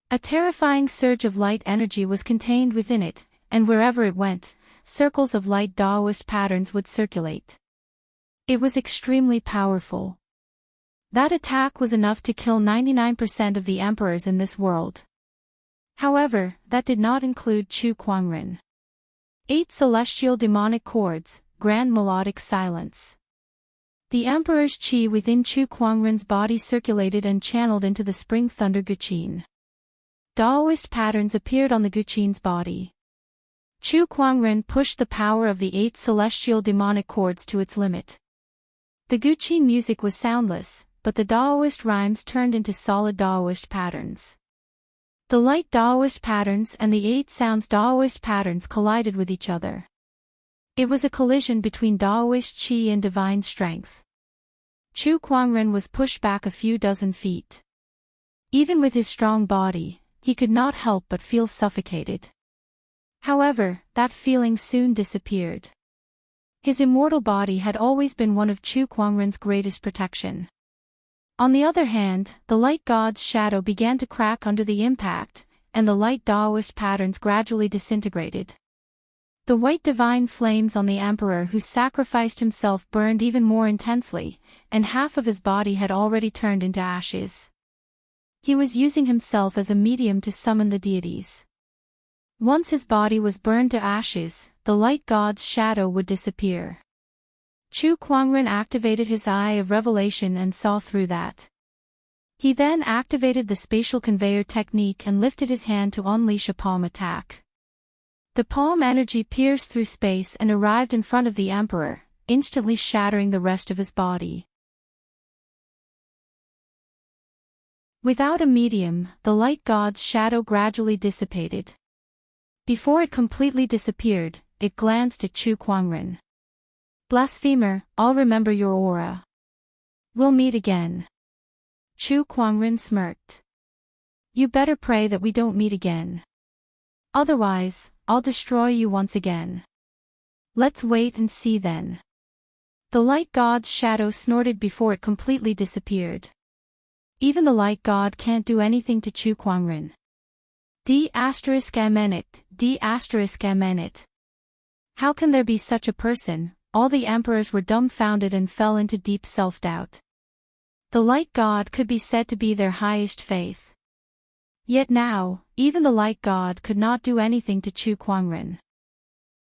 A terrifying surge of light energy was contained within it, and wherever it went, circles of light Taoist patterns would circulate. It was extremely powerful. That attack was enough to kill 99% of the emperors in this world. However, that did not include Chu Kuangren. 8 celestial demonic chords, grand melodic silence. The emperor's qi within Chu Kuangren's body circulated and channeled into the spring thunder guqin. Taoist patterns appeared on the guqin's body. Chu Kuangren pushed the power of the 8 celestial demonic chords to its limit. The guqin music was soundless, but the Taoist rhymes turned into solid Taoist patterns. The light Taoist patterns and the 8 sounds Taoist patterns collided with each other. It was a collision between Taoist qi and divine strength. Chu Kuangren was pushed back a few dozen feet. Even with his strong body, he could not help but feel suffocated. However, that feeling soon disappeared. His immortal body had always been one of Chu Kuangren's greatest protection. On the other hand, the light god's shadow began to crack under the impact, and the light Taoist patterns gradually disintegrated. The white divine flames on the emperor who sacrificed himself burned even more intensely, and half of his body had already turned into ashes. He was using himself as a medium to summon the deities. Once his body was burned to ashes, the light god's shadow would disappear. Chu Kuangren activated his eye of revelation and saw through that. He then activated the spatial conveyor technique and lifted his hand to unleash a palm attack. The palm energy pierced through space and arrived in front of the emperor, instantly shattering the rest of his body. Without a medium, the light god's shadow gradually dissipated. Before it completely disappeared, it glanced at Chu Kuangren. Blasphemer, I'll remember your aura. We'll meet again. Chu Kuangren smirked. You better pray that we don't meet again. Otherwise, I'll destroy you once again. Let's wait and see then. The light god's shadow snorted before it completely disappeared. Even the light god can't do anything to Chu Kuangren. D****. How can there be such a person? All the emperors were dumbfounded and fell into deep self-doubt. The light god could be said to be their highest faith. Yet now, even the light god could not do anything to Chu Kuangren.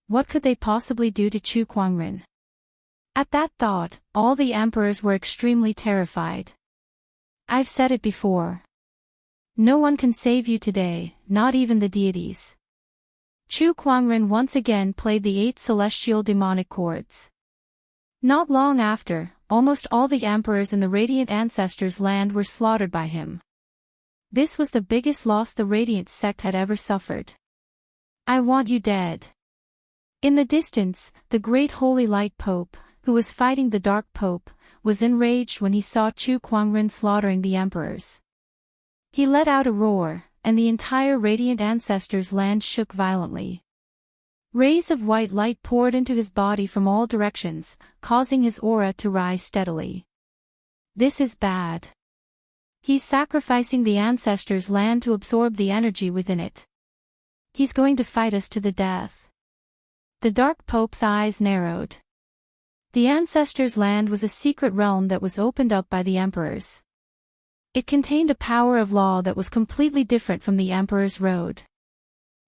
What could they possibly do to Chu Kuangren? At that thought, all the emperors were extremely terrified. I've said it before. No one can save you today, not even the deities. Chu Kuangren once again played the 8 celestial demonic chords. Not long after, almost all the emperors in the Radiant Ancestors' land were slaughtered by him. This was the biggest loss the Radiant sect had ever suffered. I want you dead. In the distance, the great Holy Light Pope, who was fighting the Dark Pope, was enraged when he saw Chu Kuangren slaughtering the emperors. He let out a roar, and the entire Radiant Ancestors' land shook violently. Rays of white light poured into his body from all directions, causing his aura to rise steadily. This is bad. He's sacrificing the Ancestors' land to absorb the energy within it. He's going to fight us to the death. The Dark Pope's eyes narrowed. The Ancestors' land was a secret realm that was opened up by the emperors. It contained a power of law that was completely different from the Emperor's road.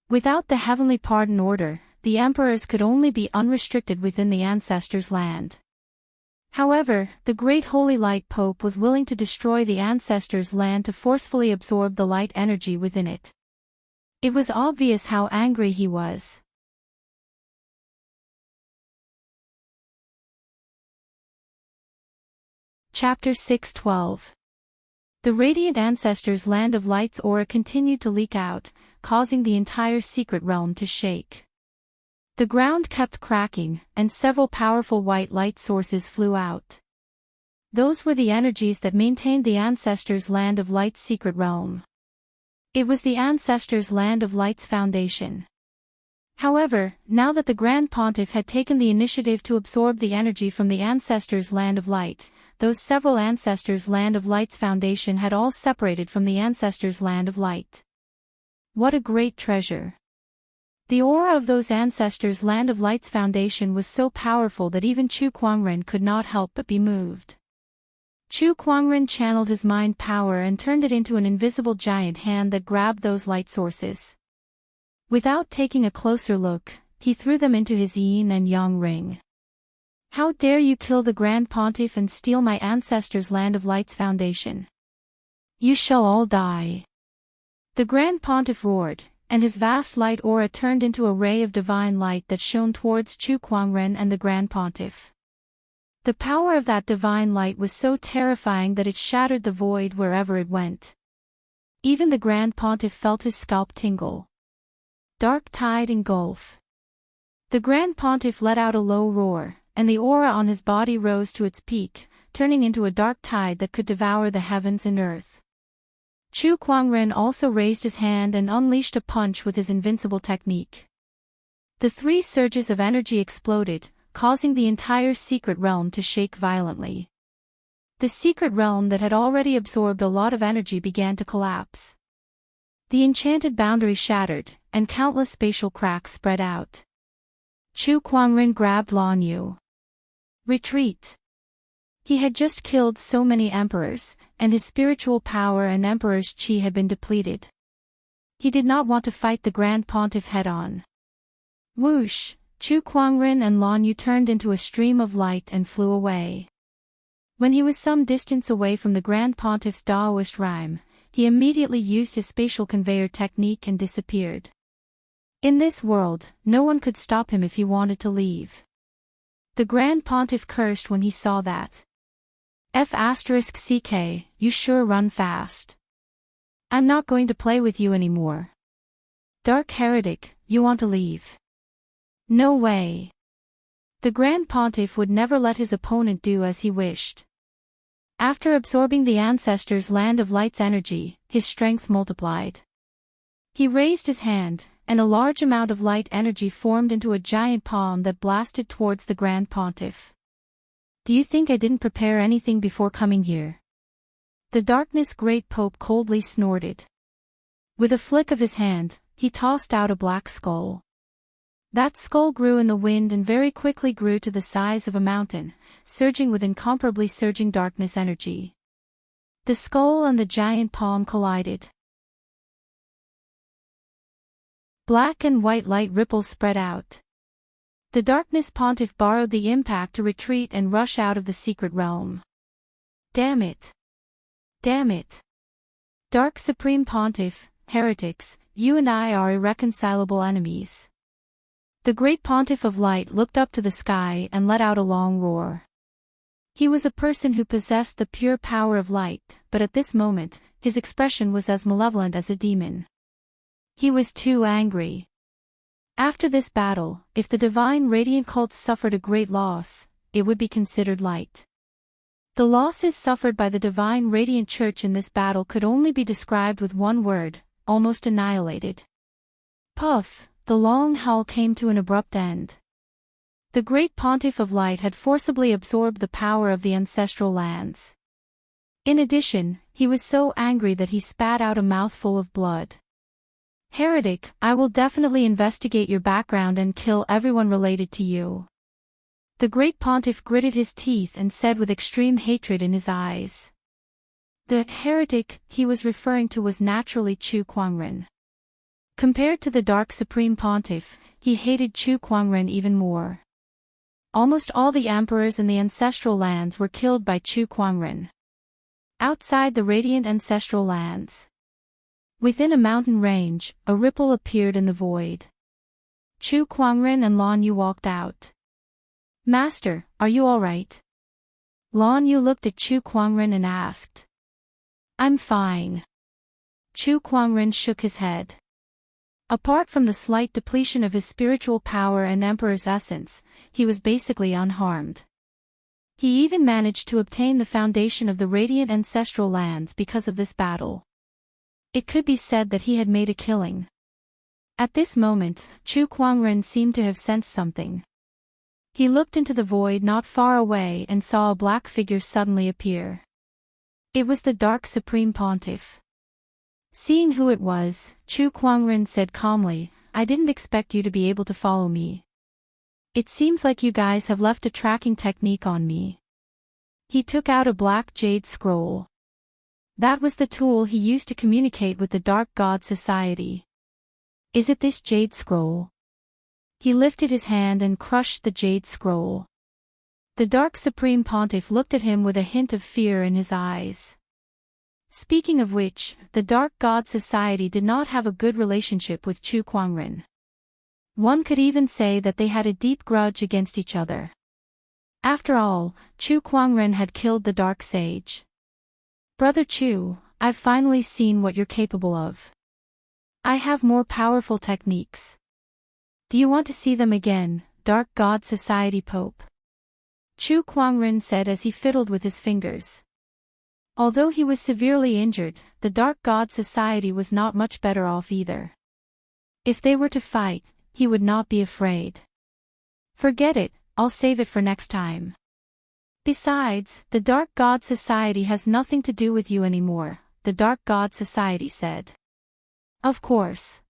Without the Heavenly Pardon Order, the emperors could only be unrestricted within the Ancestors' land. However, the Great Holy Light Pope was willing to destroy the Ancestors' land to forcefully absorb the light energy within it. It was obvious how angry he was. Chapter 6:12. The Radiant Ancestors' Land of Light's aura continued to leak out, causing the entire secret realm to shake. The ground kept cracking, and several powerful white light sources flew out. Those were the energies that maintained the Ancestors' Land of Light's secret realm. It was the Ancestors' Land of Light's foundation. However, now that the Grand Pontiff had taken the initiative to absorb the energy from the Ancestors' Land of Light, those several Ancestors' Land of Light's foundation had all separated from the Ancestors' Land of Light. What a great treasure! The aura of those Ancestors' Land of Light's foundation was so powerful that even Chu Kuangren could not help but be moved. Chu Kuangren channeled his mind power and turned it into an invisible giant hand that grabbed those light sources. Without taking a closer look, he threw them into his yin and yang ring. How dare you kill the Grand Pontiff and steal my Ancestors' Land of Light's foundation? You shall all die. The Grand Pontiff roared, and his vast light aura turned into a ray of divine light that shone towards Chu Kuangren and the Grand Pontiff. The power of that divine light was so terrifying that it shattered the void wherever it went. Even the Grand Pontiff felt his scalp tingle. Dark tide engulf. The Grand Pontiff let out a low roar, and the aura on his body rose to its peak, turning into a dark tide that could devour the heavens and earth. Chu Kuangren also raised his hand and unleashed a punch with his invincible technique. The 3 surges of energy exploded, causing the entire secret realm to shake violently. The secret realm that had already absorbed a lot of energy began to collapse. The enchanted boundary shattered, and countless spatial cracks spread out. Chu Kuangren grabbed Lan Yu. Retreat. He had just killed so many emperors, and his spiritual power and emperor's chi had been depleted. He did not want to fight the Grand Pontiff head-on. Whoosh! Chu Kuangren and Lan Yu turned into a stream of light and flew away. When he was some distance away from the Grand Pontiff's Daoist rhyme, he immediately used his spatial conveyor technique and disappeared. In this world, no one could stop him if he wanted to leave. The Grand Pontiff cursed when he saw that. F***ck, you sure run fast. I'm not going to play with you anymore. Dark heretic, you want to leave? No way. The Grand Pontiff would never let his opponent do as he wished. After absorbing the ancestors' land of light's energy, his strength multiplied. He raised his hand, and a large amount of light energy formed into a giant palm that blasted towards the Grand Pontiff. Do you think I didn't prepare anything before coming here? The darkness great Pope coldly snorted. With a flick of his hand, he tossed out a black skull. That skull grew in the wind and very quickly grew to the size of a mountain, surging with incomparably surging darkness energy. The skull and the giant palm collided. Black and white light ripples spread out. The Darkness Pontiff borrowed the impact to retreat and rush out of the secret realm. Damn it! Damn it! Dark Supreme Pontiff, heretics, you and I are irreconcilable enemies. The Great Pontiff of Light looked up to the sky and let out a long roar. He was a person who possessed the pure power of light, but at this moment, his expression was as malevolent as a demon. He was too angry. After this battle, if the divine radiant cults suffered a great loss, it would be considered light. The losses suffered by the divine radiant church in this battle could only be described with one word: almost annihilated. Puff, the long howl came to an abrupt end. The Great Pontiff of Light had forcibly absorbed the power of the ancestral lands. In addition, he was so angry that he spat out a mouthful of blood. Heretic, I will definitely investigate your background and kill everyone related to you. The Great Pontiff gritted his teeth and said with extreme hatred in his eyes. The heretic he was referring to was naturally Chu Kuangren. Compared to the Dark Supreme Pontiff, he hated Chu Kuangren even more. Almost all the emperors in the ancestral lands were killed by Chu Kuangren. Outside the radiant ancestral lands, within a mountain range, a ripple appeared in the void. Chu Kuangren and Lan Yu walked out. Master, are you all right? Lan Yu looked at Chu Kuangren and asked. I'm fine. Chu Kuangren shook his head. Apart from the slight depletion of his spiritual power and Emperor's essence, he was basically unharmed. He even managed to obtain the foundation of the radiant ancestral lands because of this battle. It could be said that he had made a killing. At this moment, Chu Kuangren seemed to have sensed something. He looked into the void not far away and saw a black figure suddenly appear. It was the Dark Supreme Pontiff. Seeing who it was, Chu Kuangren said calmly, I didn't expect you to be able to follow me. It seems like you guys have left a tracking technique on me. He took out a black jade scroll. That was the tool he used to communicate with the Dark God Society. Is it this jade scroll? He lifted his hand and crushed the jade scroll. The Dark Supreme Pontiff looked at him with a hint of fear in his eyes. Speaking of which, the Dark God Society did not have a good relationship with Chu Kuangren. One could even say that they had a deep grudge against each other. After all, Chu Kuangren had killed the Dark Sage. Brother Chu, I've finally seen what you're capable of. I have more powerful techniques. Do you want to see them again, Dark God Society Pope? Chu Kuangren said as he fiddled with his fingers. Although he was severely injured, the Dark God Society was not much better off either. If they were to fight, he would not be afraid. Forget it, I'll save it for next time. Besides, the Dark God Society has nothing to do with you anymore, the Dark God Society said. Of course.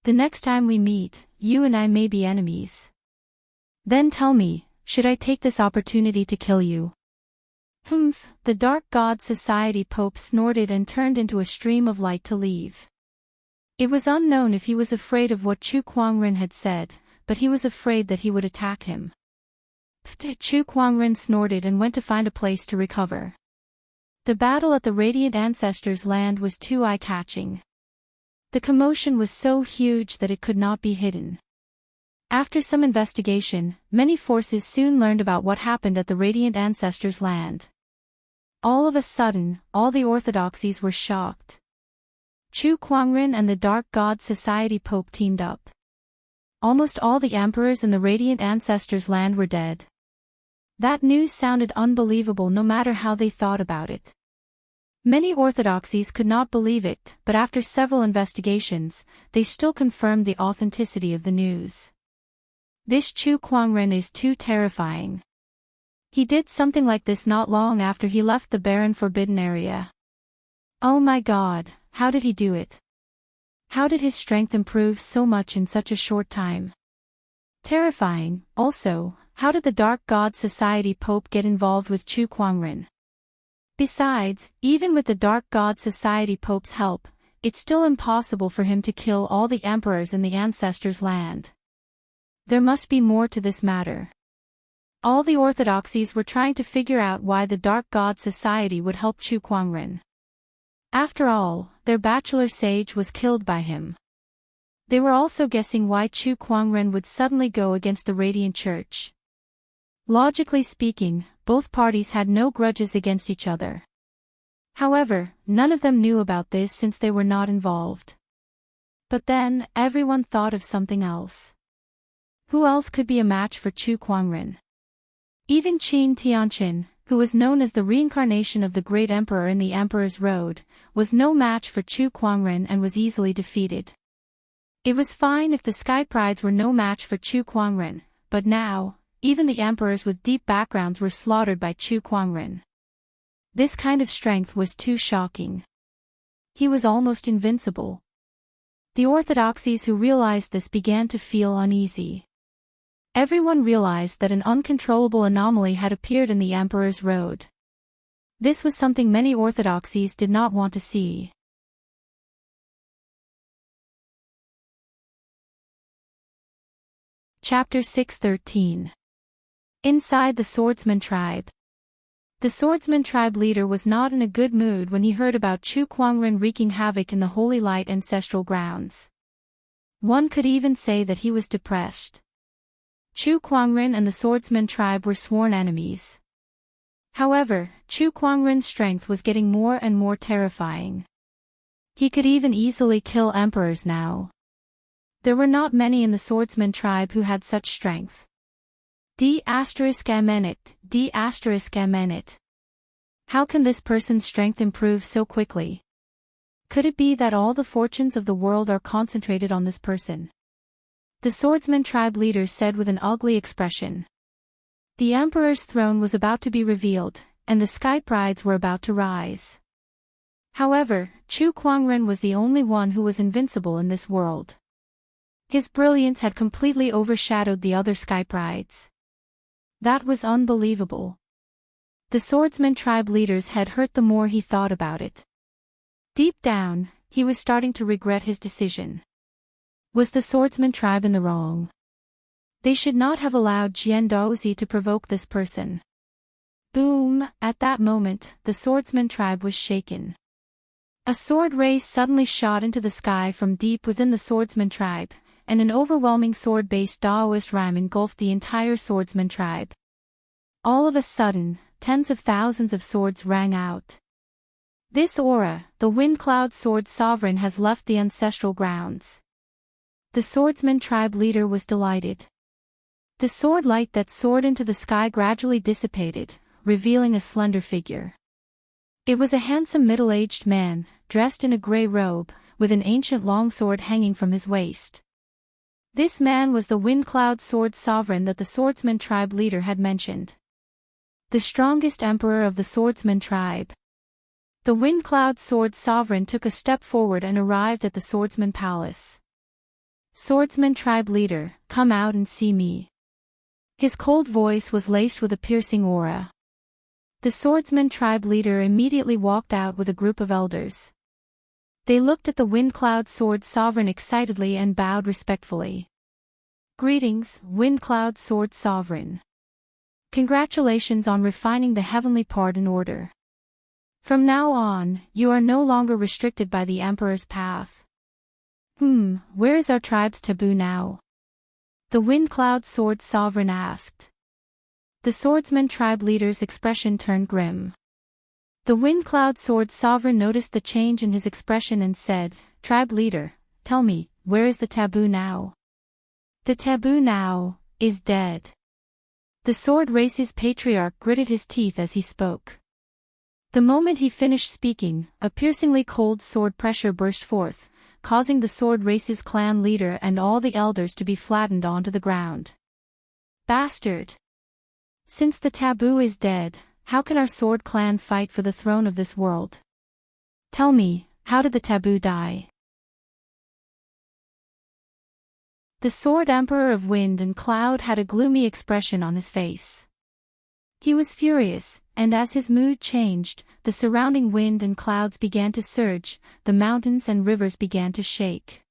The next time we meet, you and I may be enemies. Then tell me, should I take this opportunity to kill you? Humph, the Dark God Society Pope snorted and turned into a stream of light to leave. It was unknown if he was afraid of what Chu Kuangren had said, but he was afraid that he would attack him. Chu Kuangren snorted and went to find a place to recover. The battle at the Radiant Ancestors' land was too eye-catching. The commotion was so huge that it could not be hidden. After some investigation, many forces soon learned about what happened at the Radiant Ancestors' land. All of a sudden, all the orthodoxies were shocked. Chu Kuangren and the Dark God Society Pope teamed up. Almost all the emperors in the Radiant Ancestors' land were dead. That news sounded unbelievable no matter how they thought about it. Many orthodoxies could not believe it, but after several investigations, they still confirmed the authenticity of the news. This Chu Kuangren is too terrifying. He did something like this not long after he left the barren forbidden area. Oh my God, how did he do it? How did his strength improve so much in such a short time? Terrifying, also, how did the Dark God Society Pope get involved with Chu Kuangren? Besides, even with the Dark God Society Pope's help, it's still impossible for him to kill all the emperors in the ancestors' land. There must be more to this matter. All the orthodoxies were trying to figure out why the Dark God Society would help Chu Kuangren. After all, their bachelor sage was killed by him. They were also guessing why Chu Kuangren would suddenly go against the Radiant Church. Logically speaking, both parties had no grudges against each other. However, none of them knew about this since they were not involved. But then, everyone thought of something else. Who else could be a match for Chu Kuangren? Even Qin Tianqin, who was known as the reincarnation of the great emperor in the Emperor's Road, was no match for Chu Kuangren and was easily defeated. It was fine if the Sky Prides were no match for Chu Kuangren, but now, even the emperors with deep backgrounds were slaughtered by Chu Kuangren. This kind of strength was too shocking. He was almost invincible. The orthodoxies who realized this began to feel uneasy. Everyone realized that an uncontrollable anomaly had appeared in the Emperor's Road. This was something many orthodoxies did not want to see. Chapter 6:13. Inside the Swordsman Tribe. The Swordsman Tribe leader was not in a good mood when he heard about Chu Kuangren wreaking havoc in the Holy Light ancestral grounds. One could even say that he was depressed. Chu Kuangren and the Swordsman Tribe were sworn enemies. However, Chu Kuangren's strength was getting more and more terrifying. He could even easily kill emperors now. There were not many in the Swordsman Tribe who had such strength. D***. How can this person's strength improve so quickly? Could it be that all the fortunes of the world are concentrated on this person? The Swordsman Tribe leader said with an ugly expression. The Emperor's throne was about to be revealed, and the Sky Prides were about to rise. However, Chu Kuangren was the only one who was invincible in this world. His brilliance had completely overshadowed the other Sky Prides. That was unbelievable. The Swordsman Tribe leader's head hurt the more he thought about it. Deep down, he was starting to regret his decision. Was the Swordsman Tribe in the wrong? They should not have allowed Jian Daozi to provoke this person. Boom! At that moment, the Swordsman Tribe was shaken. A sword ray suddenly shot into the sky from deep within the Swordsman Tribe, and an overwhelming sword-based Daoist rhyme engulfed the entire Swordsman Tribe. All of a sudden, tens of thousands of swords rang out. This aura, the Wind Cloud Sword Sovereign, has left the ancestral grounds. The Swordsman Tribe leader was delighted. The sword light that soared into the sky gradually dissipated, revealing a slender figure. It was a handsome middle-aged man, dressed in a grey robe, with an ancient longsword hanging from his waist. This man was the Wind Cloud Sword Sovereign that the Swordsman Tribe leader had mentioned. The strongest emperor of the Swordsman Tribe. The Wind Cloud Sword Sovereign took a step forward and arrived at the Swordsman Palace. Swordsman Tribe leader, come out and see me. His cold voice was laced with a piercing aura. The Swordsman Tribe leader immediately walked out with a group of elders. They looked at the Wind Cloud Sword Sovereign excitedly and bowed respectfully. Greetings, Wind Cloud Sword Sovereign. Congratulations on refining the heavenly part in order. From now on, you are no longer restricted by the Emperor's path. Where is our tribe's taboo now? The Wind Cloud Sword Sovereign asked. The Swordsman Tribe leader's expression turned grim. The Wind Cloud Sword Sovereign noticed the change in his expression and said, "Tribe leader, tell me, where is the taboo now?" "The taboo now is dead." The Sword Race's patriarch gritted his teeth as he spoke. The moment he finished speaking, a piercingly cold sword pressure burst forth, causing the Sword Race's clan leader and all the elders to be flattened onto the ground. "Bastard! Since the taboo is dead, how can our Sword Clan fight for the throne of this world? Tell me, how did the taboo die?" The Sword Emperor of Wind and Cloud had a gloomy expression on his face. He was furious, and as his mood changed, the surrounding wind and clouds began to surge, the mountains and rivers began to shake.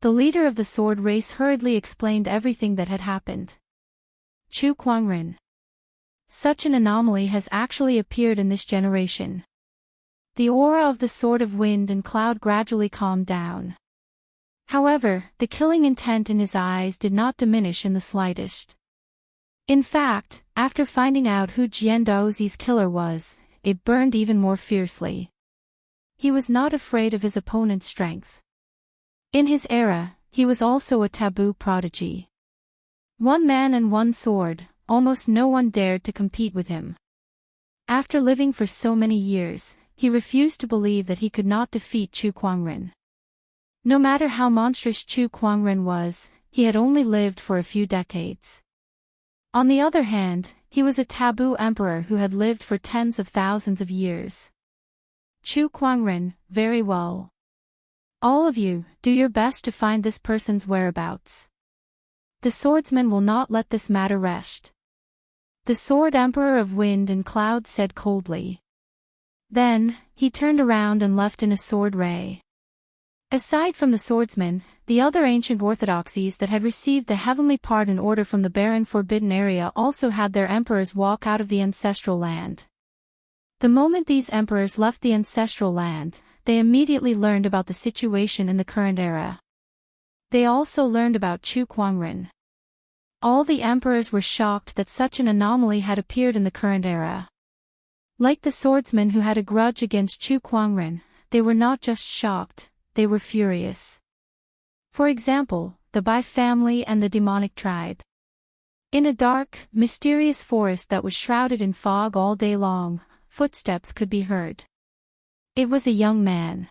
The leader of the Sword Race hurriedly explained everything that had happened. "Chu Kuangren. Such an anomaly has actually appeared in this generation." The aura of the Sword of Wind and Cloud gradually calmed down. However, the killing intent in his eyes did not diminish in the slightest. In fact, after finding out who Jian Daozi's killer was, it burned even more fiercely. He was not afraid of his opponent's strength. In his era, he was also a taboo prodigy. One man and one sword, almost no one dared to compete with him. After living for so many years, he refused to believe that he could not defeat Chu Kuangren. No matter how monstrous Chu Kuangren was, he had only lived for a few decades. On the other hand, he was a taboo emperor who had lived for tens of thousands of years. "Chu Kuangren, very well. All of you, do your best to find this person's whereabouts. The swordsman will not let this matter rest." The Sword Emperor of Wind and Cloud said coldly. Then, he turned around and left in a sword ray. Aside from the swordsman, the other ancient orthodoxies that had received the heavenly pardon order from the barren forbidden area also had their emperors walk out of the ancestral land. The moment these emperors left the ancestral land, they immediately learned about the situation in the current era. They also learned about Chu Kuangren. All the emperors were shocked that such an anomaly had appeared in the current era. Like the swordsman who had a grudge against Chu Kuangren, they were not just shocked, they were furious. For example, the Bai family and the demonic tribe. In a dark, mysterious forest that was shrouded in fog all day long, footsteps could be heard. It was a young man.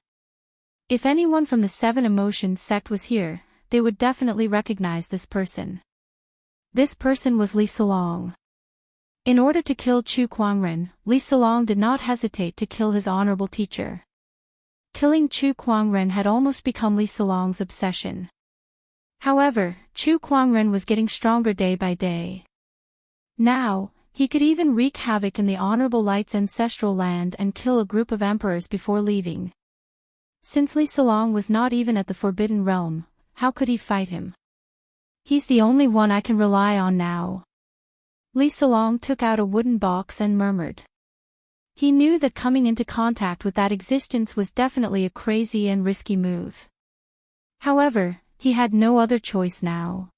If anyone from the Seven Emotions sect was here, they would definitely recognize this person. This person was Li Solong. In order to kill Chu Kuangren, Li Solong did not hesitate to kill his honorable teacher. Killing Chu Kuangren had almost become Li Solong's obsession. However, Chu Kuangren was getting stronger day by day. Now, he could even wreak havoc in the Honorable Light's ancestral land and kill a group of emperors before leaving. Since Li Solong was not even at the Forbidden Realm, how could he fight him? "He's the only one I can rely on now." Li Solong took out a wooden box and murmured. He knew that coming into contact with that existence was definitely a crazy and risky move. However, he had no other choice now.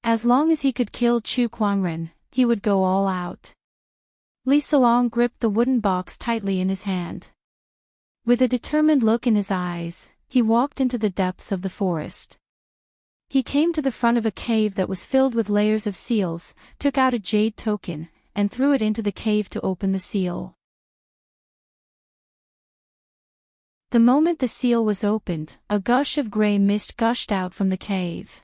As long as he could kill Chu Kuangren, he would go all out. Li Solong gripped the wooden box tightly in his hand. With a determined look in his eyes, he walked into the depths of the forest. He came to the front of a cave that was filled with layers of seals, took out a jade token, and threw it into the cave to open the seal. The moment the seal was opened, a gush of gray mist gushed out from the cave.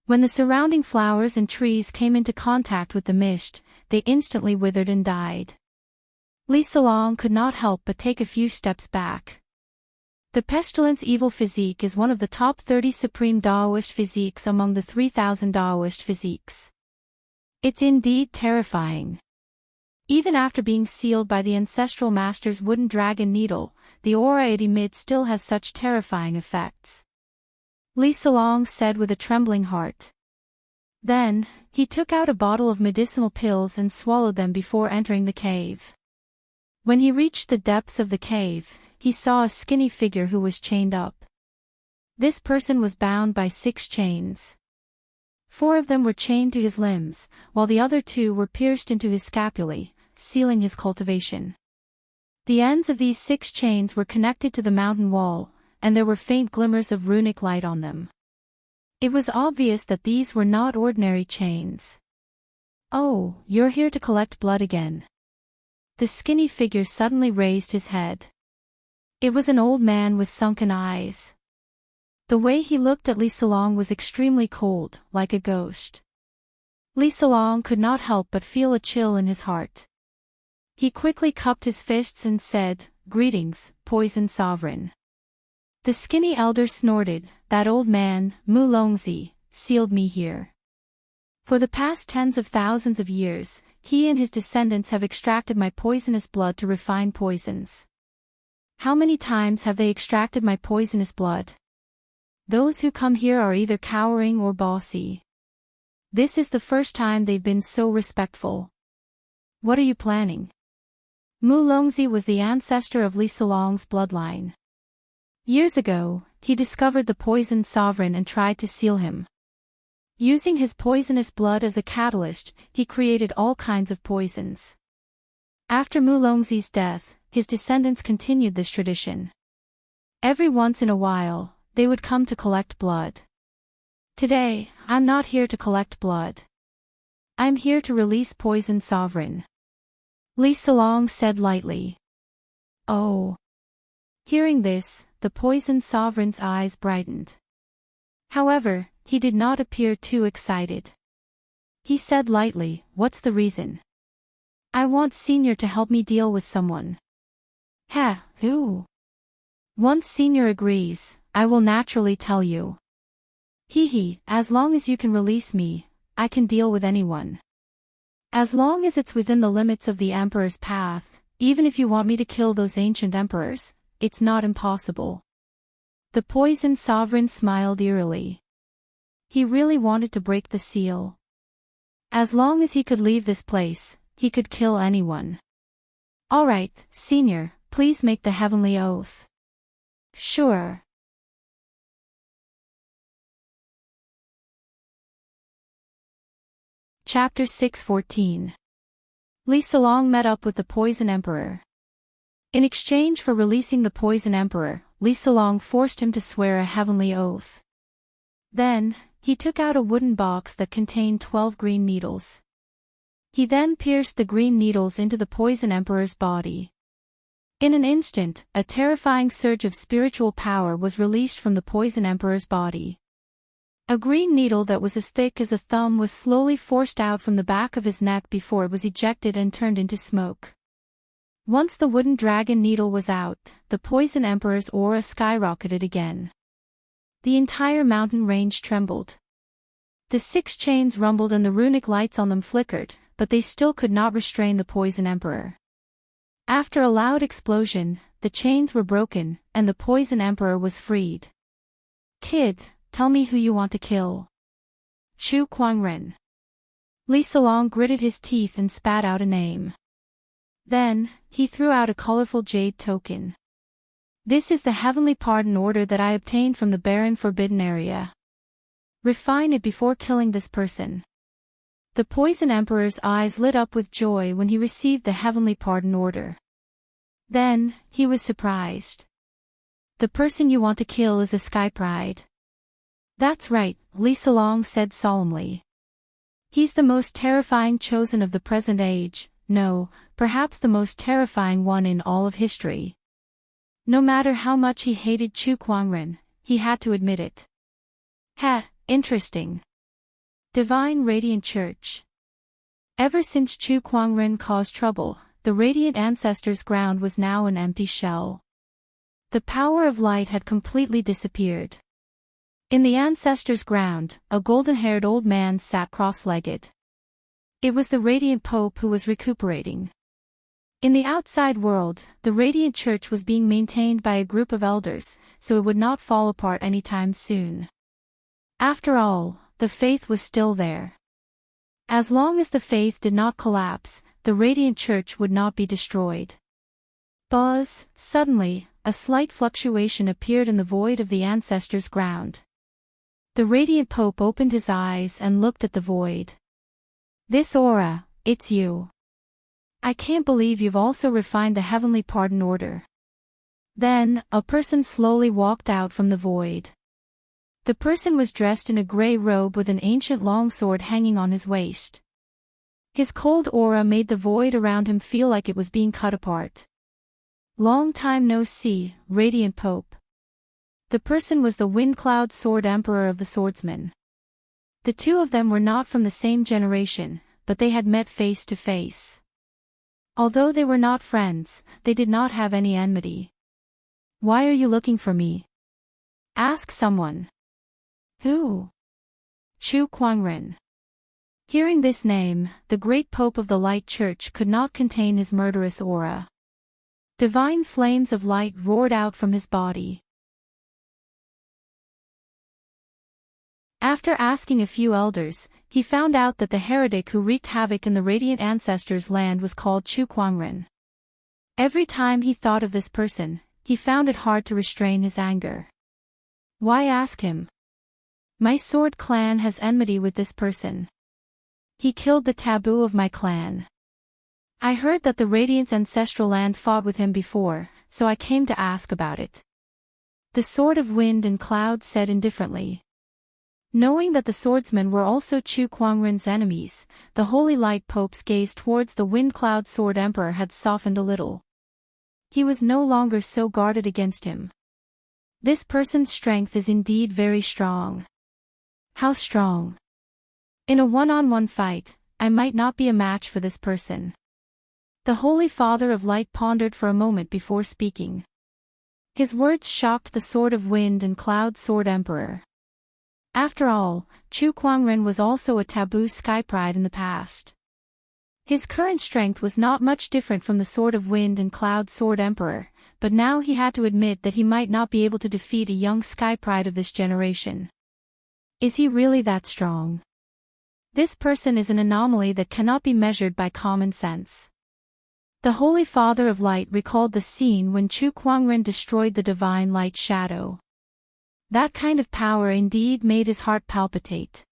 When the surrounding flowers and trees came into contact with the mist, they instantly withered and died. Li Solong could not help but take a few steps back. The Pestilence Evil Physique is one of the top 30 supreme Daoist physiques among the 3,000 Daoist physiques. It's indeed terrifying. Even after being sealed by the Ancestral Master's wooden dragon needle, the aura it emits still has such terrifying effects. Li Solong said with a trembling heart. Then, he took out a bottle of medicinal pills and swallowed them before entering the cave. When he reached the depths of the cave, he saw a skinny figure who was chained up. This person was bound by 6 chains. 4 of them were chained to his limbs, while the other 2 were pierced into his scapulae, sealing his cultivation. The ends of these 6 chains were connected to the mountain wall, and there were faint glimmers of runic light on them. It was obvious that these were not ordinary chains. "Oh, you're here to collect blood again." The skinny figure suddenly raised his head. It was an old man with sunken eyes. The way he looked at Li Solong was extremely cold, like a ghost. Li Solong could not help but feel a chill in his heart. He quickly cupped his fists and said, "Greetings, Poison Sovereign." The skinny elder snorted, "That old man, Mu Longzi, sealed me here. For the past tens of thousands of years, he and his descendants have extracted my poisonous blood to refine poisons. How many times have they extracted my poisonous blood? Those who come here are either cowering or bossy. This is the first time they've been so respectful. What are you planning?" Mu Longzi was the ancestor of Li Solong's bloodline. Years ago, he discovered the Poison Sovereign and tried to seal him. Using his poisonous blood as a catalyst, he created all kinds of poisons. After Mu Longzi's death, his descendants continued this tradition. Every once in a while, they would come to collect blood. Today, I'm not here to collect blood. I'm here to release Poison Sovereign. Li Solong said lightly. "Oh." Hearing this, the Poison Sovereign's eyes brightened. However, he did not appear too excited. He said lightly, "What's the reason?" "I want Senior to help me deal with someone." "Ha, who?" "Once Senior agrees, I will naturally tell you." "Hee, as long as you can release me, I can deal with anyone. As long as it's within the limits of the Emperor's path, even if you want me to kill those ancient emperors, it's not impossible." The Poison Sovereign smiled eerily. He really wanted to break the seal. As long as he could leave this place, he could kill anyone. "All right, Senior, please make the heavenly oath." "Sure." Chapter 614. Li Solong met up with the Poison Emperor. In exchange for releasing the Poison Emperor, Li Solong forced him to swear a heavenly oath. Then, he took out a wooden box that contained 12 green needles. He then pierced the green needles into the Poison Emperor's body. In an instant, a terrifying surge of spiritual power was released from the Poison Emperor's body. A green needle that was as thick as a thumb was slowly forced out from the back of his neck before it was ejected and turned into smoke. Once the wooden dragon needle was out, the Poison Emperor's aura skyrocketed again. The entire mountain range trembled. The 6 chains rumbled and the runic lights on them flickered, but they still could not restrain the Poison Emperor. After a loud explosion, the chains were broken, and the Poison Emperor was freed. "Kid, tell me who you want to kill." "Chu Kuangren." Li Solong gritted his teeth and spat out a name. Then, he threw out a colorful jade token. "This is the heavenly pardon order that I obtained from the barren forbidden area. Refine it before killing this person." The Poison Emperor's eyes lit up with joy when he received the heavenly pardon order. Then, he was surprised. "The person you want to kill is a Sky Pride." "That's right," Li Solong said solemnly. "He's the most terrifying chosen of the present age, no, perhaps the most terrifying one in all of history." No matter how much he hated Chu Kuangren, he had to admit it. Interesting. Divine Radiant Church. Ever since Chu Kuangren caused trouble, the Radiant Ancestors' ground was now an empty shell. The power of light had completely disappeared. In the Ancestors' ground, a golden-haired old man sat cross-legged. It was the Radiant Pope who was recuperating. In the outside world, the Radiant Church was being maintained by a group of elders, so it would not fall apart anytime soon. After all, the faith was still there. As long as the faith did not collapse, the Radiant Church would not be destroyed. Buzz, suddenly, a slight fluctuation appeared in the void of the Ancestors' ground. The Radiant Pope opened his eyes and looked at the void. "This aura, it's you." I can't believe you've also refined the heavenly pardon order. Then, a person slowly walked out from the void. The person was dressed in a gray robe with an ancient longsword hanging on his waist. His cold aura made the void around him feel like it was being cut apart. Long time no see, Radiant Pope. The person was the Wind-Cloud Sword Emperor of the Swordsmen. The two of them were not from the same generation, but they had met face to face. Although they were not friends, they did not have any enmity. Why are you looking for me? Ask someone. Who? Chu Kuangren. Hearing this name, the great Pope of the Light Church could not contain his murderous aura. Divine flames of light roared out from his body. After asking a few elders, he found out that the heretic who wreaked havoc in the Radiant Ancestors' land was called Chu Kuangren. Every time he thought of this person, he found it hard to restrain his anger. Why ask him? My sword clan has enmity with this person. He killed the taboo of my clan. I heard that the Radiant's ancestral land fought with him before, so I came to ask about it. The Sword of Wind and Cloud said indifferently. Knowing that the swordsmen were also Chu Kuangren's enemies, the Holy Light Pope's gaze towards the Wind-Cloud Sword Emperor had softened a little. He was no longer so guarded against him. This person's strength is indeed very strong. How strong? In a one-on-one fight, I might not be a match for this person. The Holy Father of Light pondered for a moment before speaking. His words shocked the Sword of Wind and Cloud Sword Emperor. After all, Chu Kuangren was also a taboo sky pride in the past. His current strength was not much different from the Sword of Wind and Cloud Sword Emperor, but now he had to admit that he might not be able to defeat a young sky pride of this generation. Is he really that strong? This person is an anomaly that cannot be measured by common sense. The Holy Father of Light recalled the scene when Chu Kuangren destroyed the Divine Light Shadow. That kind of power indeed made his heart palpitate.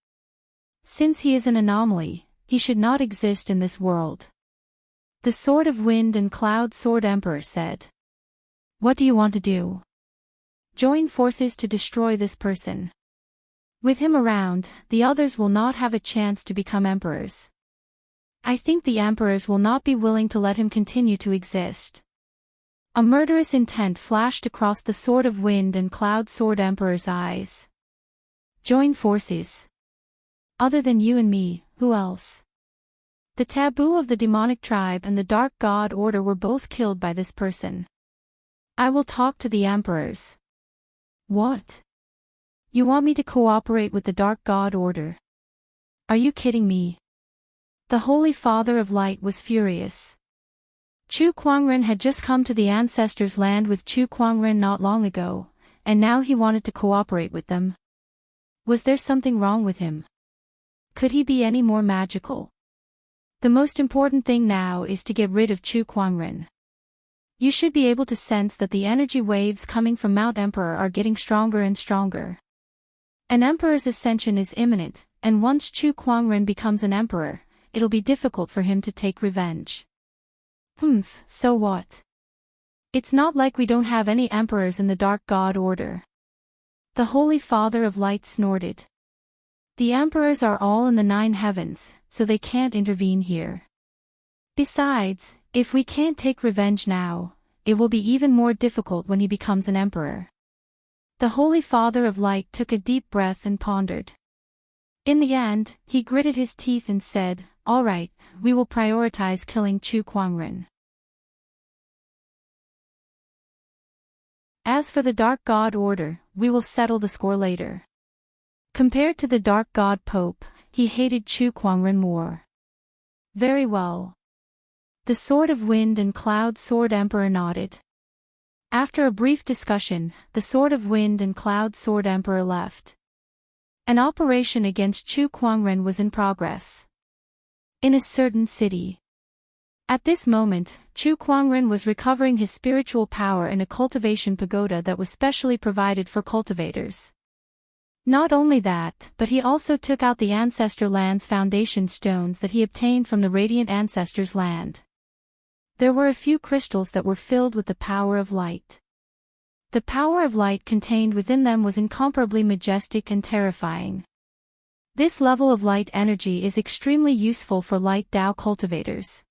Since he is an anomaly, he should not exist in this world. The Sword of Wind and Cloud Sword Emperor said. What do you want to do? Join forces to destroy this person. With him around, the others will not have a chance to become emperors. I think the emperors will not be willing to let him continue to exist. A murderous intent flashed across the Sword of Wind and Cloud Sword Emperor's eyes. Join forces. Other than you and me, who else? The taboo of the demonic tribe and the Dark God Order were both killed by this person. I will talk to the emperors. What? You want me to cooperate with the Dark God Order? Are you kidding me? The Holy Father of Light was furious. Chu Kuangren had just come to the ancestors' land with Chu Kuangren not long ago, and now he wanted to cooperate with them. Was there something wrong with him? Could he be any more magical? The most important thing now is to get rid of Chu Kuangren. You should be able to sense that the energy waves coming from Mount Emperor are getting stronger and stronger. An emperor's ascension is imminent, and once Chu Kuangren becomes an emperor, it'll be difficult for him to take revenge. So what? It's not like we don't have any emperors in the Dark God Order. The Holy Father of Light snorted. The emperors are all in the 9 heavens, so they can't intervene here. Besides, if we can't take revenge now, it will be even more difficult when he becomes an emperor. The Holy Father of Light took a deep breath and pondered. In the end, he gritted his teeth and said, "All right, we will prioritize killing Chu Kuangren. As for the Dark God Order, we will settle the score later." Compared to the Dark God Pope, he hated Chu Kuangren more. Very well. The Sword of Wind and Cloud Sword Emperor nodded. After a brief discussion, the Sword of Wind and Cloud Sword Emperor left. An operation against Chu Kuangren was in progress. In a certain city. At this moment, Chu Kuangren was recovering his spiritual power in a cultivation pagoda that was specially provided for cultivators. Not only that, but he also took out the Ancestor Land's foundation stones that he obtained from the Radiant Ancestors' land. There were a few crystals that were filled with the power of light. The power of light contained within them was incomparably majestic and terrifying. This level of light energy is extremely useful for light Dao cultivators.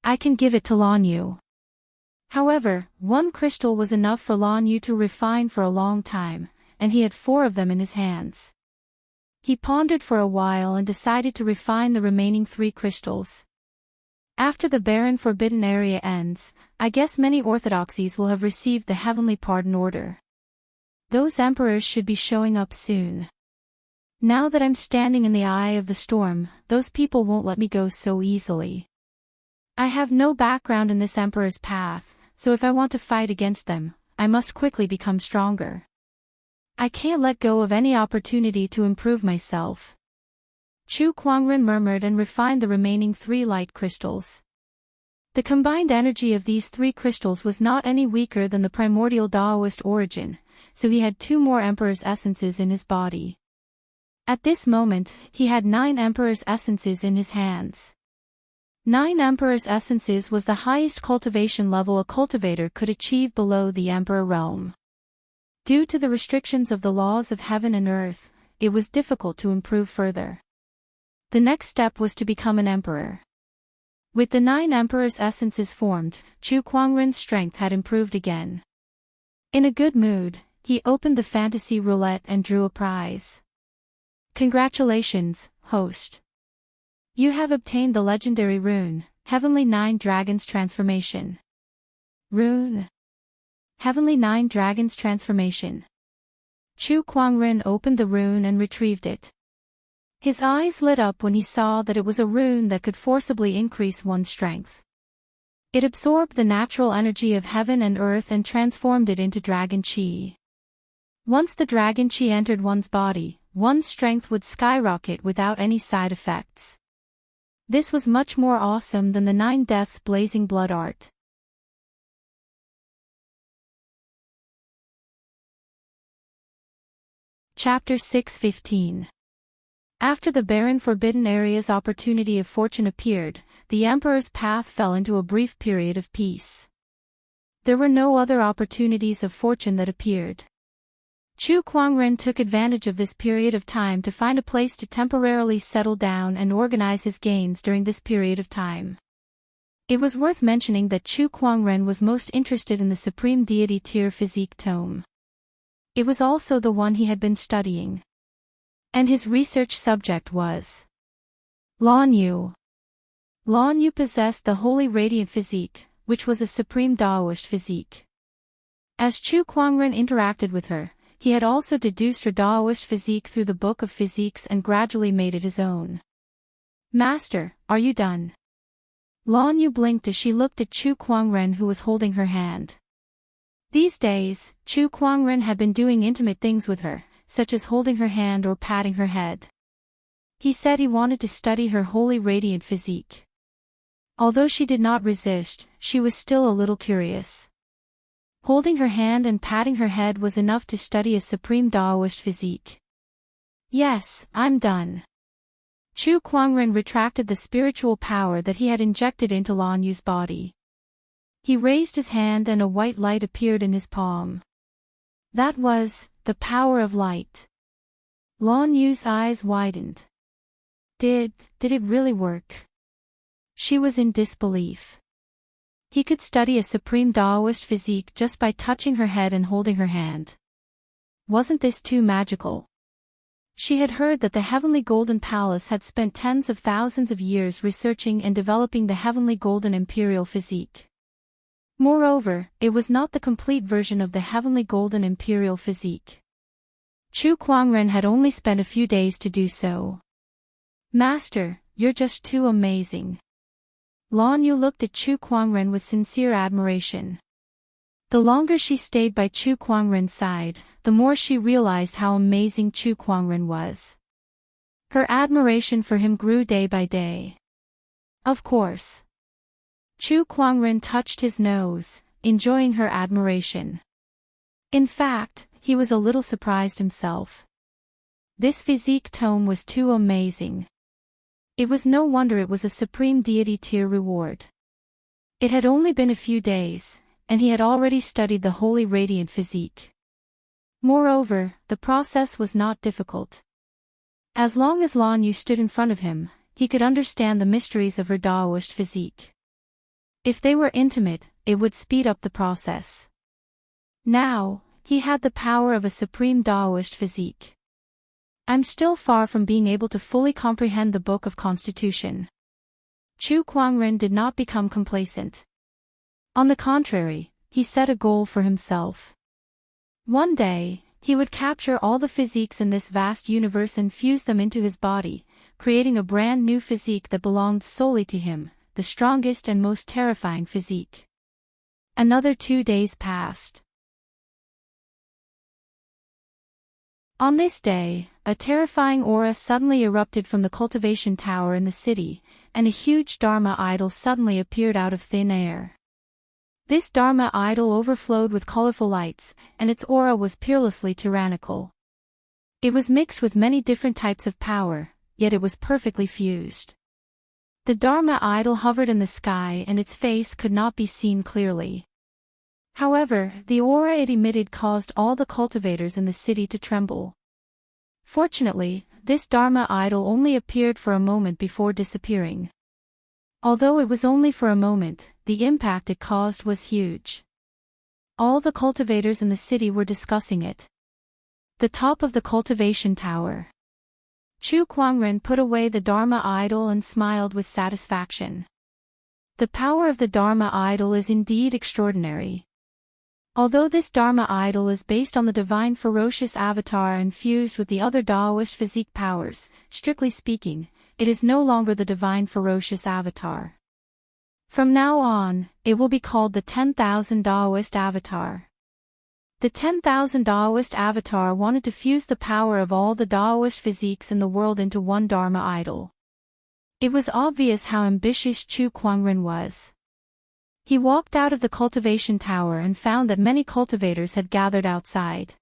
I can give it to Lan Yu. However, one crystal was enough for Lan Yu to refine for a long time, and he had 4 of them in his hands. He pondered for a while and decided to refine the remaining 3 crystals. After the barren forbidden area ends, I guess many orthodoxies will have received the heavenly pardon order. Those emperors should be showing up soon. Now that I'm standing in the eye of the storm, those people won't let me go so easily. I have no background in this emperor's path, so if I want to fight against them, I must quickly become stronger. I can't let go of any opportunity to improve myself. Chu Kuangren murmured and refined the remaining 3 light crystals. The combined energy of these 3 crystals was not any weaker than the primordial Daoist origin, so he had 2 more Emperor's essences in his body. At this moment, he had 9 Emperor's essences in his hands. 9 Emperor's essences was the highest cultivation level a cultivator could achieve below the Emperor realm. Due to the restrictions of the laws of heaven and earth, it was difficult to improve further. The next step was to become an emperor. With the 9 Emperor's essences formed, Chu Kuangren's strength had improved again. In a good mood, he opened the fantasy roulette and drew a prize. Congratulations, host. You have obtained the legendary rune, Heavenly 9 Dragons Transformation. Rune. Heavenly 9 Dragons Transformation. Chu Kuangren opened the rune and retrieved it. His eyes lit up when he saw that it was a rune that could forcibly increase one's strength. It absorbed the natural energy of heaven and earth and transformed it into dragon chi. Once the dragon chi entered one's body, one's strength would skyrocket without any side effects. This was much more awesome than the 9 Deaths blazing blood art. Chapter 6:15. After the barren forbidden area's opportunity of fortune appeared, the emperor's path fell into a brief period of peace. There were no other opportunities of fortune that appeared. Chu Kuangren took advantage of this period of time to find a place to temporarily settle down and organize his gains during this period of time. It was worth mentioning that Chu Kuangren was most interested in the Supreme Deity Tier Physique Tome. It was also the one he had been studying. And his research subject was Lan Yu. Lan Yu possessed the Holy Radiant Physique, which was a supreme Daoist physique. As Chu Kuangren interacted with her, he had also deduced her Daoist physique through the Book of Physiques and gradually made it his own. Master, are you done? Lan Yu blinked as she looked at Chu Kuangren, who was holding her hand. These days, Chu Kuangren had been doing intimate things with her, such as holding her hand or patting her head. He said he wanted to study her Holy Radiant Physique. Although she did not resist, she was still a little curious. Holding her hand and patting her head was enough to study a supreme Daoist physique. Yes, I'm done. Chu Kuangren retracted the spiritual power that he had injected into Lan Yu's body. He raised his hand and a white light appeared in his palm. That was the power of light. Lan Yu's eyes widened. Did it really work? She was in disbelief. He could study a supreme Daoist physique just by touching her head and holding her hand. Wasn't this too magical? She had heard that the Heavenly Golden Palace had spent tens of thousands of years researching and developing the Heavenly Golden Imperial Physique. Moreover, it was not the complete version of the Heavenly Golden Imperial Physique. Chu Kuangren had only spent a few days to do so. Master, you're just too amazing. Lan Yu looked at Chu Kuangren with sincere admiration. The longer she stayed by Chu Kuangren's side, the more she realized how amazing Chu Kuangren was. Her admiration for him grew day by day. Of course. Chu Kuangren touched his nose, enjoying her admiration. In fact, he was a little surprised himself. This physique tome was too amazing. It was no wonder it was a supreme deity tier reward. It had only been a few days, and he had already studied the holy radiant physique. Moreover, the process was not difficult. As long as Lan Yu stood in front of him, he could understand the mysteries of her Daoist physique. If they were intimate, it would speed up the process. Now, he had the power of a supreme Daoist physique. I'm still far from being able to fully comprehend the Book of Constitution. Chu Kuangren did not become complacent. On the contrary, he set a goal for himself. One day, he would capture all the physiques in this vast universe and fuse them into his body, creating a brand new physique that belonged solely to him, the strongest and most terrifying physique. Another 2 days passed. On this day, a terrifying aura suddenly erupted from the cultivation tower in the city, and a huge Dharma idol suddenly appeared out of thin air. This Dharma idol overflowed with colorful lights, and its aura was peerlessly tyrannical. It was mixed with many different types of power, yet it was perfectly fused. The Dharma idol hovered in the sky and its face could not be seen clearly. However, the aura it emitted caused all the cultivators in the city to tremble. Fortunately, this Dharma idol only appeared for a moment before disappearing. Although it was only for a moment, the impact it caused was huge. All the cultivators in the city were discussing it. The top of the cultivation tower. Chu Kuangren put away the Dharma idol and smiled with satisfaction. The power of the Dharma idol is indeed extraordinary. Although this Dharma idol is based on the divine ferocious avatar and fused with the other Daoist physique powers, strictly speaking, it is no longer the divine ferocious avatar. From now on, it will be called the 10,000 Daoist avatar. The 10,000 Daoist avatar wanted to fuse the power of all the Daoist physiques in the world into one Dharma idol. It was obvious how ambitious Chu Kuangren was. He walked out of the cultivation tower and found that many cultivators had gathered outside.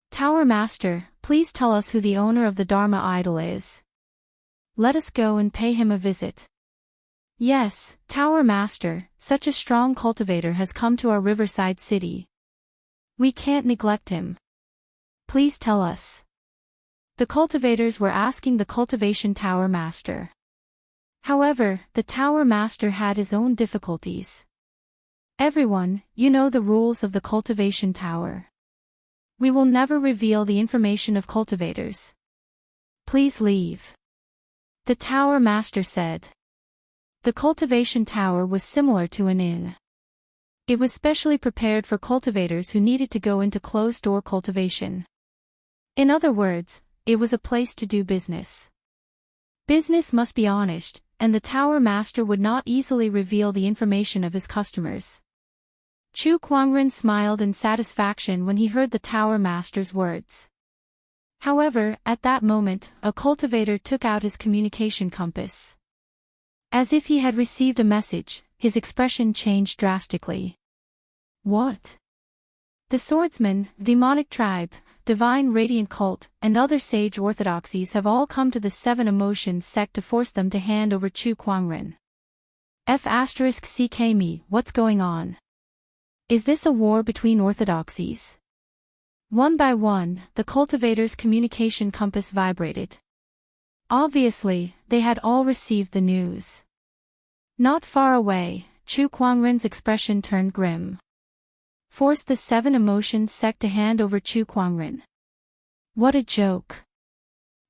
Tower Master, please tell us who the owner of the Dharma idol is. Let us go and pay him a visit. Yes, Tower Master, such a strong cultivator has come to our riverside city. We can't neglect him. Please tell us. The cultivators were asking the cultivation tower master. However, the tower master had his own difficulties. Everyone, you know the rules of the cultivation tower. We will never reveal the information of cultivators. Please leave. The tower master said. The cultivation tower was similar to an inn. It was specially prepared for cultivators who needed to go into closed-door cultivation. In other words, it was a place to do business. Business must be honest, and the tower master would not easily reveal the information of his customers. Chu Kuangren smiled in satisfaction when he heard the tower master's words. However, at that moment, a cultivator took out his communication compass. As if he had received a message, his expression changed drastically. What? The swordsman, demonic tribe, divine radiant cult, and other sage orthodoxies have all come to the Seven Emotions sect to force them to hand over Chu Kuangren. F***ck me, what's going on? Is this a war between orthodoxies? One by one, the cultivators' communication compass vibrated. Obviously, they had all received the news. Not far away, Chu Kuangren's expression turned grim. Force the Seven Emotions sect to hand over Chu Kuangren. What a joke.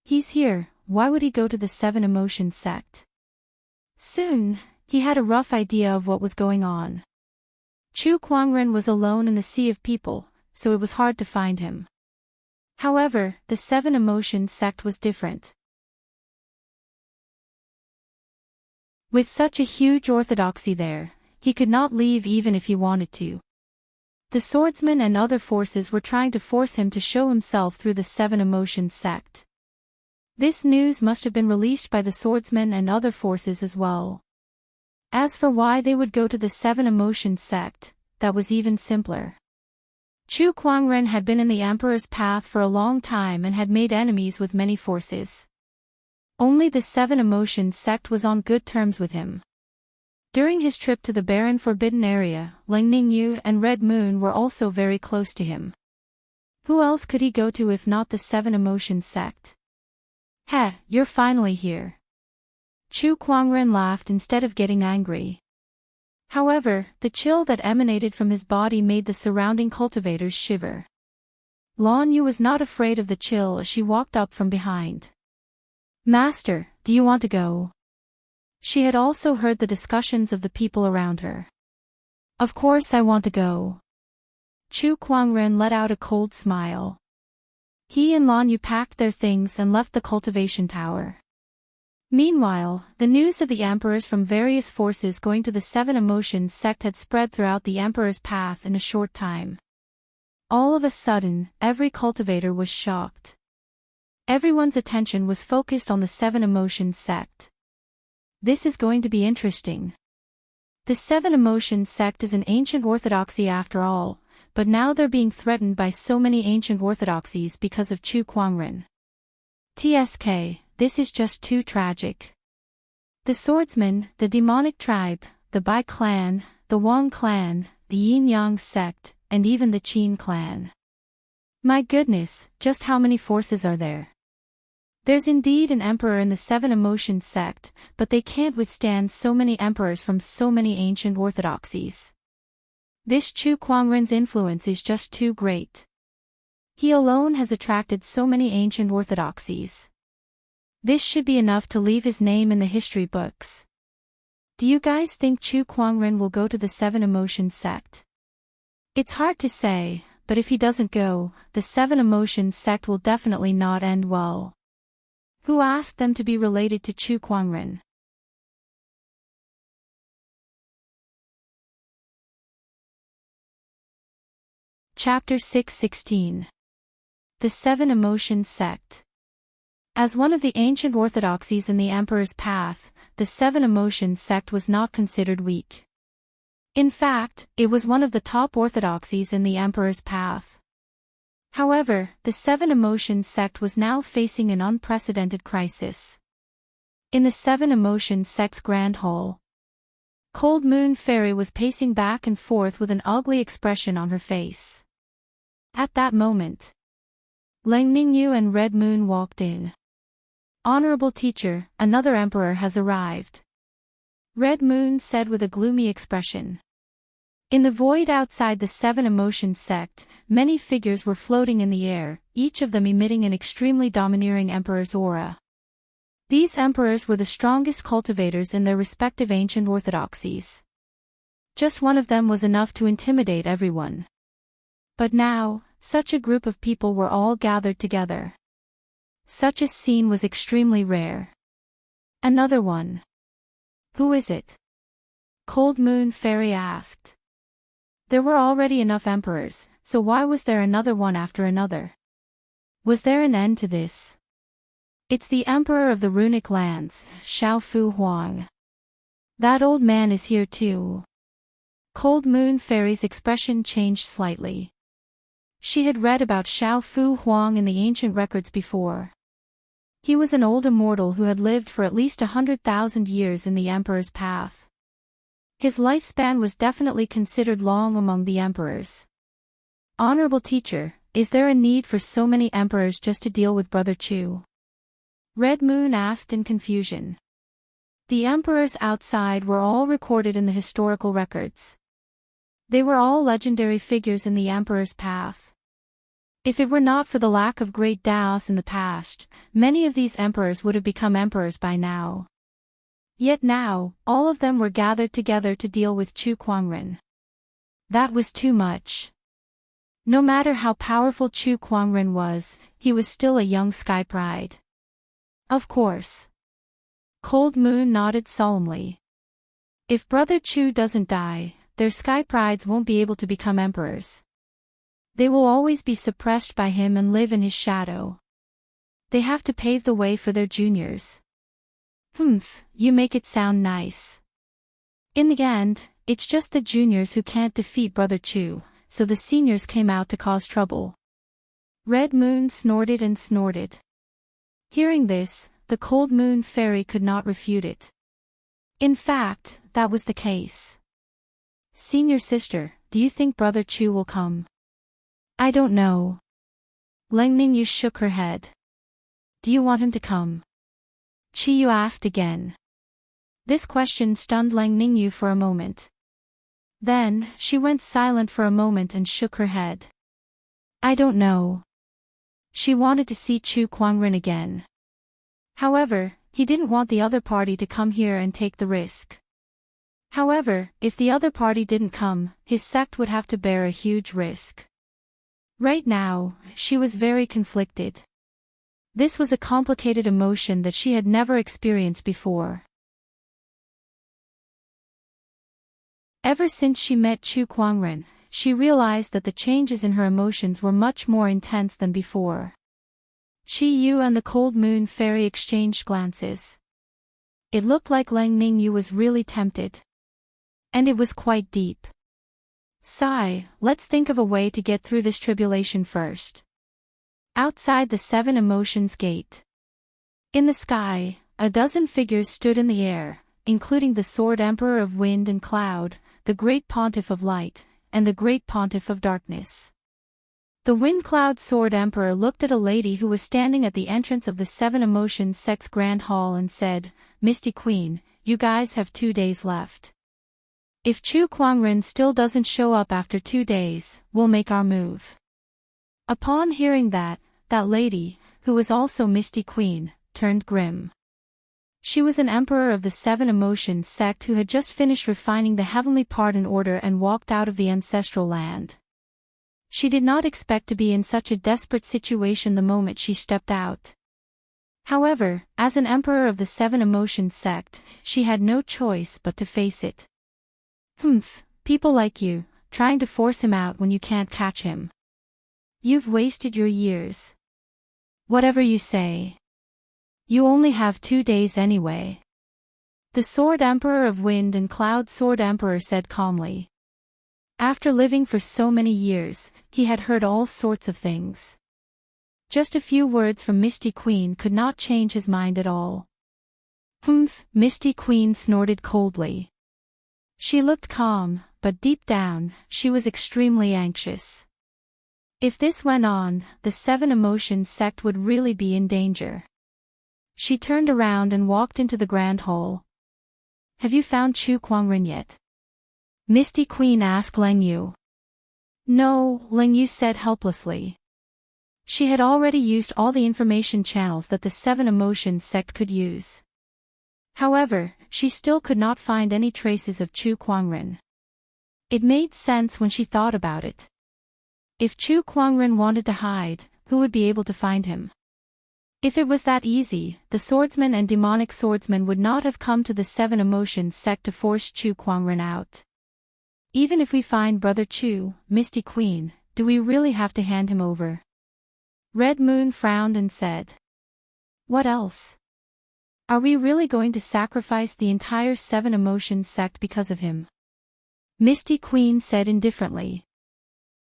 He's here, why would he go to the Seven Emotions sect? Soon, he had a rough idea of what was going on. Chu Kuangren was alone in the sea of people, so it was hard to find him. However, the Seven Emotions sect was different. With such a huge orthodoxy there, he could not leave even if he wanted to. The swordsmen and other forces were trying to force him to show himself through the Seven Emotions sect. This news must have been released by the swordsmen and other forces as well. As for why they would go to the Seven Emotions sect, that was even simpler. Chu Kuangren had been in the Emperor's path for a long time and had made enemies with many forces. Only the Seven Emotions sect was on good terms with him. During his trip to the barren forbidden area, Lang Ningyu and Red Moon were also very close to him. Who else could he go to if not the Seven Emotions sect? Heh, you're finally here. Chu Kuangren laughed instead of getting angry. However, the chill that emanated from his body made the surrounding cultivators shiver. Lan Yu was not afraid of the chill as she walked up from behind. Master, do you want to go? She had also heard the discussions of the people around her. Of course I want to go. Chu Kuangren let out a cold smile. He and Lan Yu packed their things and left the cultivation tower. Meanwhile, the news of the emperors from various forces going to the Seven Emotions sect had spread throughout the emperor's path in a short time. All of a sudden, every cultivator was shocked. Everyone's attention was focused on the Seven Emotions sect. This is going to be interesting. The Seven Emotions sect is an ancient orthodoxy after all, but now they're being threatened by so many ancient orthodoxies because of Chu Kuangren. TSK, this is just too tragic. The swordsman, the demonic tribe, the Bai clan, the Wang clan, the Yin Yang sect, and even the Qin clan. My goodness, just how many forces are there? There's indeed an emperor in the Seven Emotions sect, but they can't withstand so many emperors from so many ancient orthodoxies. This Chu Kuangren's influence is just too great. He alone has attracted so many ancient orthodoxies. This should be enough to leave his name in the history books. Do you guys think Chu Kuangren will go to the Seven Emotions sect? It's hard to say, but if he doesn't go, the Seven Emotions sect will definitely not end well. Who asked them to be related to Chu Kuangren? Chapter 616. The Seven Emotions sect. As one of the ancient orthodoxies in the Emperor's path, the Seven Emotions sect was not considered weak. In fact, it was one of the top orthodoxies in the Emperor's path. However, the Seven Emotions sect was now facing an unprecedented crisis. In the Seven Emotions sect's Grand Hall, Cold Moon Fairy was pacing back and forth with an ugly expression on her face. At that moment, Lang Ningyu and Red Moon walked in. Honorable teacher, another emperor has arrived. Red Moon said with a gloomy expression. In the void outside the Seven Emotions sect, many figures were floating in the air, each of them emitting an extremely domineering emperor's aura. These emperors were the strongest cultivators in their respective ancient orthodoxies. Just one of them was enough to intimidate everyone. But now, such a group of people were all gathered together. Such a scene was extremely rare. Another one. Who is it? Cold Moon Fairy asked. There were already enough emperors, so why was there another one after another? Was there an end to this? It's the Emperor of the Runic Lands, Xiao Fu Huang. That old man is here too. Cold Moon Fairy's expression changed slightly. She had read about Xiao Fu Huang in the ancient records before. He was an old immortal who had lived for at least 100,000 years in the Emperor's path. His lifespan was definitely considered long among the emperors. Honorable teacher, is there a need for so many emperors just to deal with Brother Chu? Red Moon asked in confusion. The emperors outside were all recorded in the historical records. They were all legendary figures in the Emperor's path. If it were not for the lack of great Daos in the past, many of these emperors would have become emperors by now. Yet now, all of them were gathered together to deal with Chu Kuangren. That was too much. No matter how powerful Chu Kuangren was, he was still a young sky pride. Of course. Cold Moon nodded solemnly. If Brother Chu doesn't die, their sky prides won't be able to become emperors. They will always be suppressed by him and live in his shadow. They have to pave the way for their juniors. Humph, you make it sound nice. In the end, it's just the juniors who can't defeat Brother Chu, so the seniors came out to cause trouble. Red Moon snorted and snorted. Hearing this, the Cold Moon Fairy could not refute it. In fact, that was the case. Senior sister, do you think Brother Chu will come? I don't know. Lang Ningyu shook her head. Do you want him to come? Chiyu asked again. This question stunned Lang Ningyu for a moment. Then, she went silent for a moment and shook her head. I don't know. She wanted to see Chu Kuangren again. However, he didn't want the other party to come here and take the risk. However, if the other party didn't come, his sect would have to bear a huge risk. Right now, she was very conflicted. This was a complicated emotion that she had never experienced before. Ever since she met Chu Kuangren, she realized that the changes in her emotions were much more intense than before. Chi Yu and the Cold Moon Fairy exchanged glances. It looked like Lang Ningyu was really tempted. And it was quite deep. Sigh, let's think of a way to get through this tribulation first. Outside the Seven Emotions Gate. In the sky, a dozen figures stood in the air, including the Sword Emperor of Wind and Cloud, the Great Pontiff of Light, and the Great Pontiff of Darkness. The Wind Cloud Sword Emperor looked at a lady who was standing at the entrance of the Seven Emotions Sect's Grand Hall and said, Misty Queen, you guys have 2 days left. If Chu Kuangren still doesn't show up after 2 days, we'll make our move. Upon hearing that lady, who was also Misty Queen, turned grim. She was an emperor of the Seven Emotions sect who had just finished refining the heavenly pardon order and walked out of the ancestral land. She did not expect to be in such a desperate situation the moment she stepped out. However, as an emperor of the Seven Emotions sect, she had no choice but to face it. People like you, trying to force him out when you can't catch him. You've wasted your years. Whatever you say. You only have 2 days anyway. The Sword Emperor of Wind and Cloud Sword Emperor said calmly. After living for so many years, he had heard all sorts of things. Just a few words from Misty Queen could not change his mind at all. Misty Queen snorted coldly. She looked calm, but deep down, she was extremely anxious. If this went on, the Seven Emotions sect would really be in danger. She turned around and walked into the Grand Hall. Have you found Chu Kuangren yet? Misty Queen asked Lang Yu. No, Lang Yu said helplessly. She had already used all the information channels that the Seven Emotions sect could use. However, she still could not find any traces of Chu Kuangren. It made sense when she thought about it. If Chu Kuangren wanted to hide, who would be able to find him? If it was that easy, the swordsman and demonic swordsman would not have come to the Seven Emotions sect to force Chu Kuangren out. Even if we find Brother Chu, Misty Queen, do we really have to hand him over? Red Moon frowned and said. What else? Are we really going to sacrifice the entire Seven Emotions sect because of him? Misty Queen said indifferently.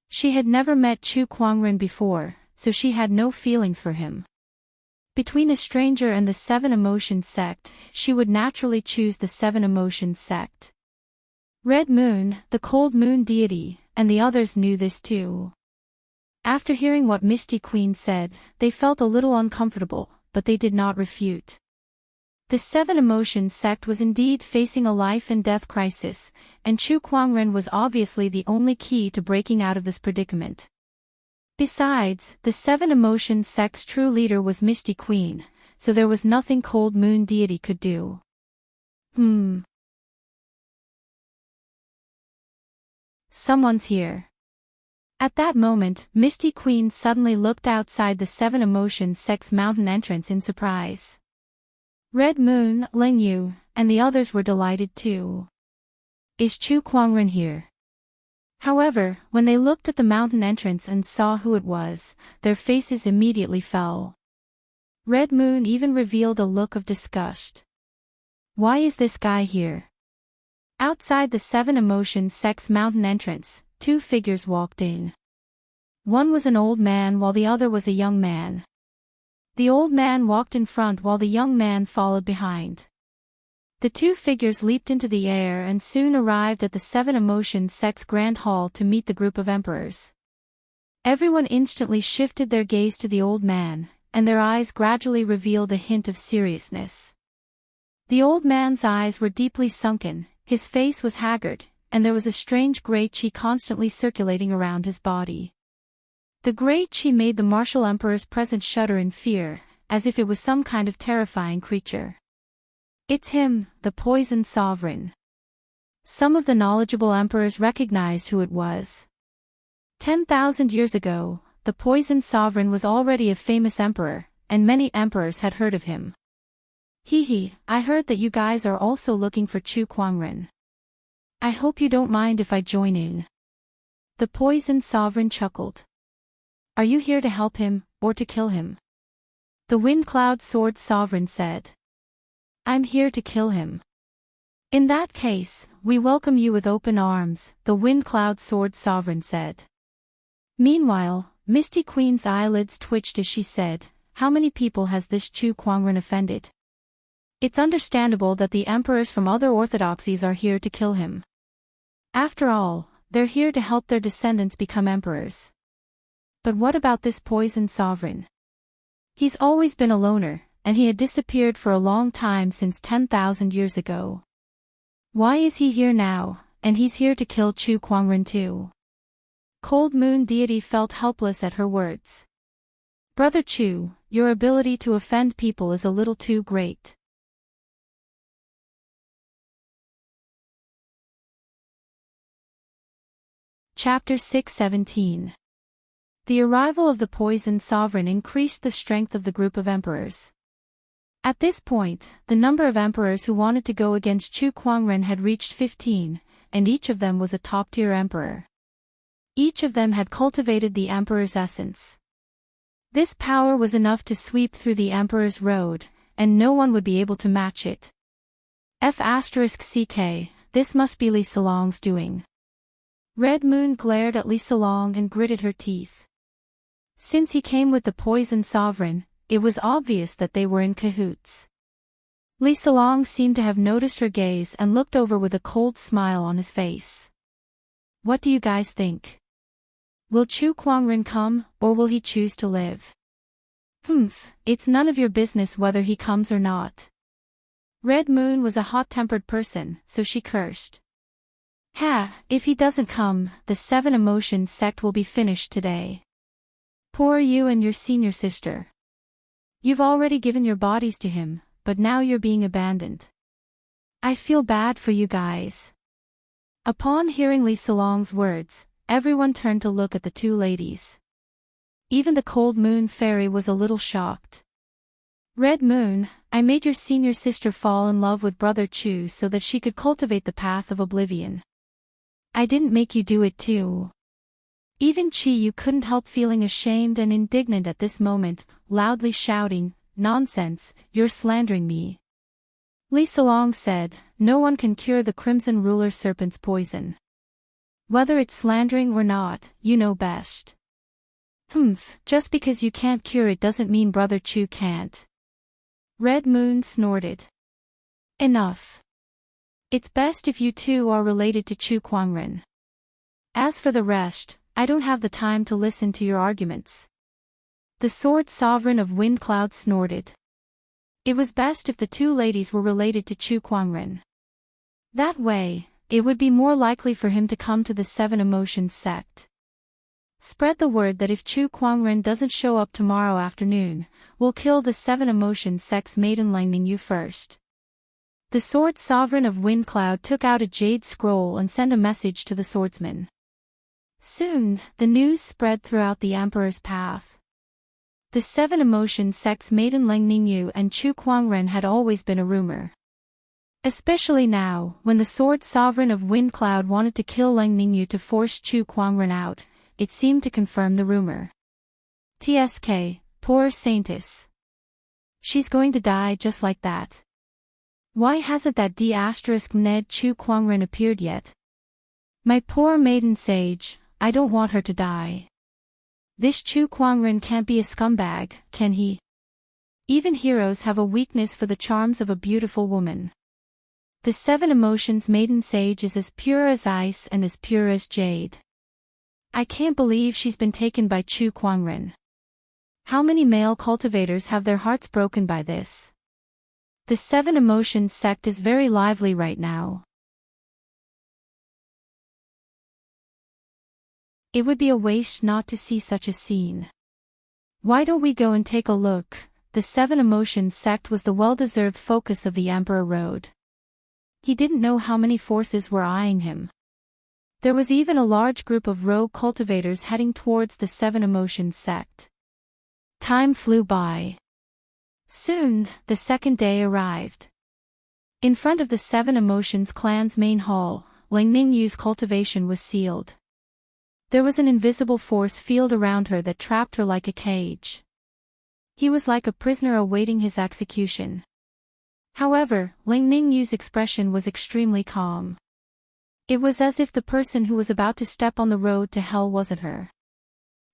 She had never met Chu Kuangren before, so she had no feelings for him. Between a stranger and the Seven Emotions sect, she would naturally choose the Seven Emotions sect. Red Moon, the Cold Moon deity, and the others knew this too. After hearing what Misty Queen said, they felt a little uncomfortable, but they did not refute. The Seven Emotions sect was indeed facing a life and death crisis, and Chu Kuangren was obviously the only key to breaking out of this predicament. Besides, the Seven Emotions sect's true leader was Misty Queen, so there was nothing Cold Moon deity could do. Someone's here. At that moment, Misty Queen suddenly looked outside the Seven Emotions sect's mountain entrance in surprise. Red Moon, Lang Yu, and the others were delighted too. Is Chu Kuangren here? However, when they looked at the mountain entrance and saw who it was, their faces immediately fell. Red Moon even revealed a look of disgust. Why is this guy here? Outside the Seven Emotions sect's mountain entrance, 2 figures walked in. One was an old man while the other was a young man. The old man walked in front while the young man followed behind. The two figures leaped into the air and soon arrived at the Seven Emotion Sect's Grand Hall to meet the group of emperors. Everyone instantly shifted their gaze to the old man, and their eyes gradually revealed a hint of seriousness. The old man's eyes were deeply sunken, his face was haggard, and there was a strange gray chi constantly circulating around his body. The gray chi made the martial emperors present shudder in fear, as if it was some kind of terrifying creature. "It's him, the poisoned sovereign." Some of the knowledgeable emperors recognized who it was. 10,000 years ago, the poisoned sovereign was already a famous emperor, and many emperors had heard of him. "Hee, I heard that you guys are also looking for Chu Kuangren. I hope you don't mind if I join in." The poisoned sovereign chuckled. "Are you here to help him, or to kill him?" The Wind Cloud Sword Sovereign said. "I'm here to kill him." "In that case, we welcome you with open arms," the Wind Cloud Sword Sovereign said. Meanwhile, Misty Queen's eyelids twitched as she said, "How many people has this Chu Kuangren offended? It's understandable that the emperors from other orthodoxies are here to kill him. After all, they're here to help their descendants become emperors. But what about this poisoned sovereign? He's always been a loner, and he had disappeared for a long time since 10,000 years ago. Why is he here now, and he's here to kill Chu Kuangren too?" Cold Moon Deity felt helpless at her words. "Brother Chu, your ability to offend people is a little too great." Chapter 617. The arrival of the poisoned sovereign increased the strength of the group of emperors. At this point, the number of emperors who wanted to go against Chu Kuangren had reached 15, and each of them was a top-tier emperor. Each of them had cultivated the emperor's essence. This power was enough to sweep through the emperor's road, and no one would be able to match it. F***ck, this must be Li Salong's doing. Red Moon glared at Li Salong and gritted her teeth. Since he came with the poisoned sovereign, it was obvious that they were in cahoots. Li Salong seemed to have noticed her gaze and looked over with a cold smile on his face. "What do you guys think? Will Chu Kuangren come, or will he choose to live?" It's none of your business whether he comes or not." Red Moon was a hot-tempered person, so she cursed. If he doesn't come, the Seven Emotion Sect will be finished today. Poor you and your senior sister. You've already given your bodies to him, but now you're being abandoned. I feel bad for you guys." Upon hearing Li Salong's words, everyone turned to look at the two ladies. Even the Cold Moon Fairy was a little shocked. "Red Moon, I made your senior sister fall in love with Brother Chu so that she could cultivate the path of oblivion. I didn't make you do it too." Even Chi Yu couldn't help feeling ashamed and indignant at this moment, loudly shouting, "Nonsense, you're slandering me." Li Salong said, "No one can cure the Crimson Ruler Serpent's poison. Whether it's slandering or not, you know best." Just because you can't cure it doesn't mean Brother Chu can't." Red Moon snorted. "Enough. It's best if you two are related to Chu Kuangren. As for the rest, I don't have the time to listen to your arguments." The Sword Sovereign of Wind Cloud snorted. It was best if the two ladies were related to Chu Kuangren. That way, it would be more likely for him to come to the Seven Emotions Sect. "Spread the word that if Chu Kuangren doesn't show up tomorrow afternoon, we'll kill the Seven Emotions Sect's Maiden Lightning Yu first." The Sword Sovereign of Wind Cloud took out a jade scroll and sent a message to the swordsman. Soon, the news spread throughout the Emperor's path. The Seven Emotion Sect's Maiden Lightning Yu and Chu Kuangren had always been a rumor. Especially now, when the Sword Sovereign of Wind Cloud wanted to kill Lightning Yu to force Chu Kuangren out, it seemed to confirm the rumor. TSK, poor Saintess. She's going to die just like that. Why hasn't that D*Ned Chu Kuangren appeared yet? My poor maiden sage, I don't want her to die. This Chu Kuangren can't be a scumbag, can he? Even heroes have a weakness for the charms of a beautiful woman. The seven emotions maiden sage is as pure as ice and as pure as jade. I can't believe she's been taken by Chu Kuangren. How many male cultivators have their hearts broken by this? The seven emotions sect is very lively right now. It would be a waste not to see such a scene. Why don't we go and take a look? The seven emotions sect was the well-deserved focus of the Emperor Road. He didn't know how many forces were eyeing him. There was even a large group of rogue cultivators heading towards the seven emotions sect. Time flew by. Soon, the second day arrived. In front of the seven emotions clan's main hall, Ling Ningyu's cultivation was sealed. There was an invisible force field around her that trapped her like a cage. He was like a prisoner awaiting his execution. However, Ling Ningyu's expression was extremely calm. It was as if the person who was about to step on the road to hell wasn't her.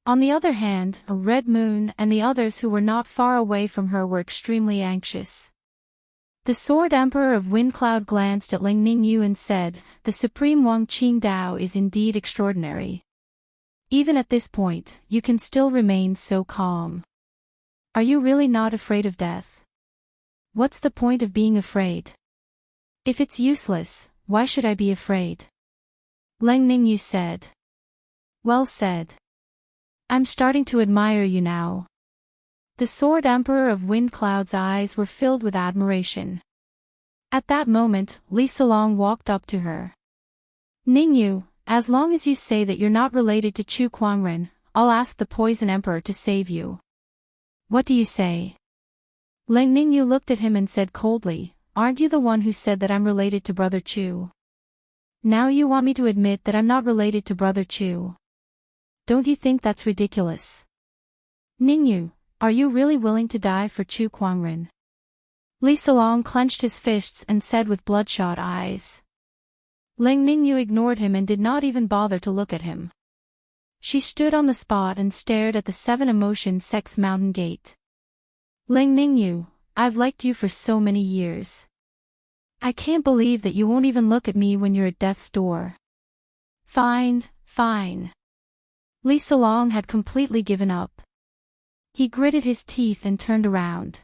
On the other hand, a Red Moon and the others who were not far away from her were extremely anxious. The Sword Emperor of Windcloud glanced at Ling Ningyu and said, "The Supreme Wang Qingdao is indeed extraordinary. Even at this point, you can still remain so calm. Are you really not afraid of death? What's the point of being afraid? If it's useless, why should I be afraid?" Ling Ningyu said. "Well said. I'm starting to admire you now." The Sword Emperor of Windcloud's eyes were filled with admiration. At that moment, Li Salong walked up to her. "Ningyu, as long as you say that you're not related to Chu Kuangren, I'll ask the Poison Emperor to save you. What do you say?" Ling Ningyu looked at him and said coldly, "Aren't you the one who said that I'm related to Brother Chu? Now you want me to admit that I'm not related to Brother Chu? Don't you think that's ridiculous? Ningyu, are you really willing to die for Chu Kuangren?" Li Salong clenched his fists and said with bloodshot eyes. Ling Ningyu ignored him and did not even bother to look at him. She stood on the spot and stared at the seven emotion sect's mountain gate. "Ling Ningyu, I've liked you for so many years. I can't believe that you won't even look at me when you're at death's door." "Fine, fine." Li Salong had completely given up. He gritted his teeth and turned around.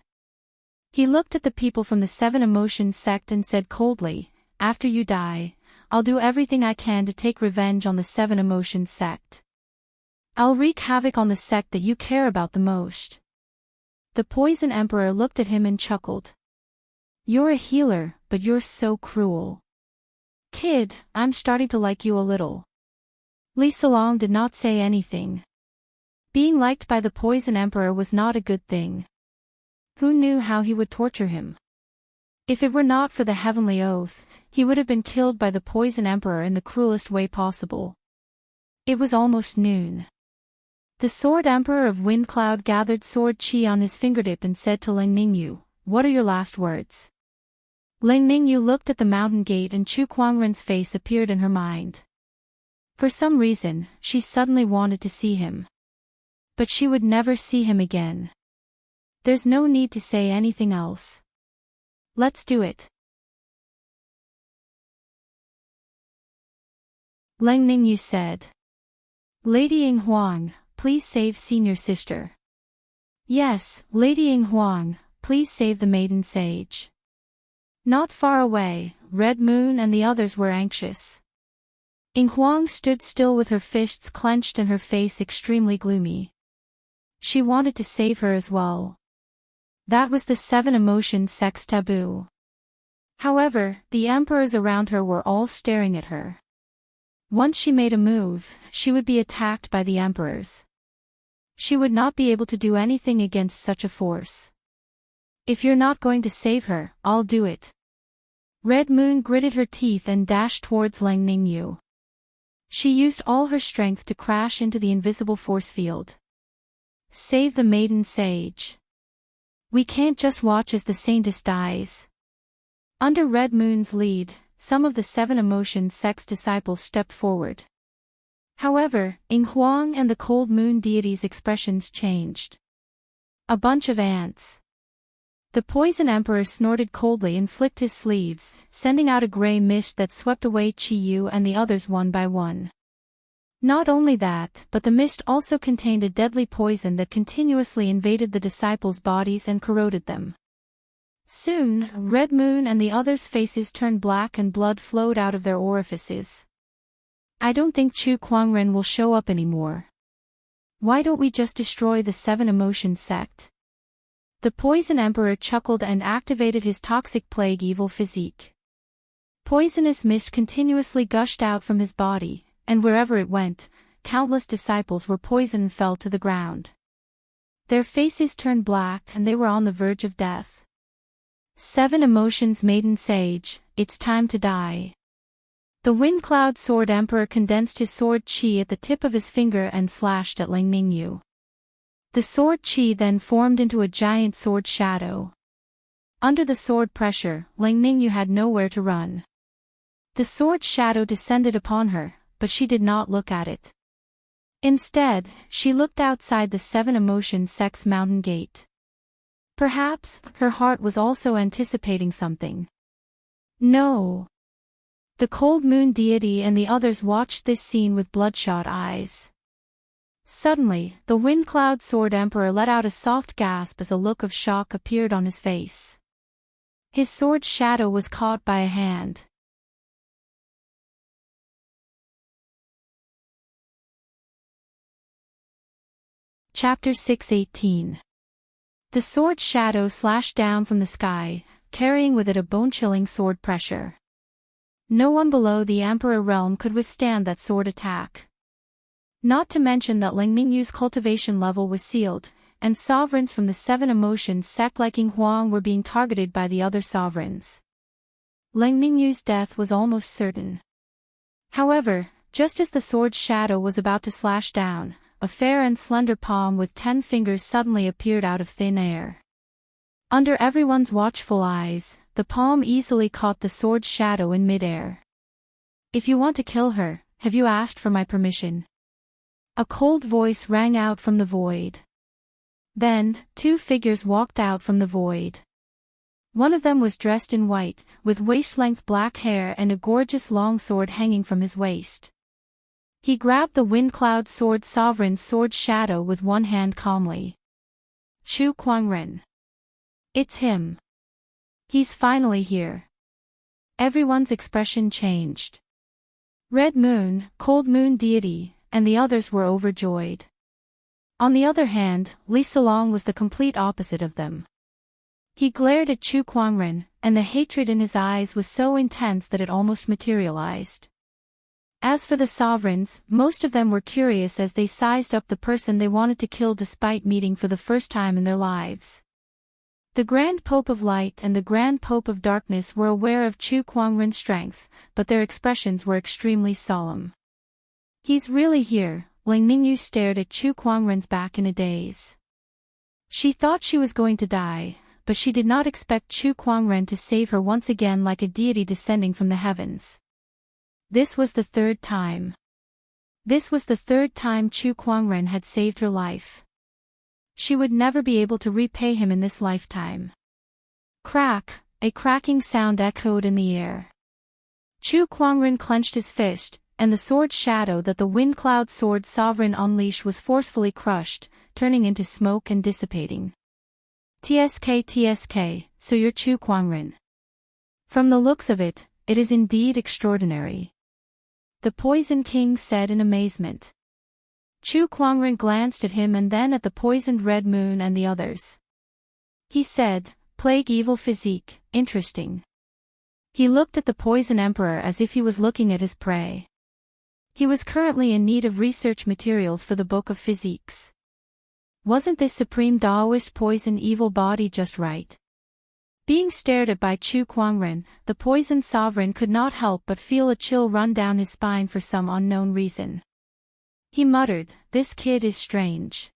He looked at the people from the seven emotions sect and said coldly, "After you die, I'll do everything I can to take revenge on the seven emotions sect. I'll wreak havoc on the sect that you care about the most." The Poison Emperor looked at him and chuckled. "You're a healer, but you're so cruel. Kid, I'm starting to like you a little." Li Salong did not say anything. Being liked by the Poison Emperor was not a good thing. Who knew how he would torture him? If it were not for the heavenly oath, he would have been killed by the Poison Emperor in the cruelest way possible. It was almost noon. The Sword Emperor of Windcloud gathered sword chi on his fingertip and said to Ling Ningyu, "What are your last words?" Ling Ningyu looked at the mountain gate and Chu Kuangren's face appeared in her mind. For some reason, she suddenly wanted to see him. But she would never see him again. There's no need to say anything else. Let's do it. Ling Ningyu said. "Lady Ying Huang, please save senior sister." "Yes, Lady Ying Huang, please save the maiden sage." Not far away, Red Moon and the others were anxious. Ying Huang stood still with her fists clenched and her face extremely gloomy. She wanted to save her as well. That was the seven emotions sect's taboo. However, the emperors around her were all staring at her. Once she made a move, she would be attacked by the emperors. She would not be able to do anything against such a force. "If you're not going to save her, I'll do it." Red Moon gritted her teeth and dashed towards Ling Ningyu. She used all her strength to crash into the invisible force field. Save the maiden sage. We can't just watch as the saintess dies. Under Red Moon's lead, some of the seven emotions sect's disciples stepped forward. However, Ying Huang and the Cold Moon deity's expressions changed. A bunch of ants. The Poison Emperor snorted coldly and flicked his sleeves, sending out a gray mist that swept away Chi-Yu and the others one by one. Not only that, but the mist also contained a deadly poison that continuously invaded the disciples' bodies and corroded them. Soon, Red Moon and the others' faces turned black and blood flowed out of their orifices. I don't think Chu Kuangren will show up anymore. Why don't we just destroy the Seven Emotions sect? The Poison Emperor chuckled and activated his toxic plague evil physique. Poisonous mist continuously gushed out from his body, and wherever it went, countless disciples were poisoned and fell to the ground. Their faces turned black and they were on the verge of death. Seven Emotions Maiden Sage, it's time to die. The Wind Cloud Sword Emperor condensed his sword chi at the tip of his finger and slashed at Lang Ningyu. The sword chi then formed into a giant sword shadow. Under the sword pressure, Lang Ningyu had nowhere to run. The sword shadow descended upon her, but she did not look at it. Instead, she looked outside the Seven Emotions sect's mountain gate. Perhaps, her heart was also anticipating something. No. The Cold Moon deity and the others watched this scene with bloodshot eyes. Suddenly, the Wind Cloud Sword Emperor let out a soft gasp as a look of shock appeared on his face. His sword shadow was caught by a hand. Chapter 6:18. The sword shadow slashed down from the sky, carrying with it a bone-chilling sword pressure. No one below the Emperor realm could withstand that sword attack. Not to mention that Lang Ningyu's cultivation level was sealed, and sovereigns from the Seven Emotions sect like Ying Huang were being targeted by the other sovereigns. Lang Ningyu's death was almost certain. However, just as the sword's shadow was about to slash down, a fair and slender palm with 10 fingers suddenly appeared out of thin air. Under everyone's watchful eyes, the palm easily caught the sword's shadow in midair. If you want to kill her, have you asked for my permission? A cold voice rang out from the void. Then, 2 figures walked out from the void. One of them was dressed in white, with waist-length black hair and a gorgeous long sword hanging from his waist. He grabbed the Wind Cloud Sword Sovereign's sword shadow with one hand calmly. Chu Kuangren. It's him. He's finally here. Everyone's expression changed. Red Moon, Cold Moon deity, and the others were overjoyed. On the other hand, Li Salong was the complete opposite of them. He glared at Chu Kuangren, and the hatred in his eyes was so intense that it almost materialized. As for the sovereigns, most of them were curious as they sized up the person they wanted to kill despite meeting for the first time in their lives. The Grand Pope of Light and the Grand Pope of Darkness were aware of Chu Kuangren's strength, but their expressions were extremely solemn. He's really here, Lang Ningyu stared at Chu Kuangren's back in a daze. She thought she was going to die, but she did not expect Chu Kuangren to save her once again like a deity descending from the heavens. This was the third time. This was the third time Chu Kuangren had saved her life. She would never be able to repay him in this lifetime. Crack, a cracking sound echoed in the air. Chu Kuangren clenched his fist, and the sword shadow that the Wind Cloud Sword Sovereign unleashed was forcefully crushed, turning into smoke and dissipating. TSK, so you're Chu Kuangren. From the looks of it, it is indeed extraordinary. The Poison King said in amazement. Chu Kuangren glanced at him and then at the poisoned Red Moon and the others. He said, Plague evil physique, interesting. He looked at the Poison Emperor as if he was looking at his prey. He was currently in need of research materials for the Book of Physiques. Wasn't this supreme Taoist poison evil body just right? Being stared at by Chu Kuangren, the poisoned sovereign could not help but feel a chill run down his spine for some unknown reason. He muttered, this kid is strange.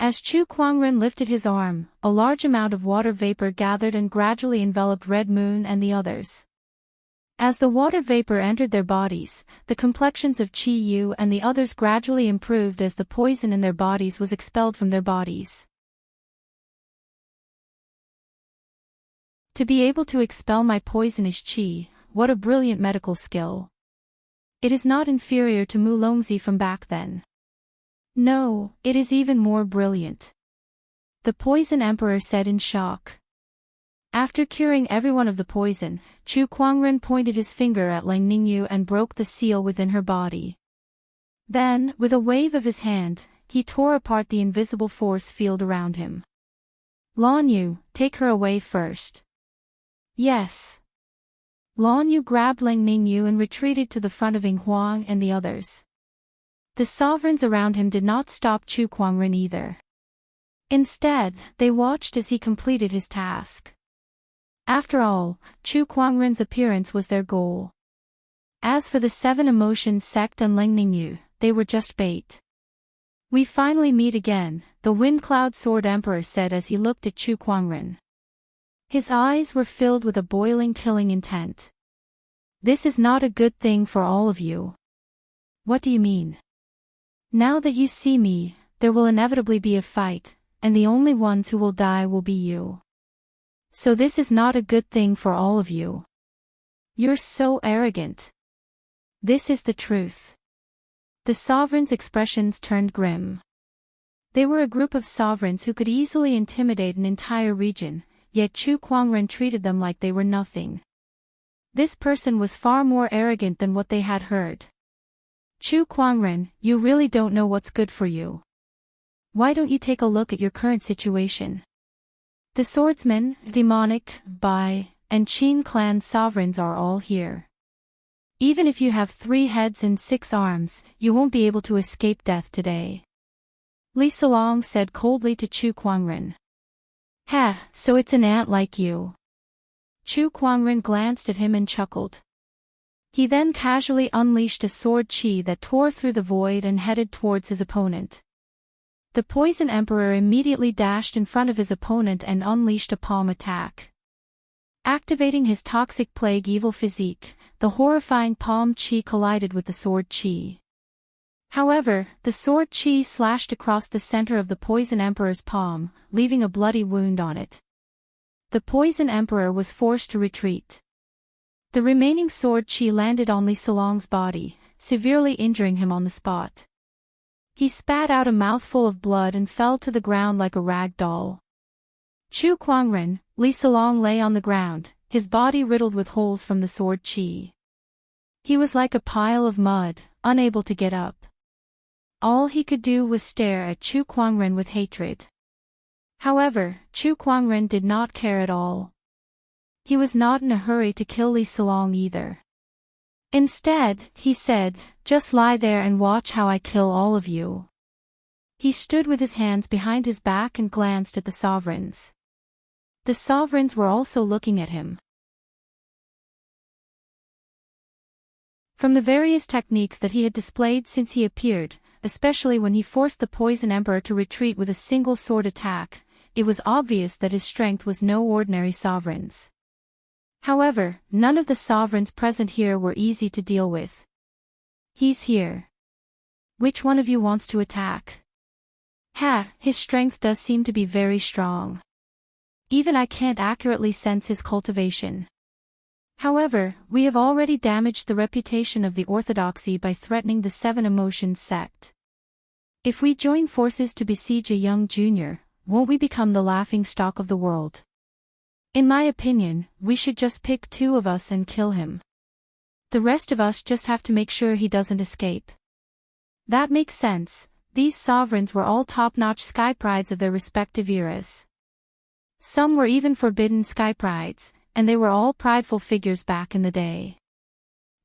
As Chu Kuangren lifted his arm, a large amount of water vapor gathered and gradually enveloped Red Moon and the others. As the water vapor entered their bodies, the complexions of Chi-Yu and the others gradually improved as the poison in their bodies was expelled from their bodies. To be able to expel my poisonous qi, what a brilliant medical skill. It is not inferior to Mu Longzi from back then. No, it is even more brilliant. The Poison Emperor said in shock. After curing everyone of the poison, Chu Kuangren pointed his finger at Lang Ningyu and broke the seal within her body. Then, with a wave of his hand, he tore apart the invisible force field around him. Lan Yu, take her away first. Yes. Lan Yu grabbed Lang Ningyu and retreated to the front of Ing Huang and the others. The sovereigns around him did not stop Chu Kuangren either. Instead, they watched as he completed his task. After all, Chu Kuangren's appearance was their goal. As for the Seven Emotions sect and Lang Ningyu, they were just bait. We finally meet again, the Wind Cloud Sword Emperor said as he looked at Chu Kuangren. His eyes were filled with a boiling killing intent. This is not a good thing for all of you. What do you mean? Now that you see me, there will inevitably be a fight, and the only ones who will die will be you. So this is not a good thing for all of you. You're so arrogant. This is the truth. The sovereigns' expressions turned grim. They were a group of sovereigns who could easily intimidate an entire region, yet Chu Kuangren treated them like they were nothing. This person was far more arrogant than what they had heard. Chu Kuangren, you really don't know what's good for you. Why don't you take a look at your current situation? The swordsmen, demonic, Bai, and Qin clan sovereigns are all here. Even if you have 3 heads and 6 arms, you won't be able to escape death today. Li Solong said coldly to Chu Kuangren. Ha, so it's an ant like you. Chu Kuangren glanced at him and chuckled. He then casually unleashed a sword qi that tore through the void and headed towards his opponent. The Poison Emperor immediately dashed in front of his opponent and unleashed a palm attack. Activating his toxic plague evil physique, the horrifying palm qi collided with the sword qi. However, the sword qi slashed across the center of the Poison Emperor's palm, leaving a bloody wound on it. The Poison Emperor was forced to retreat. The remaining sword qi landed on Li Solong's body, severely injuring him on the spot. He spat out a mouthful of blood and fell to the ground like a rag doll. Chu Kuangren, Li Solong lay on the ground, his body riddled with holes from the sword qi. He was like a pile of mud, unable to get up. All he could do was stare at Chu Kuangren with hatred. However, Chu Kuangren did not care at all. He was not in a hurry to kill Li Solong either. Instead, he said, just lie there and watch how I kill all of you. He stood with his hands behind his back and glanced at the sovereigns. The sovereigns were also looking at him. From the various techniques that he had displayed since he appeared, especially when he forced the Poison Emperor to retreat with a single sword attack, it was obvious that his strength was no ordinary sovereign's. However, none of the sovereigns present here were easy to deal with. He's here. Which one of you wants to attack? Ha, his strength does seem to be very strong. Even I can't accurately sense his cultivation. However, we have already damaged the reputation of the orthodoxy by threatening the Seven Emotions sect. If we join forces to besiege a young junior, won't we become the laughingstock of the world? In my opinion, we should just pick 2 of us and kill him. The rest of us just have to make sure he doesn't escape. That makes sense. These sovereigns were all top-notch sky prides of their respective eras. Some were even forbidden sky prides, and they were all prideful figures back in the day.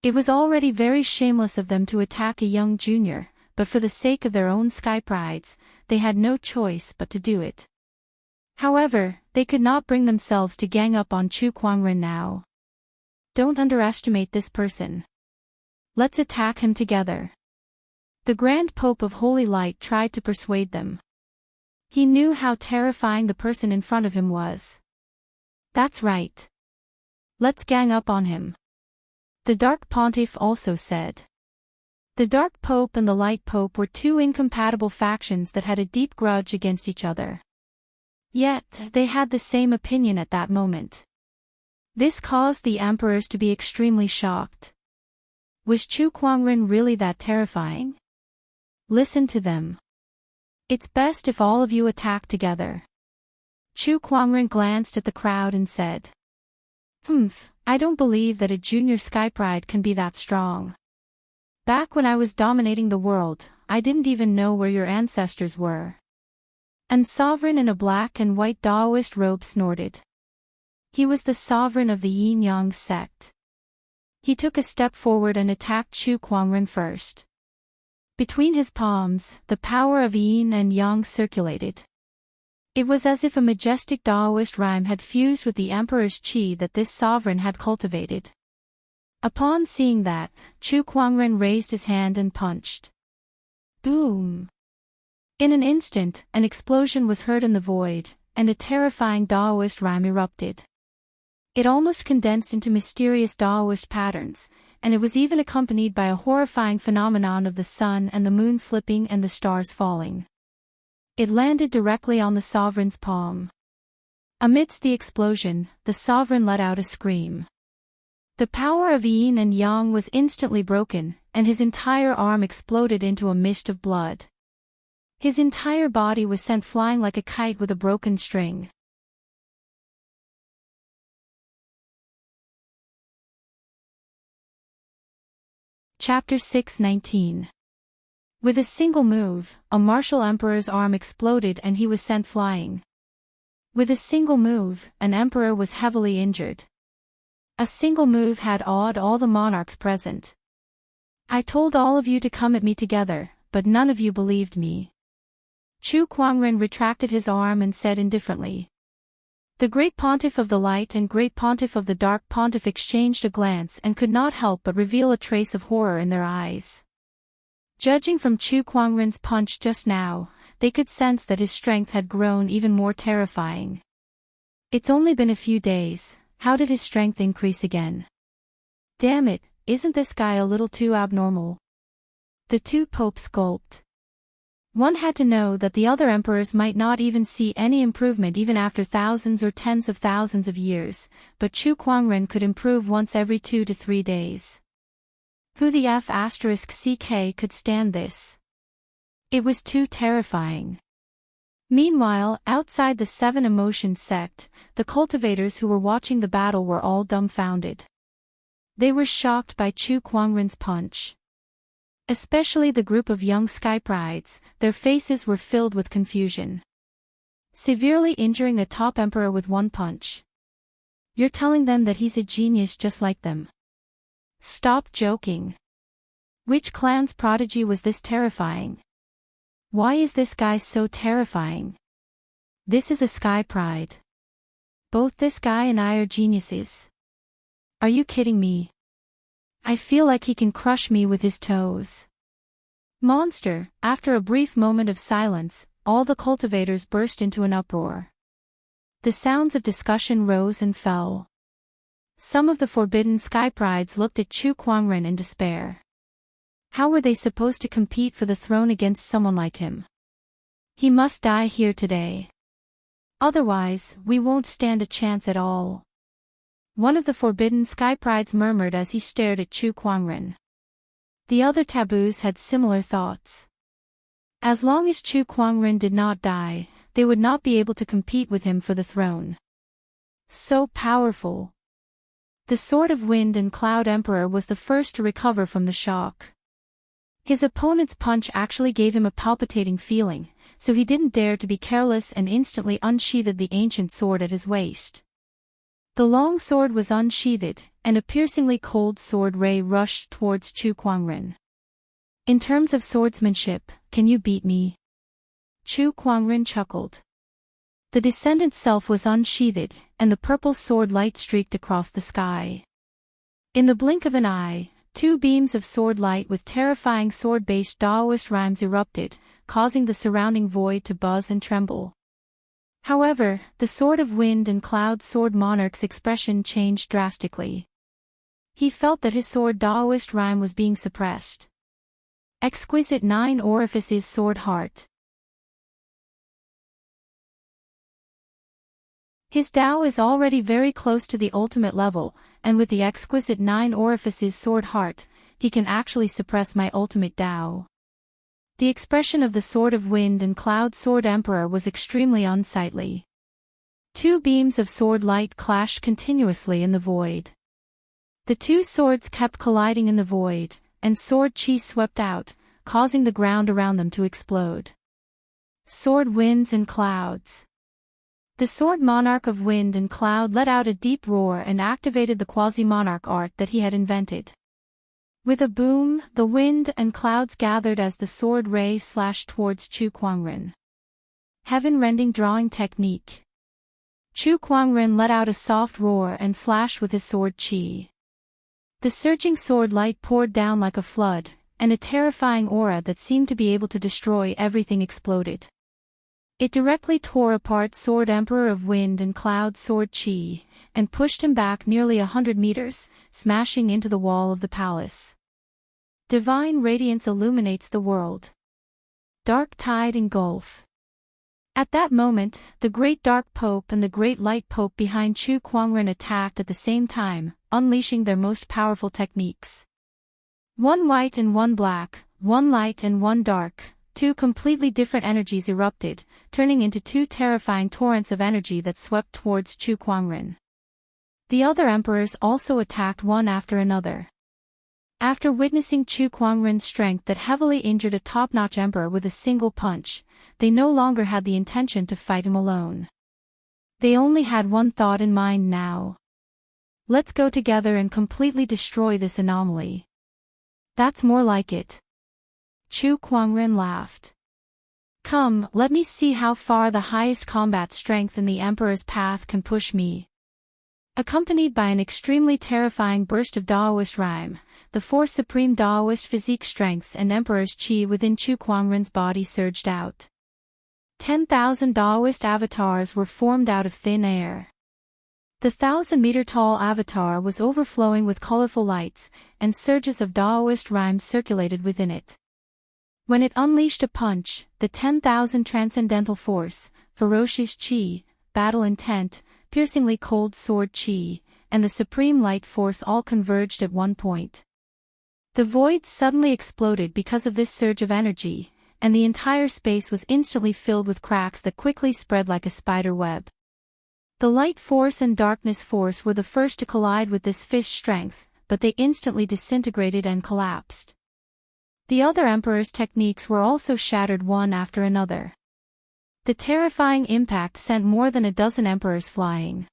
It was already very shameless of them to attack a young junior, but for the sake of their own sky prides, they had no choice but to do it. However, they could not bring themselves to gang up on Chu Kuangren now. Don't underestimate this person. Let's attack him together. The Grand Pope of Holy Light tried to persuade them. He knew how terrifying the person in front of him was. That's right. Let's gang up on him. The Dark Pontiff also said. The Dark Pope and the Light Pope were 2 incompatible factions that had a deep grudge against each other. Yet, they had the same opinion at that moment. This caused the emperors to be extremely shocked. Was Chu Kuangren really that terrifying? Listen to them. It's best if all of you attack together. Chu Kuangren glanced at the crowd and said. I don't believe that a junior sky pride can be that strong. Back when I was dominating the world, I didn't even know where your ancestors were. And sovereign in a black and white Daoist robe snorted. He was the sovereign of the Yin-Yang sect. He took a step forward and attacked Chu Kuangren first. Between his palms, the power of Yin and Yang circulated. It was as if a majestic Daoist rhyme had fused with the emperor's qi that this sovereign had cultivated. Upon seeing that, Chu Kuangren raised his hand and punched. Boom! In an instant, an explosion was heard in the void, and a terrifying Daoist rhyme erupted. It almost condensed into mysterious Daoist patterns, and it was even accompanied by a horrifying phenomenon of the sun and the moon flipping and the stars falling. It landed directly on the sovereign's palm. Amidst the explosion, the sovereign let out a scream. The power of Yin and Yang was instantly broken, and his entire arm exploded into a mist of blood. His entire body was sent flying like a kite with a broken string. Chapter 6:19. With a single move, a martial emperor's arm exploded and he was sent flying. With a single move, an emperor was heavily injured. A single move had awed all the monarchs present. I told all of you to come at me together, but none of you believed me. Chu Kuangren retracted his arm and said indifferently. The Great Pontiff of the Light and Great Pontiff of the Dark Pontiff exchanged a glance and could not help but reveal a trace of horror in their eyes. Judging from Chu Kuangren's punch just now, they could sense that his strength had grown even more terrifying. It's only been a few days, how did his strength increase again? Damn it, isn't this guy a little too abnormal? The two popes gulped. One had to know that the other emperors might not even see any improvement even after thousands or tens of thousands of years, but Chu Kuangren could improve once every 2 to 3 days. Who the F***ck could stand this? It was too terrifying. Meanwhile, outside the Seven Emotions sect, the cultivators who were watching the battle were all dumbfounded. They were shocked by Chu Kuangren's punch. Especially the group of young sky prides, their faces were filled with confusion. Severely injuring a top emperor with one punch. You're telling them that he's a genius just like them. Stop joking. Which clan's prodigy was this terrifying? Why is this guy so terrifying? This is a sky pride. Both this guy and I are geniuses. Are you kidding me? I feel like he can crush me with his toes. Monster! After a brief moment of silence, all the cultivators burst into an uproar. The sounds of discussion rose and fell. Some of the forbidden sky prides looked at Chu Kuangren in despair. How were they supposed to compete for the throne against someone like him? He must die here today. Otherwise, we won't stand a chance at all. One of the forbidden sky prides murmured as he stared at Chu Kuangren. The other taboos had similar thoughts. As long as Chu Kuangren did not die, they would not be able to compete with him for the throne. So powerful. The Sword of Wind and Cloud Emperor was the first to recover from the shock. His opponent's punch actually gave him a palpitating feeling, so he didn't dare to be careless and instantly unsheathed the ancient sword at his waist. The long sword was unsheathed, and a piercingly cold sword ray rushed towards Chu Kuangren. In terms of swordsmanship, can you beat me? Chu Kuangren chuckled. The descendant self was unsheathed, and the purple sword light streaked across the sky. In the blink of an eye, 2 beams of sword light with terrifying sword-based Daoist rhymes erupted, causing the surrounding void to buzz and tremble. However, the Sword of Wind and Cloud Sword Monarch's expression changed drastically. He felt that his sword Daoist rhyme was being suppressed. Exquisite 9 Orifices Sword Heart. His Tao is already very close to the ultimate level, and with the exquisite 9 orifices sword heart, he can actually suppress my ultimate Tao. The expression of the Sword of Wind and Cloud Sword Emperor was extremely unsightly. 2 beams of sword light clashed continuously in the void. The 2 swords kept colliding in the void, and sword chi swept out, causing the ground around them to explode. Sword Winds and Clouds. The Sword Monarch of Wind and Cloud let out a deep roar and activated the quasi-monarch art that he had invented. With a boom, the wind and clouds gathered as the sword ray slashed towards Chu Kuangren. Heaven-rending drawing technique. Chu Kuangren let out a soft roar and slashed with his sword chi. The surging sword light poured down like a flood, and a terrifying aura that seemed to be able to destroy everything exploded. It directly tore apart Sword Emperor of Wind and Cloud Sword Chi, and pushed him back nearly 100 meters, smashing into the wall of the palace. Divine radiance illuminates the world. Dark tide engulf. At that moment, the Great Dark Pope and the Great Light Pope behind Chu Kuangren attacked at the same time, unleashing their most powerful techniques. 1 white and 1 black, 1 light and 1 dark. 2 completely different energies erupted, turning into 2 terrifying torrents of energy that swept towards Chu Kuangren. The other emperors also attacked one after another. After witnessing Chu Kuangren's strength that heavily injured a top-notch emperor with a single punch, they no longer had the intention to fight him alone. They only had one thought in mind now. Let's go together and completely destroy this anomaly. That's more like it. Chu Kuangren laughed. Come, let me see how far the highest combat strength in the Emperor's path can push me. Accompanied by an extremely terrifying burst of Daoist rhyme, the 4 supreme Daoist physique strengths and Emperor's chi within Chu Kuangren's body surged out. 10,000 Daoist avatars were formed out of thin air. The 1,000-meter-tall avatar was overflowing with colorful lights, and surges of Daoist rhymes circulated within it. When it unleashed a punch, the 10,000 transcendental force, ferocious chi, battle intent, piercingly cold sword chi, and the supreme light force all converged at one point. The void suddenly exploded because of this surge of energy, and the entire space was instantly filled with cracks that quickly spread like a spider web. The light force and darkness force were the first to collide with this fish strength, but they instantly disintegrated and collapsed. The other emperor's techniques were also shattered one after another. The terrifying impact sent more than a dozen emperors flying.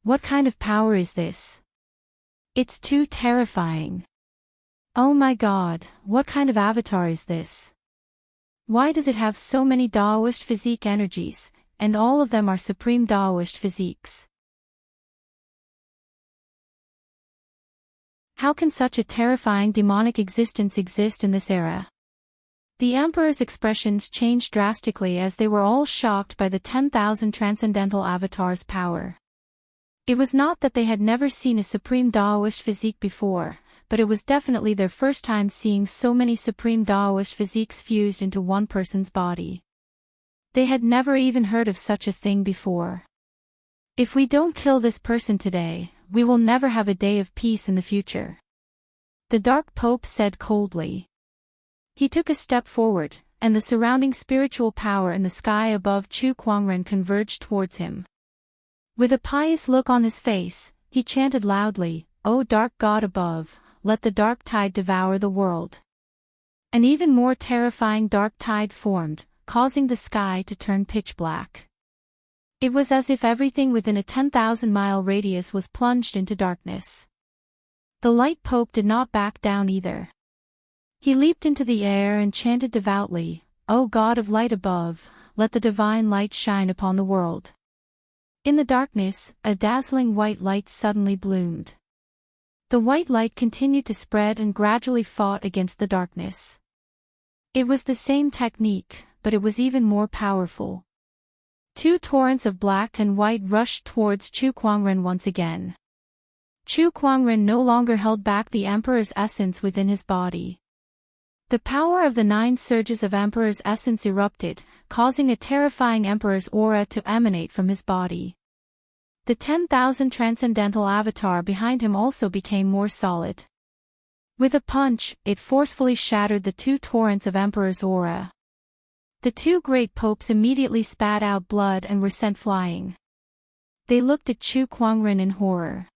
What kind of power is this? It's too terrifying. Oh my god, what kind of avatar is this? Why does it have so many Daoist physique energies, and all of them are supreme Daoist physiques? How can such a terrifying demonic existence exist in this era? The Emperor's expressions changed drastically as they were all shocked by the 10,000 transcendental avatars' power. It was not that they had never seen a supreme Daoist physique before, but it was definitely their first time seeing so many supreme Daoist physiques fused into one person's body. They had never even heard of such a thing before. If we don't kill this person today, we will never have a day of peace in the future. The Dark Pope said coldly. He took a step forward, and the surrounding spiritual power in the sky above Chu Kuangren converged towards him. With a pious look on his face, he chanted loudly, "O dark god above, let the dark tide devour the world." An even more terrifying dark tide formed, causing the sky to turn pitch black. It was as if everything within a 10,000-mile radius was plunged into darkness. The Light Pope did not back down either. He leaped into the air and chanted devoutly, "O God of light above, let the divine light shine upon the world." In the darkness, a dazzling white light suddenly bloomed. The white light continued to spread and gradually fought against the darkness. It was the same technique, but it was even more powerful. 2 torrents of black and white rushed towards Chu Kuangren once again. Chu Kuangren no longer held back the Emperor's essence within his body. The power of the 9 surges of Emperor's essence erupted, causing a terrifying Emperor's aura to emanate from his body. The 10,000 transcendental avatar behind him also became more solid. With a punch, it forcefully shattered the two torrents of Emperor's aura. The two great popes immediately spat out blood and were sent flying. They looked at Chu Kuangren in horror.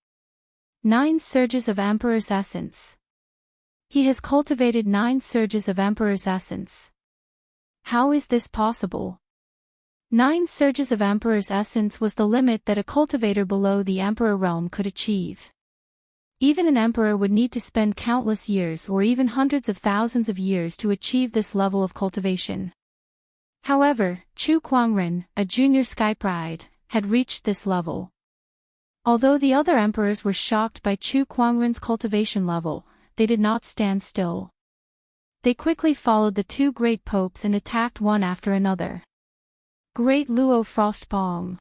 9 surges of Emperor's essence. He has cultivated 9 surges of Emperor's essence. How is this possible? 9 surges of Emperor's essence was the limit that a cultivator below the Emperor realm could achieve. Even an Emperor would need to spend countless years or even hundreds of thousands of years to achieve this level of cultivation. However, Chu Kuangren, a junior Sky Pride, had reached this level. Although the other emperors were shocked by Chu Kuangren's cultivation level, they did not stand still. They quickly followed the two great popes and attacked one after another. Great Luo Frost Palm.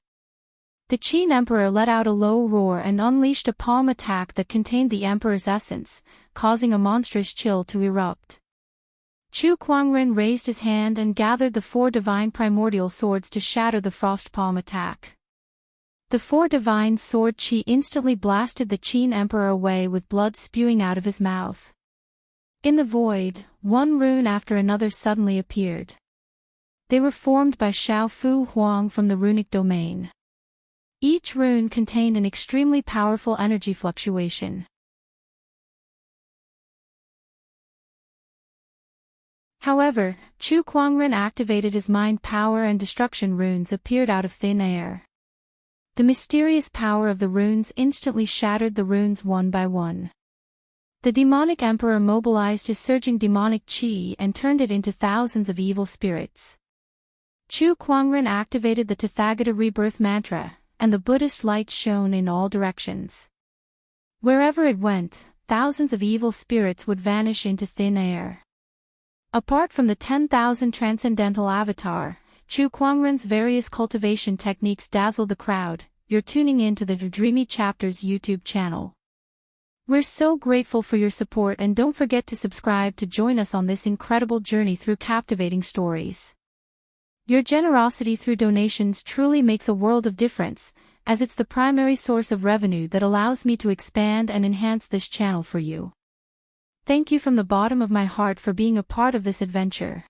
The Qin Emperor let out a low roar and unleashed a palm attack that contained the Emperor's essence, causing a monstrous chill to erupt. Chu Kuangren raised his hand and gathered the 4 divine primordial swords to shatter the frost palm attack. The 4 divine sword chi instantly blasted the Qin Emperor away with blood spewing out of his mouth. In the void, one rune after another suddenly appeared. They were formed by Xiao Fu Huang from the runic domain. Each rune contained an extremely powerful energy fluctuation. However, Chu Kuangren activated his mind power and destruction runes appeared out of thin air. The mysterious power of the runes instantly shattered the runes one by one. The demonic emperor mobilized his surging demonic chi and turned it into thousands of evil spirits. Chu Kuangren activated the Tathagata rebirth mantra, and the Buddhist light shone in all directions. Wherever it went, thousands of evil spirits would vanish into thin air. Apart from the 10,000 transcendental avatar, Chu Kuangren's various cultivation techniques dazzled the crowd. You're tuning in to the Dreamy Chapters YouTube channel. We're so grateful for your support, and don't forget to subscribe to join us on this incredible journey through captivating stories. Your generosity through donations truly makes a world of difference, as it's the primary source of revenue that allows me to expand and enhance this channel for you. Thank you from the bottom of my heart for being a part of this adventure.